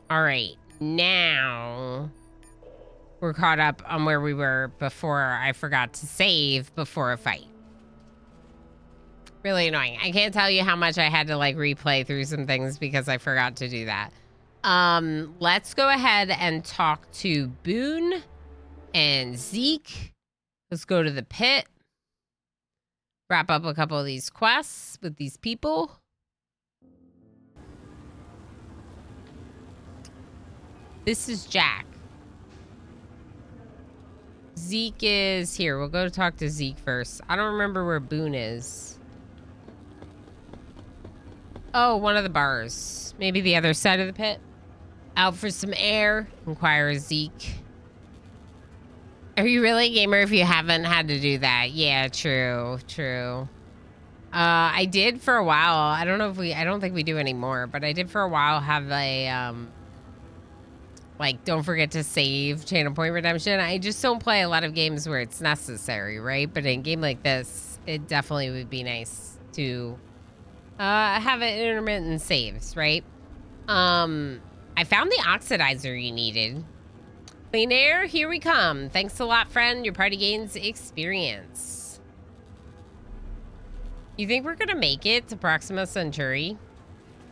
All right, now we're caught up on where we were before I forgot to save before a fight. Really annoying. I can't tell you how much I had to like replay through some things because I forgot to do that. Let's go ahead and talk to Boone and Zeke. Let's go to the pit. Wrap up a couple of these quests with these people. This is Jack. Zeke is here. We'll go talk to Zeke first. I don't remember where Boone is. Oh, one of the bars. Maybe the other side of the pit. Out for some air, inquires Zeke. Are you really a gamer if you haven't had to do that? Yeah, true. I did for a while. I don't think we do anymore, but I did for a while have a, like, don't forget to save channel point redemption. I just don't play a lot of games where it's necessary, right? But in a game like this, it definitely would be nice to have it intermittent saves, right? I found the oxidizer you needed. Clean air, here we come. Thanks a lot, friend. Your party gains experience. You think we're gonna make it to Proxima Centauri?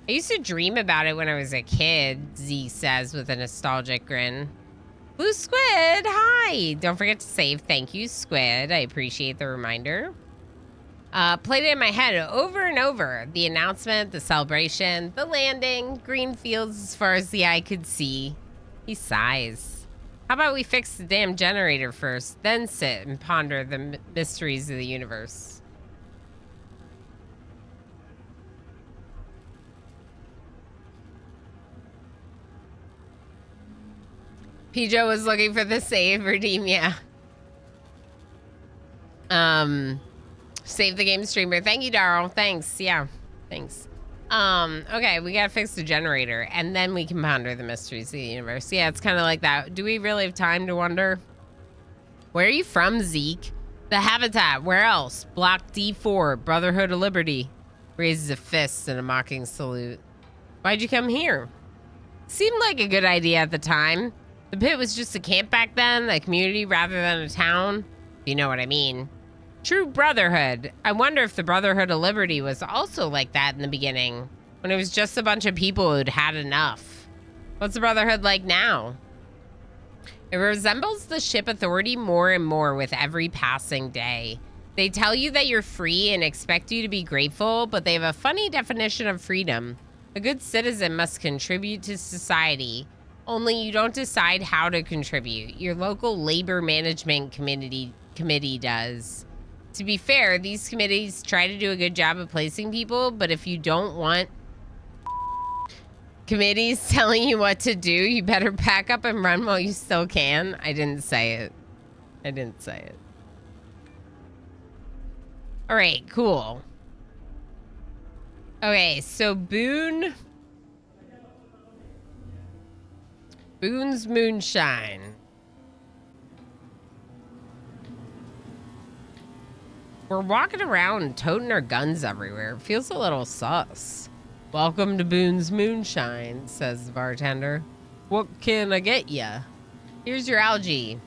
I used to dream about it when I was a kid, Z says with a nostalgic grin. Blue Squid, hi! Don't forget to save. Thank you, Squid. I appreciate the reminder. Played it in my head over and over. The announcement, the celebration, the landing, green fields as far as the eye could see. He sighs. How about we fix the damn generator first, then sit and ponder the mysteries of the universe? Pijo was looking for the save, redeem, yeah. Save the game streamer. Thank you, Darryl. Thanks. Yeah. Thanks. Okay, we gotta fix the generator, and then we can ponder the mysteries of the universe. Yeah, it's kind of like that. Do we really have time to wonder? Where are you from, Zeke? The Habitat. Where else? Block D4, Brotherhood of Liberty. Raises a fist in a mocking salute. Why'd you come here? Seemed like a good idea at the time. The pit was just a camp back then, a community rather than a town. If you know what I mean. True brotherhood. I wonder if the Brotherhood of Liberty was also like that in the beginning, when it was just a bunch of people who'd had enough. What's the Brotherhood like now? It resembles the ship authority more and more with every passing day. They tell you that you're free and expect you to be grateful, but they have a funny definition of freedom. A good citizen must contribute to society. Only you don't decide how to contribute. Your local labor management committee does. To be fair, these committees try to do a good job of placing people, but if you don't want committees telling you what to do, you better pack up and run while you still can. I didn't say it. I didn't say it. All right, cool. Okay, so Boone's Moonshine. We're walking around toting our guns everywhere. It feels a little sus. Welcome to Boone's Moonshine, says the bartender. What can I get ya? Here's your algae.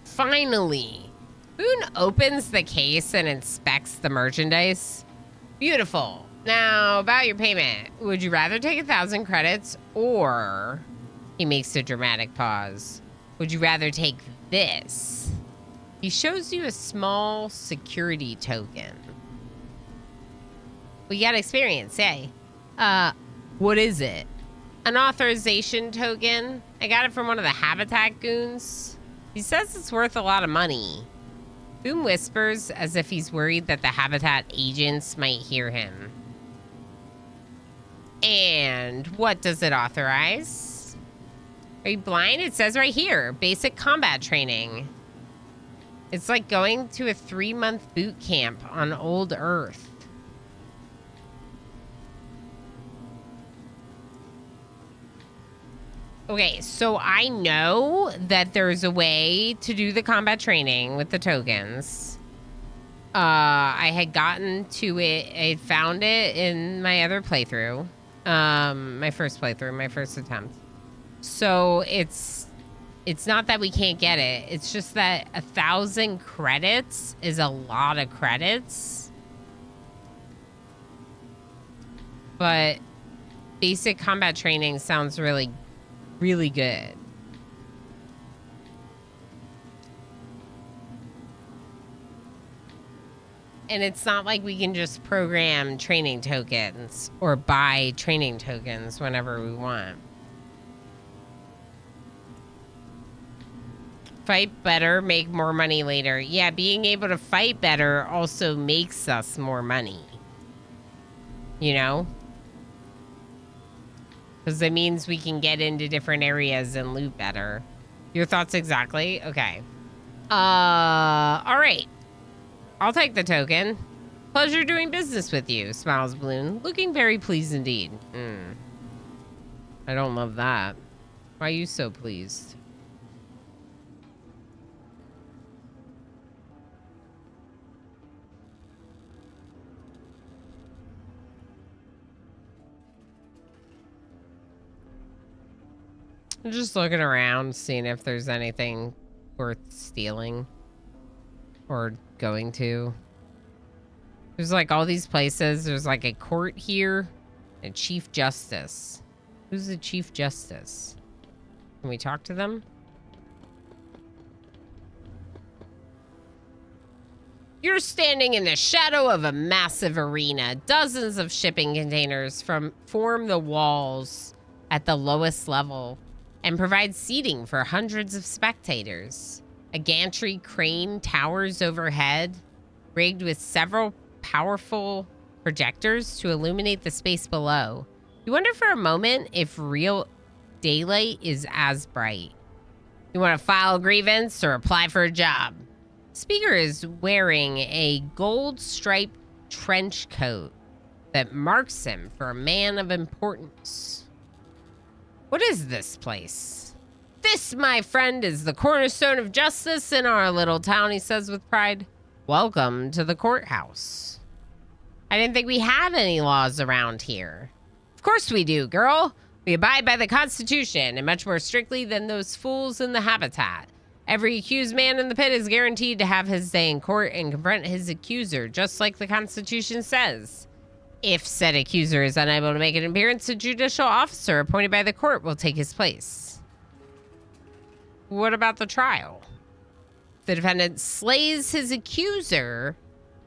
Finally. Boone opens the case and inspects the merchandise. Beautiful. Now, about your payment. Would you rather take 1,000 credits or... He makes a dramatic pause. Would you rather take this? He shows you a small security token. We got experience, yay. What is it? An authorization token. I got it from one of the Habitat goons. He says it's worth a lot of money. Boone whispers as if he's worried that the Habitat agents might hear him. And what does it authorize? Are you blind? It says right here, basic combat training. It's like going to a 3-month boot camp on old Earth. Okay, so I know that there's a way to do the combat training with the tokens. I had gotten to it. I found it in my other playthrough. My first playthrough, my first attempt. So it's not that we can't get it. It's just that 1,000 credits is a lot of credits. But basic combat training sounds really, really good. And it's not like we can just program training tokens or buy training tokens whenever we want. Fight better, make more money later. Yeah, being able to fight better also makes us more money. You know? Because it means we can get into different areas and loot better. Your thoughts exactly? Okay. All right. I'll take the token. Pleasure doing business with you, smiles Balloon. Looking very pleased indeed. I don't love that. Why are you so pleased? I'm just looking around, seeing if there's anything worth stealing or going to. There's like all these places. There's like a court here, a chief justice. Who's the chief justice? Can we talk to them? You're standing in the shadow of a massive arena. Dozens of shipping containers form the walls at the lowest level and provide seating for hundreds of spectators. A gantry crane towers overhead, rigged with several powerful projectors to illuminate the space below. You wonder for a moment if real daylight is as bright. You want to file a grievance or apply for a job? Speaker is wearing a gold-striped trench coat that marks him for a man of importance. What is this place? This, my friend, is the cornerstone of justice in our little town, he says with pride. Welcome to the courthouse. I didn't think we had any laws around here. Of course we do, girl. We abide by the Constitution, and much more strictly than those fools in the habitat. Every accused man in the pit is guaranteed to have his day in court and confront his accuser, just like the Constitution says. If said accuser is unable to make an appearance, a judicial officer appointed by the court will take his place. What about the trial? If the defendant slays his accuser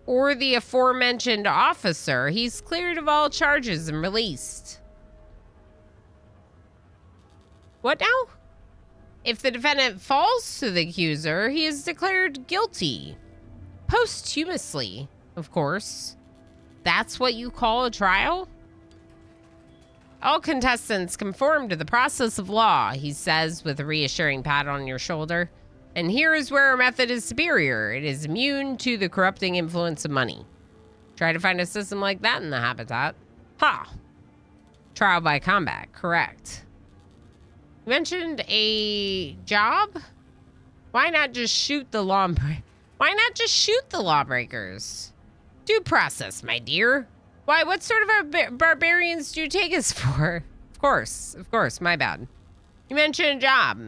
or the aforementioned officer, he's cleared of all charges and released. What now? If the defendant falls to the accuser, he is declared guilty. Posthumously, of course. That's what you call a trial? All contestants conform to the process of law, he says with a reassuring pat on your shoulder. And here is where our method is superior. It is immune to the corrupting influence of money. Try to find a system like that in the habitat. Ha! Trial by combat, correct. You mentioned a job? Why not just shoot the lawbreakers? Due process, my dear. Why, what sort of barbarians do you take us for? Of course, my bad. You mentioned a job.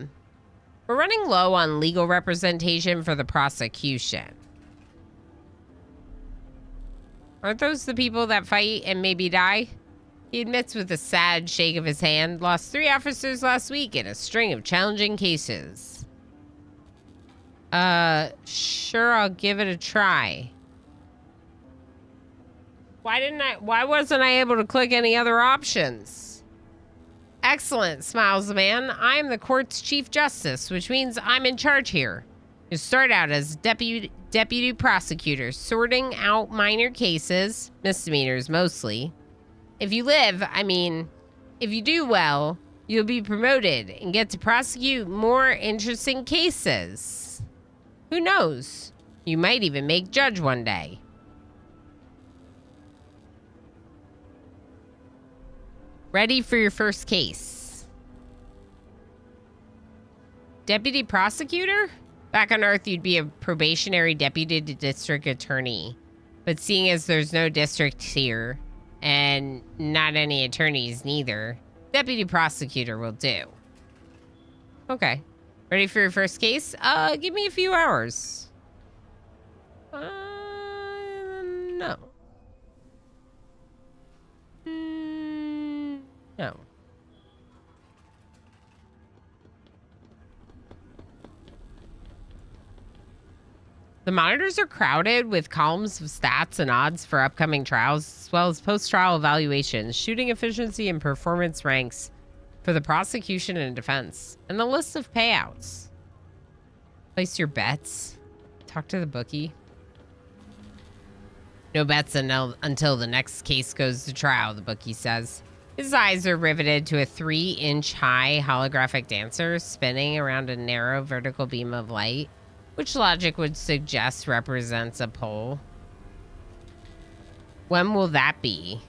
We're running low on legal representation for the prosecution. Aren't those the people that fight and maybe die? He admits with a sad shake of his hand, lost 3 officers last week in a string of challenging cases. Sure, I'll give it a try. Why wasn't I able to click any other options? Excellent, smiles the man. I am the court's chief justice, which means I'm in charge here. You start out as deputy prosecutor, sorting out minor cases, misdemeanors mostly. If you do well, you'll be promoted and get to prosecute more interesting cases. Who knows? You might even make judge one day. Ready for your first case. Deputy prosecutor? Back on Earth, you'd be a probationary deputy to district attorney. But seeing as there's no district here, and not any attorneys neither, deputy prosecutor will do. Okay. Ready for your first case? Give me a few hours. No. No. The monitors are crowded with columns of stats and odds for upcoming trials, as well as post-trial evaluations, shooting efficiency and performance ranks for the prosecution and defense, and the list of payouts. Place your bets. Talk to the bookie. No bets until the next case goes to trial, the bookie says. His eyes are riveted to a 3-inch high holographic dancer spinning around a narrow vertical beam of light, which logic would suggest represents a pole. When will that be?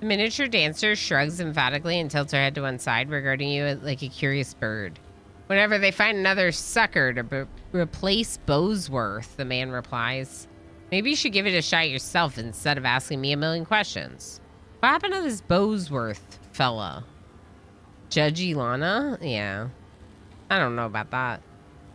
The miniature dancer shrugs emphatically and tilts her head to one side, regarding you like a curious bird. Whenever they find another sucker to replace Bosworth, the man replies. Maybe you should give it a shot yourself instead of asking me a million questions. What happened to this Bosworth fella? Judge Ilana? Yeah. I don't know about that.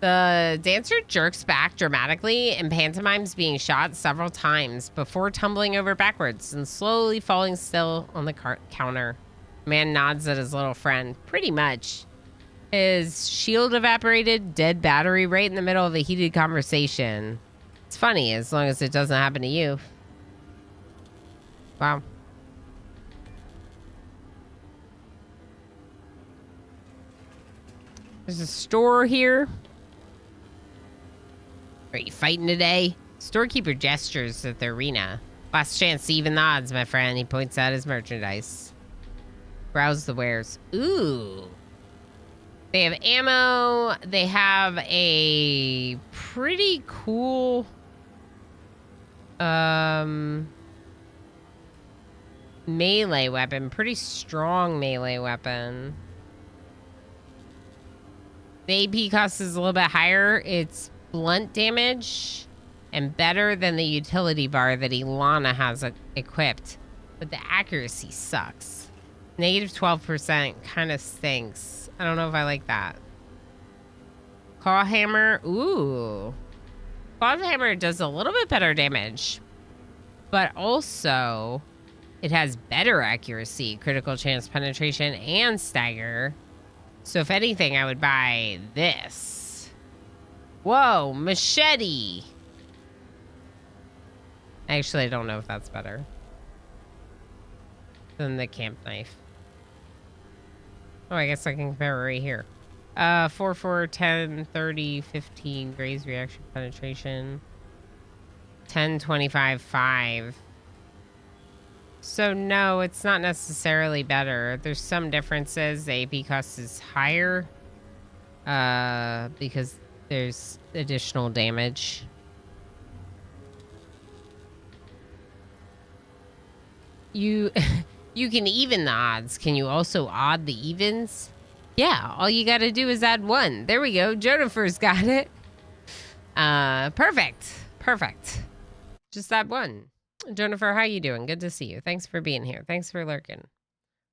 The dancer jerks back dramatically and pantomimes being shot several times before tumbling over backwards and slowly falling still on the counter. The man nods at his little friend. Pretty much. His shield evaporated, dead battery right in the middle of a heated conversation. It's funny, as long as it doesn't happen to you. Wow. There's a store here. Are you fighting today? Storekeeper gestures at the arena. Last chance to even the odds, my friend. He points out his merchandise. Browse the wares. Ooh. They have ammo. They have a pretty cool... melee weapon. Pretty strong melee weapon. The AP cost is a little bit higher. It's blunt damage and better than the utility bar that Ilana has equipped. But the accuracy sucks. Negative 12% kind of stinks. I don't know if I like that. Claw hammer. Ooh. Claw hammer does a little bit better damage. But also, it has better accuracy, critical chance penetration, and stagger. So if anything, I would buy this. Whoa, machete. Actually, I don't know if that's better than the camp knife. Oh, I guess I can compare it right here. 4, 4, 10, 30, 15, graze reaction penetration. 10, 25, 5. So no, it's not necessarily better. There's some differences. The AP cost is higher. Because there's additional damage. You can even the odds. Can you also odd the evens? Yeah, all you gotta do is add 1. There we go. Jennifer's got it. Perfect. Perfect. Just add 1. Jennifer, how you doing? Good to see you. Thanks for being here. Thanks for lurking.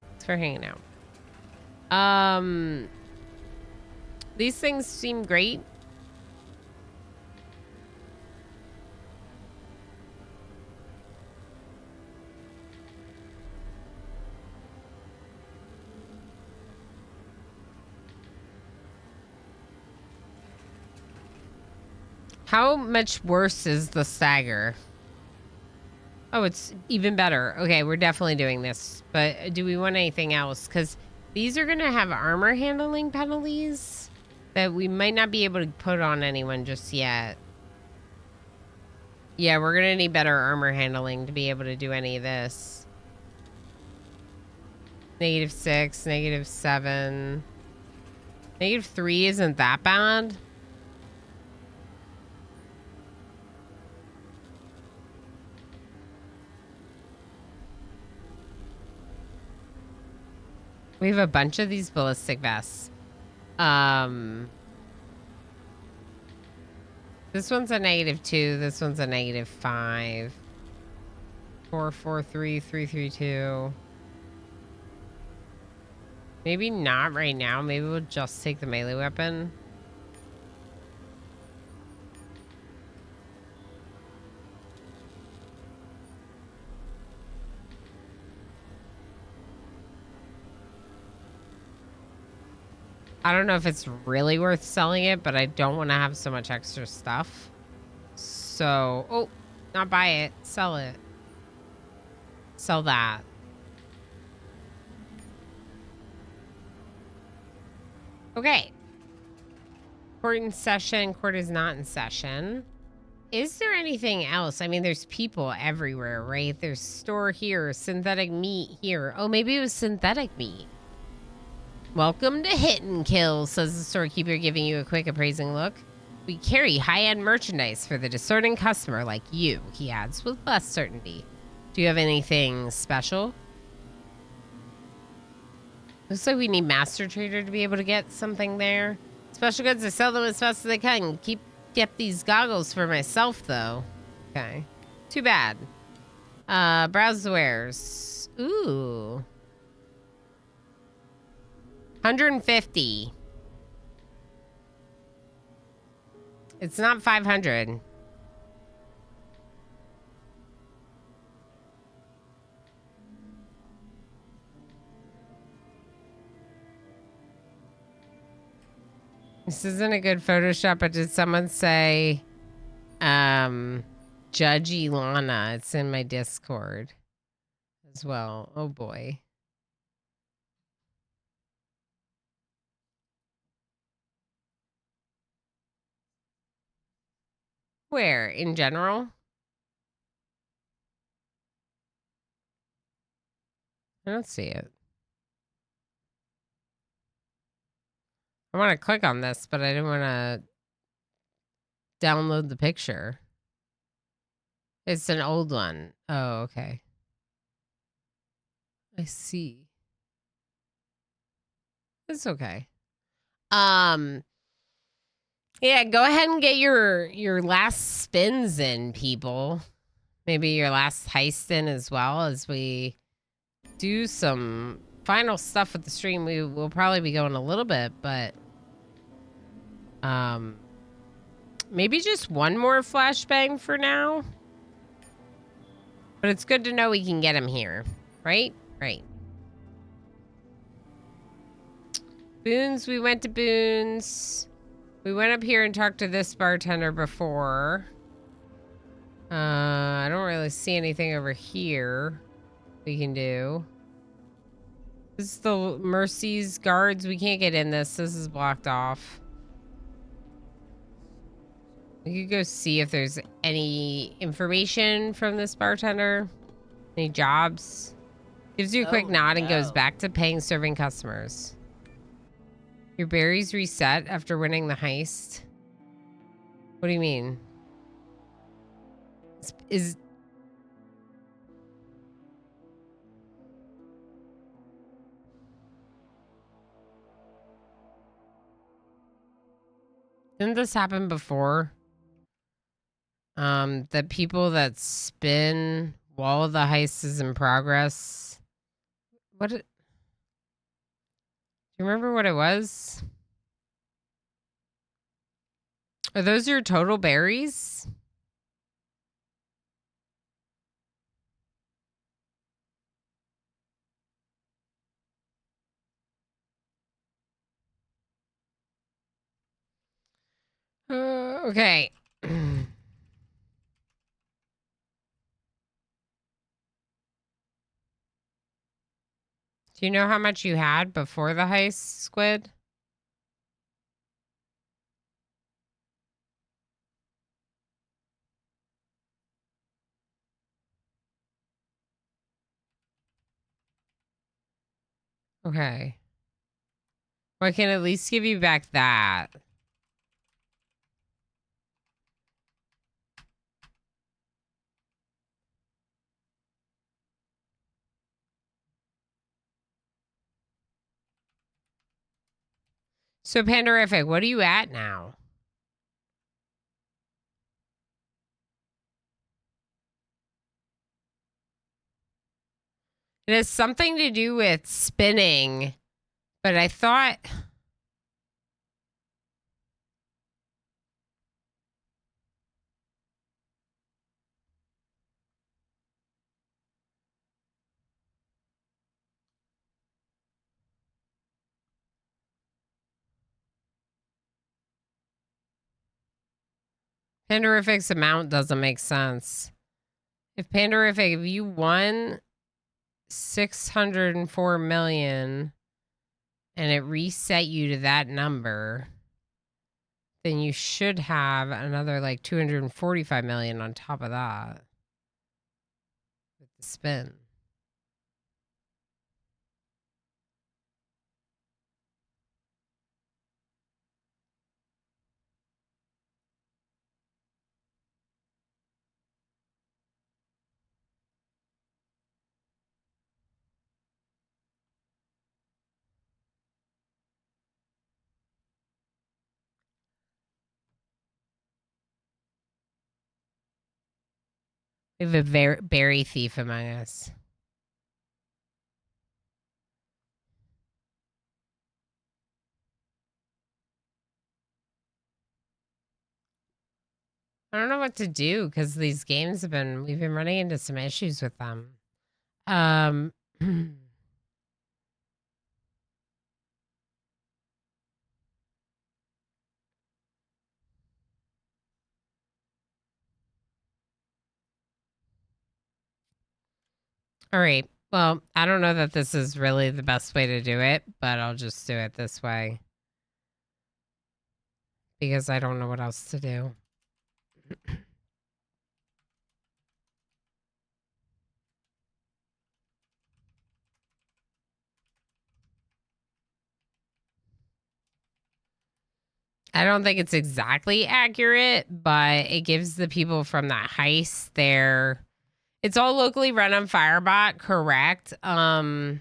Thanks for hanging out. These things seem great. How much worse is the stagger? Oh, it's even better. Okay, we're definitely doing this. But do we want anything else? Because these are going to have armor handling penalties that we might not be able to put on anyone just yet. Yeah, we're going to need better armor handling to be able to do any of this. -6, -7. -3 isn't that bad. We have a bunch of these ballistic vests. This one's a -2. This one's a -5. 443, 332. Maybe not right now. Maybe we'll just take the melee weapon. I don't know if it's really worth selling it, but I don't want to have so much extra stuff. So, oh, not buy it. Sell it. Sell that. Okay. Court in session. Court is not in session. Is there anything else? I mean, there's people everywhere, right? There's store here, synthetic meat here. Oh, maybe it was synthetic meat. Welcome to Hit and Kill, says the storekeeper, giving you a quick appraising look. We carry high-end merchandise for the discerning customer like you, he adds with less certainty. Do you have anything special? Looks like we need Master Trader to be able to get something there. Special goods, I sell them as fast as I can. Get these goggles for myself, though. Okay. Too bad. Browse the wares. Ooh. 150. It's not 500. This isn't a good Photoshop, but did someone say, Judge Ilana? It's in my Discord as well. Oh boy. Where? In general? I don't see it. I want to click on this, but I didn't want to download the picture. It's an old one. Oh, okay. I see. It's okay. Yeah, go ahead and get your last spins in, people. Maybe your last heist in as well, as we do some final stuff with the stream. We will probably be going a little bit, but maybe just one more flashbang for now. But it's good to know we can get him here, right? Right. Boons, we went to Boons. We went up here and talked to this bartender before. I don't really see anything over here we can do. This is the Mercy's guards. We can't get in this. This is blocked off. We could go see if there's any information from this bartender. Any jobs. Gives you a quick nod and goes back to paying serving customers. Your berries reset after winning the heist. What do you mean? Isn't this happen before? The people that spin while the heist is in progress. Do you remember what it was? Are those your total berries? Okay. Do you know how much you had before the heist, Squid? Okay. Well, I can at least give you back that. So Pandorific, what are you at now? It has something to do with spinning, but I thought... Pandorific's amount doesn't make sense. If Pandorific, if you won 604 million and it reset you to that number, then you should have another like 245 million on top of that with the spin. We have a berry thief among us. I don't know what to do because these games we've been running into some issues with them. All right. Well, I don't know that this is really the best way to do it, but I'll just do it this way. Because I don't know what else to do. I don't think it's exactly accurate, but it gives the people from that heist their... It's all locally run on Firebot, correct? I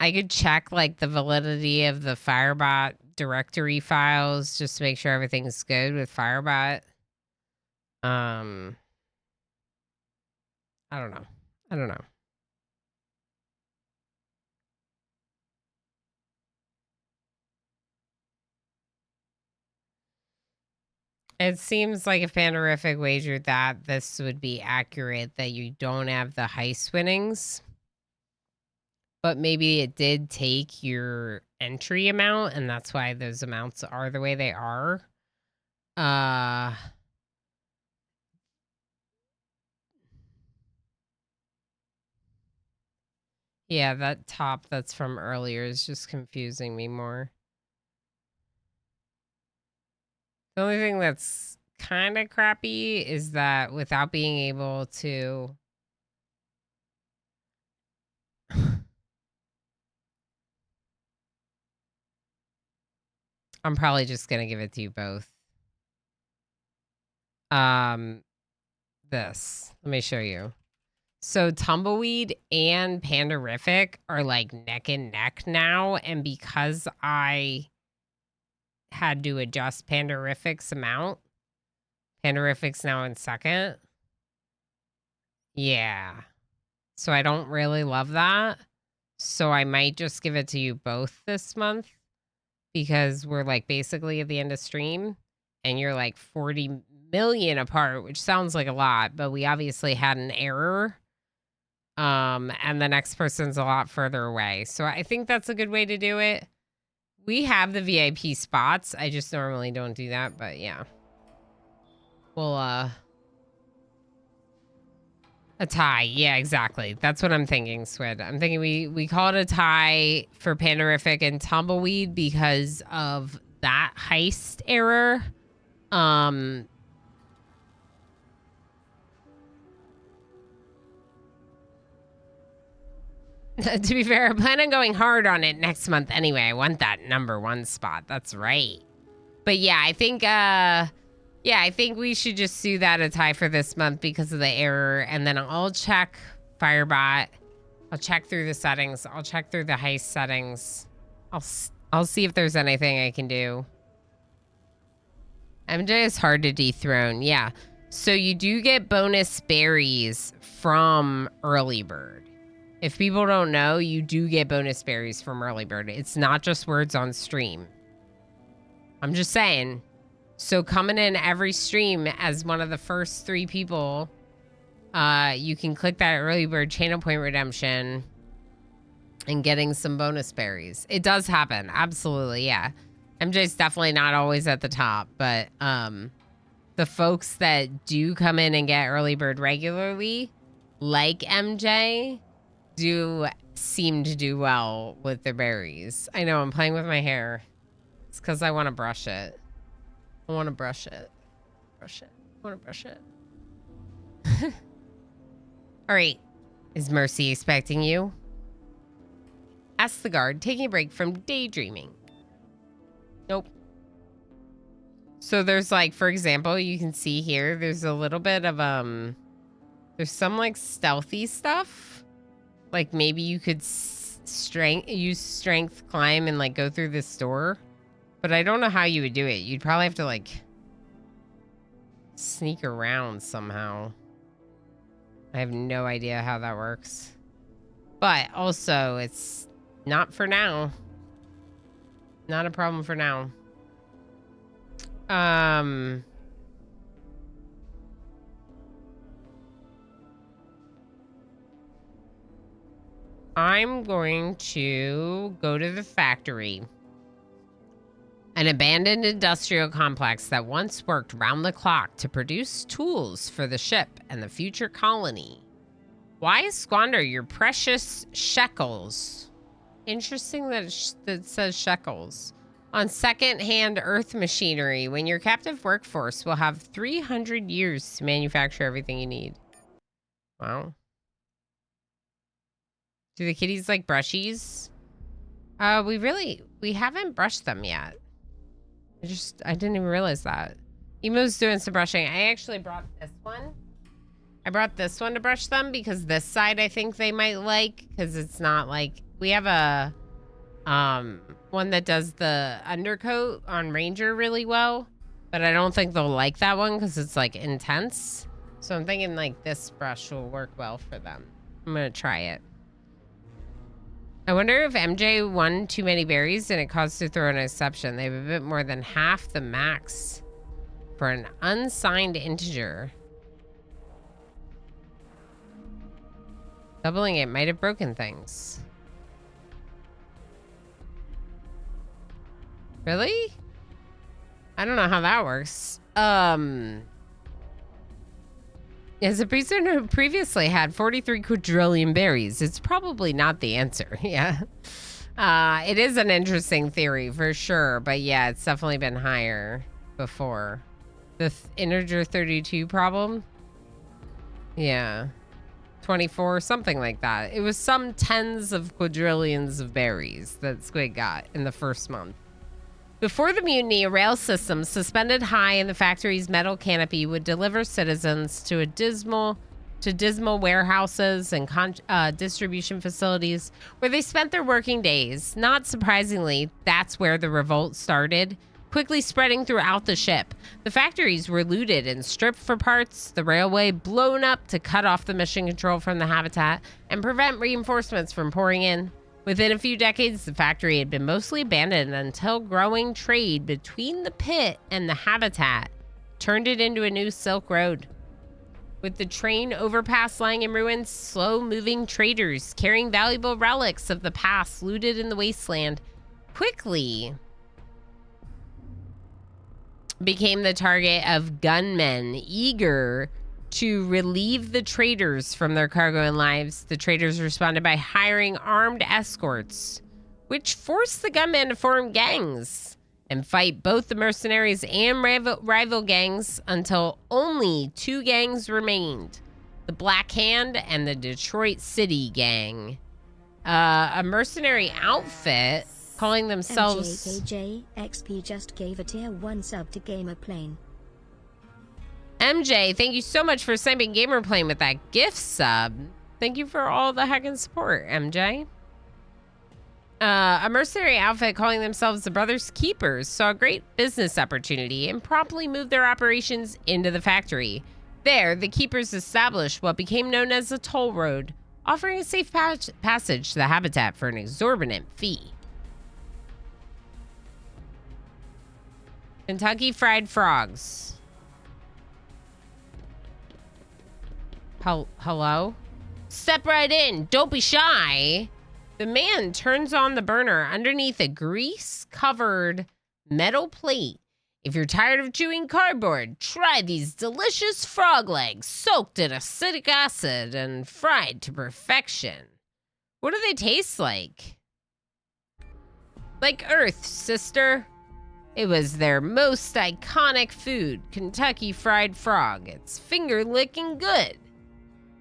could check like the validity of the Firebot directory files just to make sure everything's good with Firebot. I don't know. I don't know. It seems like if Pandorific wagered that, this would be accurate, that you don't have the heist winnings. But maybe it did take your entry amount, and that's why those amounts are the way they are. Yeah, that top that's from earlier is just confusing me more. The only thing that's kind of crappy is that without being able to... I'm probably just going to give it to you both. This. Let me show you. So Tumbleweed and Pandorific are like neck and neck now. And because I had to adjust Pandorific's amount, Pandorific's now in second. Yeah. So I don't really love that. So I might just give it to you both this month because we're like basically at the end of stream and you're like 40 million apart, which sounds like a lot, but we obviously had an error. And the next person's a lot further away. So I think that's a good way to do it. We have the VIP spots. I just normally don't do that, but yeah. We'll, a tie. Yeah, exactly. That's what I'm thinking, Swid. I'm thinking we call it a tie for Pandorific and Tumbleweed because of that heist error. To be fair, I plan on going hard on it next month anyway. I want that #1 spot. That's right. But yeah, I think I think we should just do that a tie for this month because of the error. And then I'll check Firebot. I'll check through the settings. I'll check through the heist settings. I'll see if there's anything I can do. MJ is hard to dethrone. Yeah. So you do get bonus berries from early bird. If people don't know, you do get bonus berries from early bird. It's not just words on stream. I'm just saying. So coming in every stream as one of the first 3 people, you can click that early bird channel point redemption and getting some bonus berries. It does happen. Absolutely. Yeah. MJ's definitely not always at the top, but the folks that do come in and get early bird regularly, like MJ, do seem to do well with their berries. I know, I'm playing with my hair. It's because I want to brush it. I want to brush it. Brush it. I want to brush it. All right. Is Mercy expecting you? Ask the guard, taking a break from daydreaming. Nope. So there's like, for example, you can see here, there's a little bit of, there's some like stealthy stuff. Like maybe you could use strength climb and like go through this door. But I don't know how you would do it. You'd probably have to like sneak around somehow. I have no idea how that works. But also it's not for now. Not a problem for now. I'm going to go to the factory. An abandoned industrial complex that once worked round the clock to produce tools for the ship and the future colony. Why squander your precious shekels? Interesting that that says shekels. On second-hand Earth machinery, when your captive workforce will have 300 years to manufacture everything you need. Wow. Do the kitties like brushies? We haven't brushed them yet. I didn't even realize that. Emo's doing some brushing. I actually brought this one. I brought this one to brush them because this side I think they might like, because it's not like, we have a one that does the undercoat on Ranger really well, but I don't think they'll like that one because it's like intense. So I'm thinking like this brush will work well for them. I'm gonna try it. I wonder if MJ won too many berries and it caused to throw an exception. They have a bit more than half the max for an unsigned integer. Doubling it might have broken things. Really? I don't know how that works. As a prisoner who previously had 43 quadrillion berries, it's probably not the answer. Yeah. It is an interesting theory for sure, but yeah, it's definitely been higher before. The integer 32 problem? Yeah. 24, something like that. It was some tens of quadrillions of berries that Squid got in the first month. Before the mutiny, a rail system suspended high in the factory's metal canopy would deliver citizens to dismal warehouses and distribution facilities where they spent their working days. Not surprisingly, that's where the revolt started, quickly spreading throughout the ship. The factories were looted and stripped for parts, the railway blown up to cut off the mission control from the habitat and prevent reinforcements from pouring in. Within a few decades, the factory had been mostly abandoned until growing trade between the pit and the habitat turned it into a new Silk Road. With the train overpass lying in ruins, slow-moving traders carrying valuable relics of the past looted in the wasteland quickly became the target of gunmen eager to relieve the traders from their cargo and lives. The traders responded by hiring armed escorts, which forced the gunmen to form gangs and fight both the mercenaries and rival gangs until only 2 gangs remained, the Black Hand and the Detroit City Gang. A mercenary outfit calling themselves... MJKJ XP just gave a tier 1 sub to Gamerplane. MJ, thank you so much for sending Gamerplane with that gift sub. Thank you for all the heckin' support, MJ. A mercenary outfit calling themselves the Brothers Keepers saw a great business opportunity and promptly moved their operations into the factory. There, the Keepers established what became known as the toll road, offering a safe passage to the habitat for an exorbitant fee. Kentucky Fried Frogs. Hello? Step right in. Don't be shy. The man turns on the burner underneath a grease-covered metal plate. If you're tired of chewing cardboard, try these delicious frog legs soaked in acetic acid and fried to perfection. What do they taste like? Like Earth, sister. It was their most iconic food, Kentucky Fried Frog. It's finger-licking good.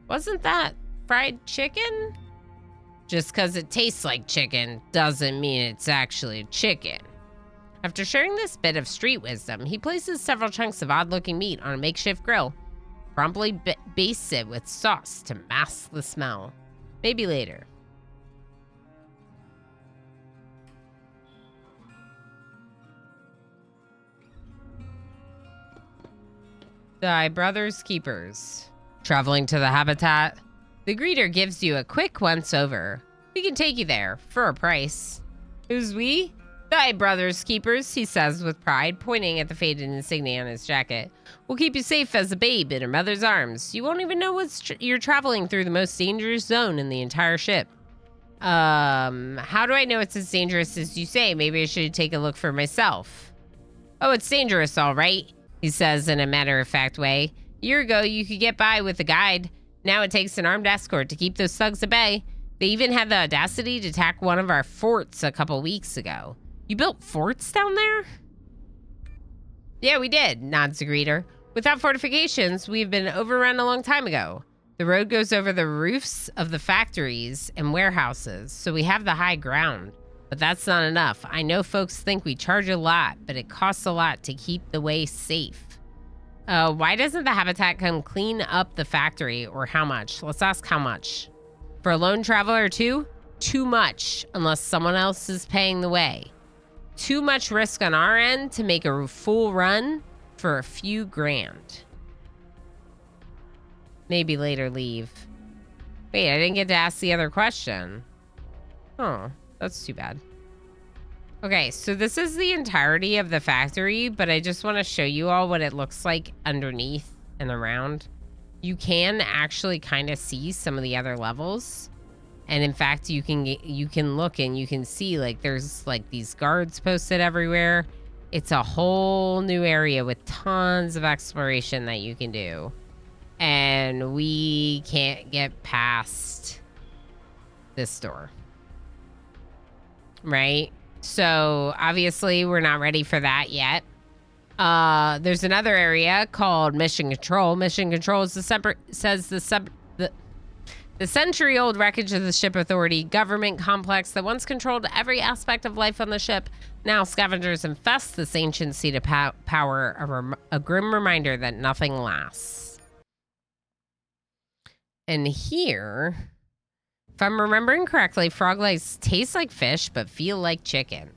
Wasn't that fried chicken? Just because it tastes like chicken doesn't mean it's actually chicken. After sharing this bit of street wisdom, he places several chunks of odd-looking meat on a makeshift grill, promptly bastes it with sauce to mask the smell. Maybe later. Thy Brother's Keepers. Traveling to the habitat, the greeter gives you a quick once-over. We can take you there, for a price. Who's we? Thy Brother's Keepers, he says with pride, pointing at the faded insignia on his jacket. We'll keep you safe as a babe in her mother's arms. You won't even know you're traveling through the most dangerous zone in the entire ship. How do I know it's as dangerous as you say? Maybe I should take a look for myself. Oh, it's dangerous, all right, he says in a matter-of-fact way. A year ago, you could get by with a guide. Now it takes an armed escort to keep those thugs at bay. They even had the audacity to attack one of our forts a couple weeks ago. You built forts down there? Yeah, we did, nods the greeter. Without fortifications, we've been overrun a long time ago. The road goes over the roofs of the factories and warehouses, so we have the high ground. But that's not enough. I know folks think we charge a lot, but it costs a lot to keep the way safe. Why doesn't the habitat come clean up the factory, or how much? Let's ask how much. For a lone traveler or two? Too much, unless someone else is paying the way. Too much risk on our end to make a full run for a few grand. Maybe later leave. Wait, I didn't get to ask the other question. Oh, that's too bad. Okay, so this is the entirety of the factory, but I just want to show you all what it looks like underneath and around. You can actually kind of see some of the other levels. And in fact, you can look and you can see like there's like these guards posted everywhere. It's a whole new area with tons of exploration that you can do. And we can't get past this door. Right? So obviously we're not ready for that yet. There's another area called Mission Control. Mission Control is the century-old wreckage of the Ship Authority government complex that once controlled every aspect of life on the ship. Now scavengers infest this ancient seat of power, a grim reminder that nothing lasts. And here, if I'm remembering correctly, frog legs taste like fish but feel like chicken.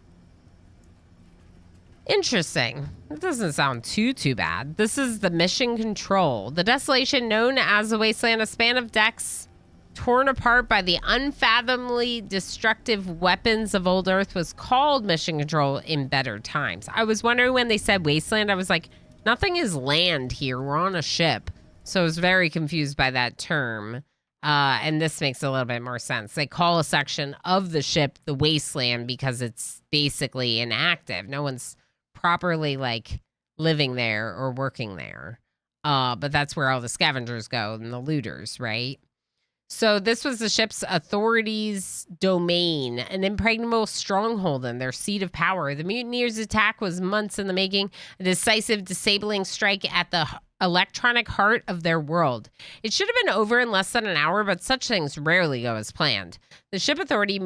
Interesting. That doesn't sound too bad. This is the Mission Control. The desolation known as the Wasteland, a span of decks torn apart by the unfathomably destructive weapons of old Earth, was called Mission Control in better times. I was wondering when they said Wasteland, I was like, nothing is land here. We're on a ship. So I was very confused by that term. And this makes a little bit more sense. They call a section of the ship the Wasteland because it's basically inactive. No one's properly like living there or working there. But that's where all the scavengers go and the looters, right? So this was the ship's authorities' domain, an impregnable stronghold in their seat of power. The mutineers' attack was months in the making, a decisive, disabling strike at the electronic heart of their world. It should have been over in less than an hour, but such things rarely go as planned. The ship authority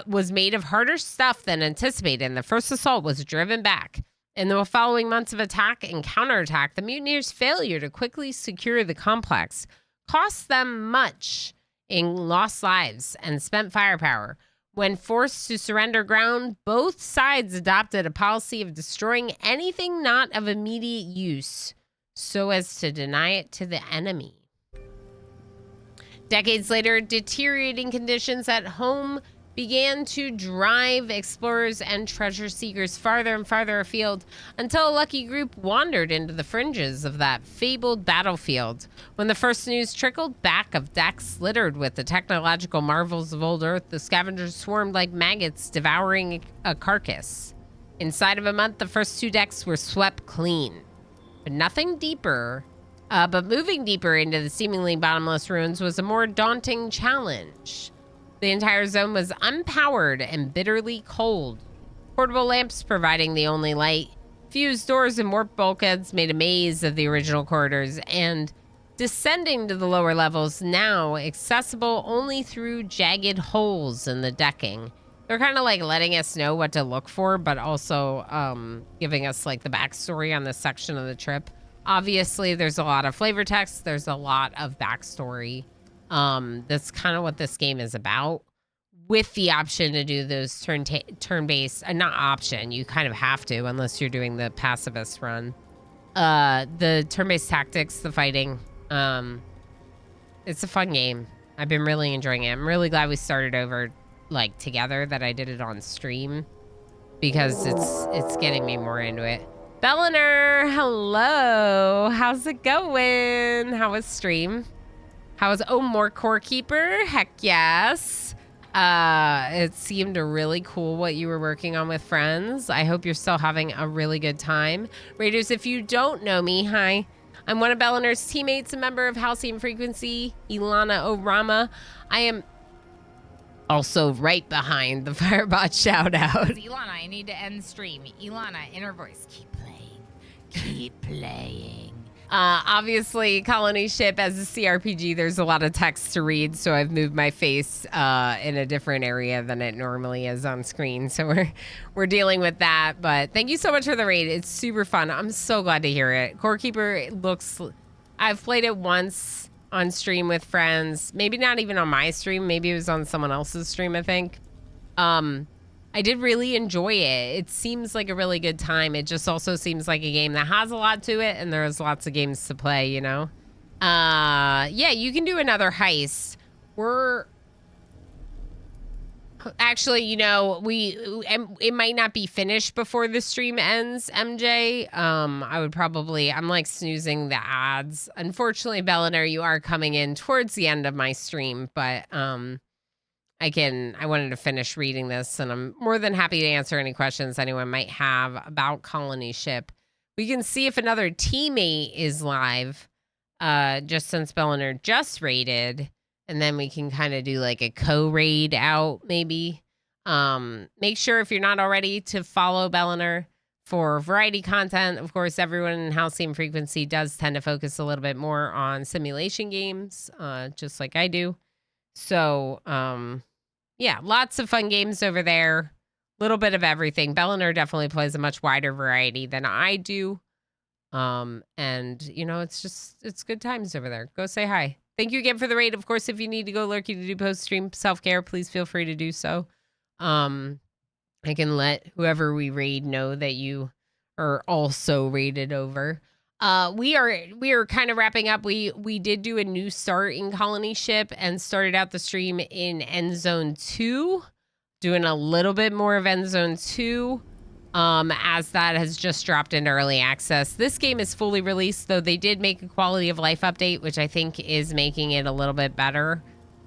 was made of harder stuff than anticipated, and the first assault was driven back. In the following months of attack and counterattack, the mutineers' failure to quickly secure the complex cost them much in lost lives and spent firepower. When forced to surrender ground, both sides adopted a policy of destroying anything not of immediate use so as to deny it to the enemy. Decades later, deteriorating conditions at home began to drive explorers and treasure seekers farther and farther afield until a lucky group wandered into the fringes of that fabled battlefield. When the first news trickled back of decks littered with the technological marvels of old Earth, the scavengers swarmed like maggots devouring a carcass. Inside of a month, the first 2 decks were swept clean. But nothing deeper, but moving deeper into the seemingly bottomless ruins was a more daunting challenge. The entire zone was unpowered and bitterly cold. Portable lamps providing the only light. Fused doors and warped bulkheads made a maze of the original corridors, and descending to the lower levels, now accessible only through jagged holes in the decking. They're kind of like letting us know what to look for, but also giving us like the backstory on this section of the trip. Obviously, there's a lot of flavor text. There's a lot of backstory. That's kind of what this game is about, with the option to do those turn-based, not option, you kind of have to unless you're doing the pacifist run. The turn-based tactics, the fighting, it's a fun game. I've been really enjoying it. I'm really glad we started over like together, that I did it on stream, because it's getting me more into it. Belliner, hello. How's it going? How was stream? More Core Keeper? Heck yes. It seemed really cool what you were working on with friends. I hope you're still having a really good time. Raiders, if you don't know me, hi. I'm one of Belliner's teammates, a member of Halcyon Frequency, Ilana Orama. I am also right behind the Firebot shout out. Ilana, I need to end stream. Ilana, inner voice, keep playing. Keep playing. Obviously, Colony Ship as a CRPG, there's a lot of text to read, so I've moved my face in a different area than it normally is on screen. So we're dealing with that. But thank you so much for the raid. It's super fun. I'm so glad to hear it. Core Keeper I've played it once on stream with friends. Maybe not even on my stream. Maybe it was on someone else's stream, I think. I did really enjoy it. It seems like a really good time. It just also seems like a game that has a lot to it, and there's lots of games to play, you know? Yeah, you can do another heist. Actually, you know, it might not be finished before the stream ends, MJ. I'm like snoozing the ads. Unfortunately, Belliner, you are coming in towards the end of my stream, but, I wanted to finish reading this, and I'm more than happy to answer any questions anyone might have about Colony Ship. We can see if another teammate is live, just since Belliner just raided, and then we can kind of do like a co-raid out, maybe. Make sure, if you're not already, to follow Belliner for variety content. Of course, everyone in Halcyon Frequency does tend to focus a little bit more on simulation games, just like I do. So, yeah, lots of fun games over there. Little bit of everything. Belliner definitely plays a much wider variety than I do. And, you know, it's good times over there. Go say hi. Thank you again for the raid. Of course, if you need to go lurky to do post-stream self-care, please feel free to do so. I can let whoever we raid know that you are also raided over. We are kind of wrapping up. We did do a new start in Colony Ship and started out the stream in End Zone 2, doing a little bit more of End Zone 2, as that has just dropped into early access. This game is fully released, though they did make a quality of life update, which I think is making it a little bit better.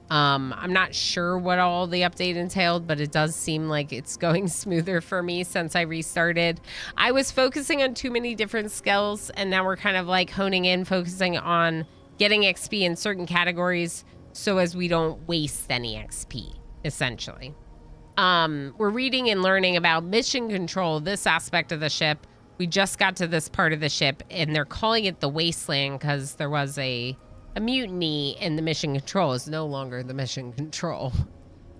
I'm not sure what all the update entailed, but it does seem like it's going smoother for me since I restarted. I was focusing on too many different skills, and now we're kind of like honing in, focusing on getting XP in certain categories so as we don't waste any XP, essentially. We're reading and learning about mission control, this aspect of the ship. We just got to this part of the ship, and they're calling it the Wasteland because there was a mutiny, and the mission control is no longer the mission control.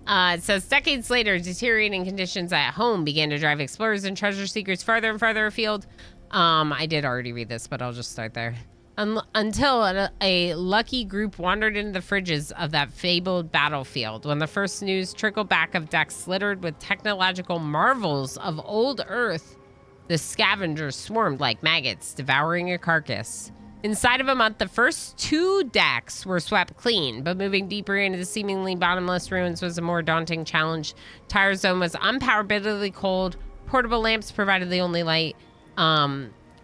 It says, decades later, deteriorating conditions at home began to drive explorers and treasure seekers farther and farther afield. I did already read this, but I'll just start there. until a lucky group wandered into the fridges of that fabled battlefield. When the first news trickled back of decks littered with technological marvels of old Earth, the scavengers swarmed like maggots, devouring a carcass. Inside of a month, the first 2 decks were swept clean, but moving deeper into the seemingly bottomless ruins was a more daunting challenge. Tire Zone was unpowered, bitterly cold. Portable lamps provided the only light.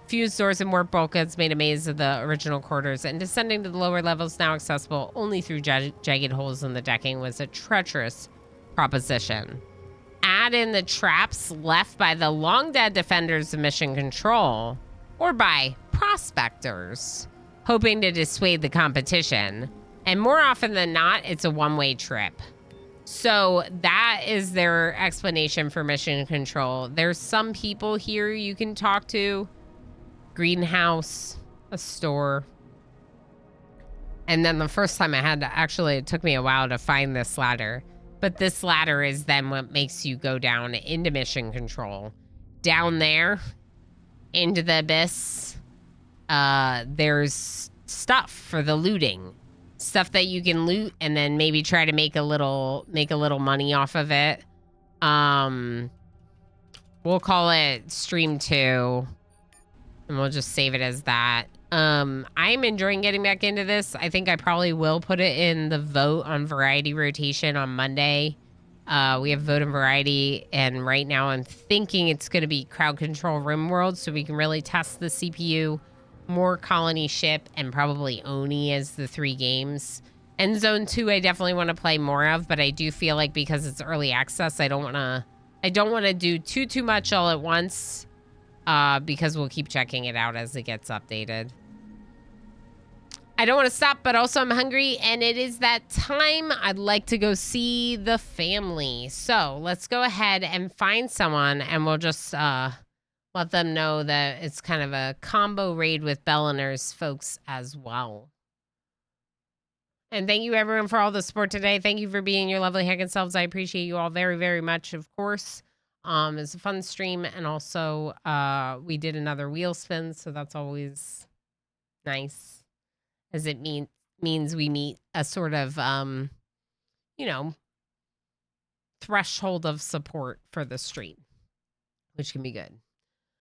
Fused doors and warp bulkheads made a maze of the original quarters, and descending to the lower levels, now accessible only through jagged holes in the decking, was a treacherous proposition. Add in the traps left by the long-dead defenders of Mission Control, or by prospectors, hoping to dissuade the competition. And more often than not, it's a one-way trip. So that is their explanation for Mission Control. There's some people here you can talk to. Greenhouse, a store. And then the first time I had to, actually, it took me a while to find this ladder. But this ladder is then what makes you go down into Mission Control. Down there, into the abyss, there's stuff for the looting. Stuff that you can loot and then maybe try to make a little money off of it. We'll call it Stream 2. And we'll just save it as that. I'm enjoying getting back into this. I think I probably will put it in the vote on variety rotation on Monday. We have vote and variety, and right now I'm thinking it's going to be crowd control RimWorld, so we can really test the CPU, more colony ship, and probably Oni as the 3 games. And Zone 2 I definitely want to play more of, but I do feel like because it's early access, I don't want to do too much all at once. Because we'll keep checking it out as it gets updated. I don't want to stop, but also I'm hungry, and it is that time. I'd like to go see the family. So let's go ahead and find someone, and we'll just let them know that it's kind of a combo raid with Belliner's folks as well. And thank you, everyone, for all the support today. Thank you for being your lovely heckin' selves. I appreciate you all very, very much, of course. It's a fun stream, and also we did another wheel spin, so that's always nice, as it means we meet a sort of threshold of support for the stream, which can be good.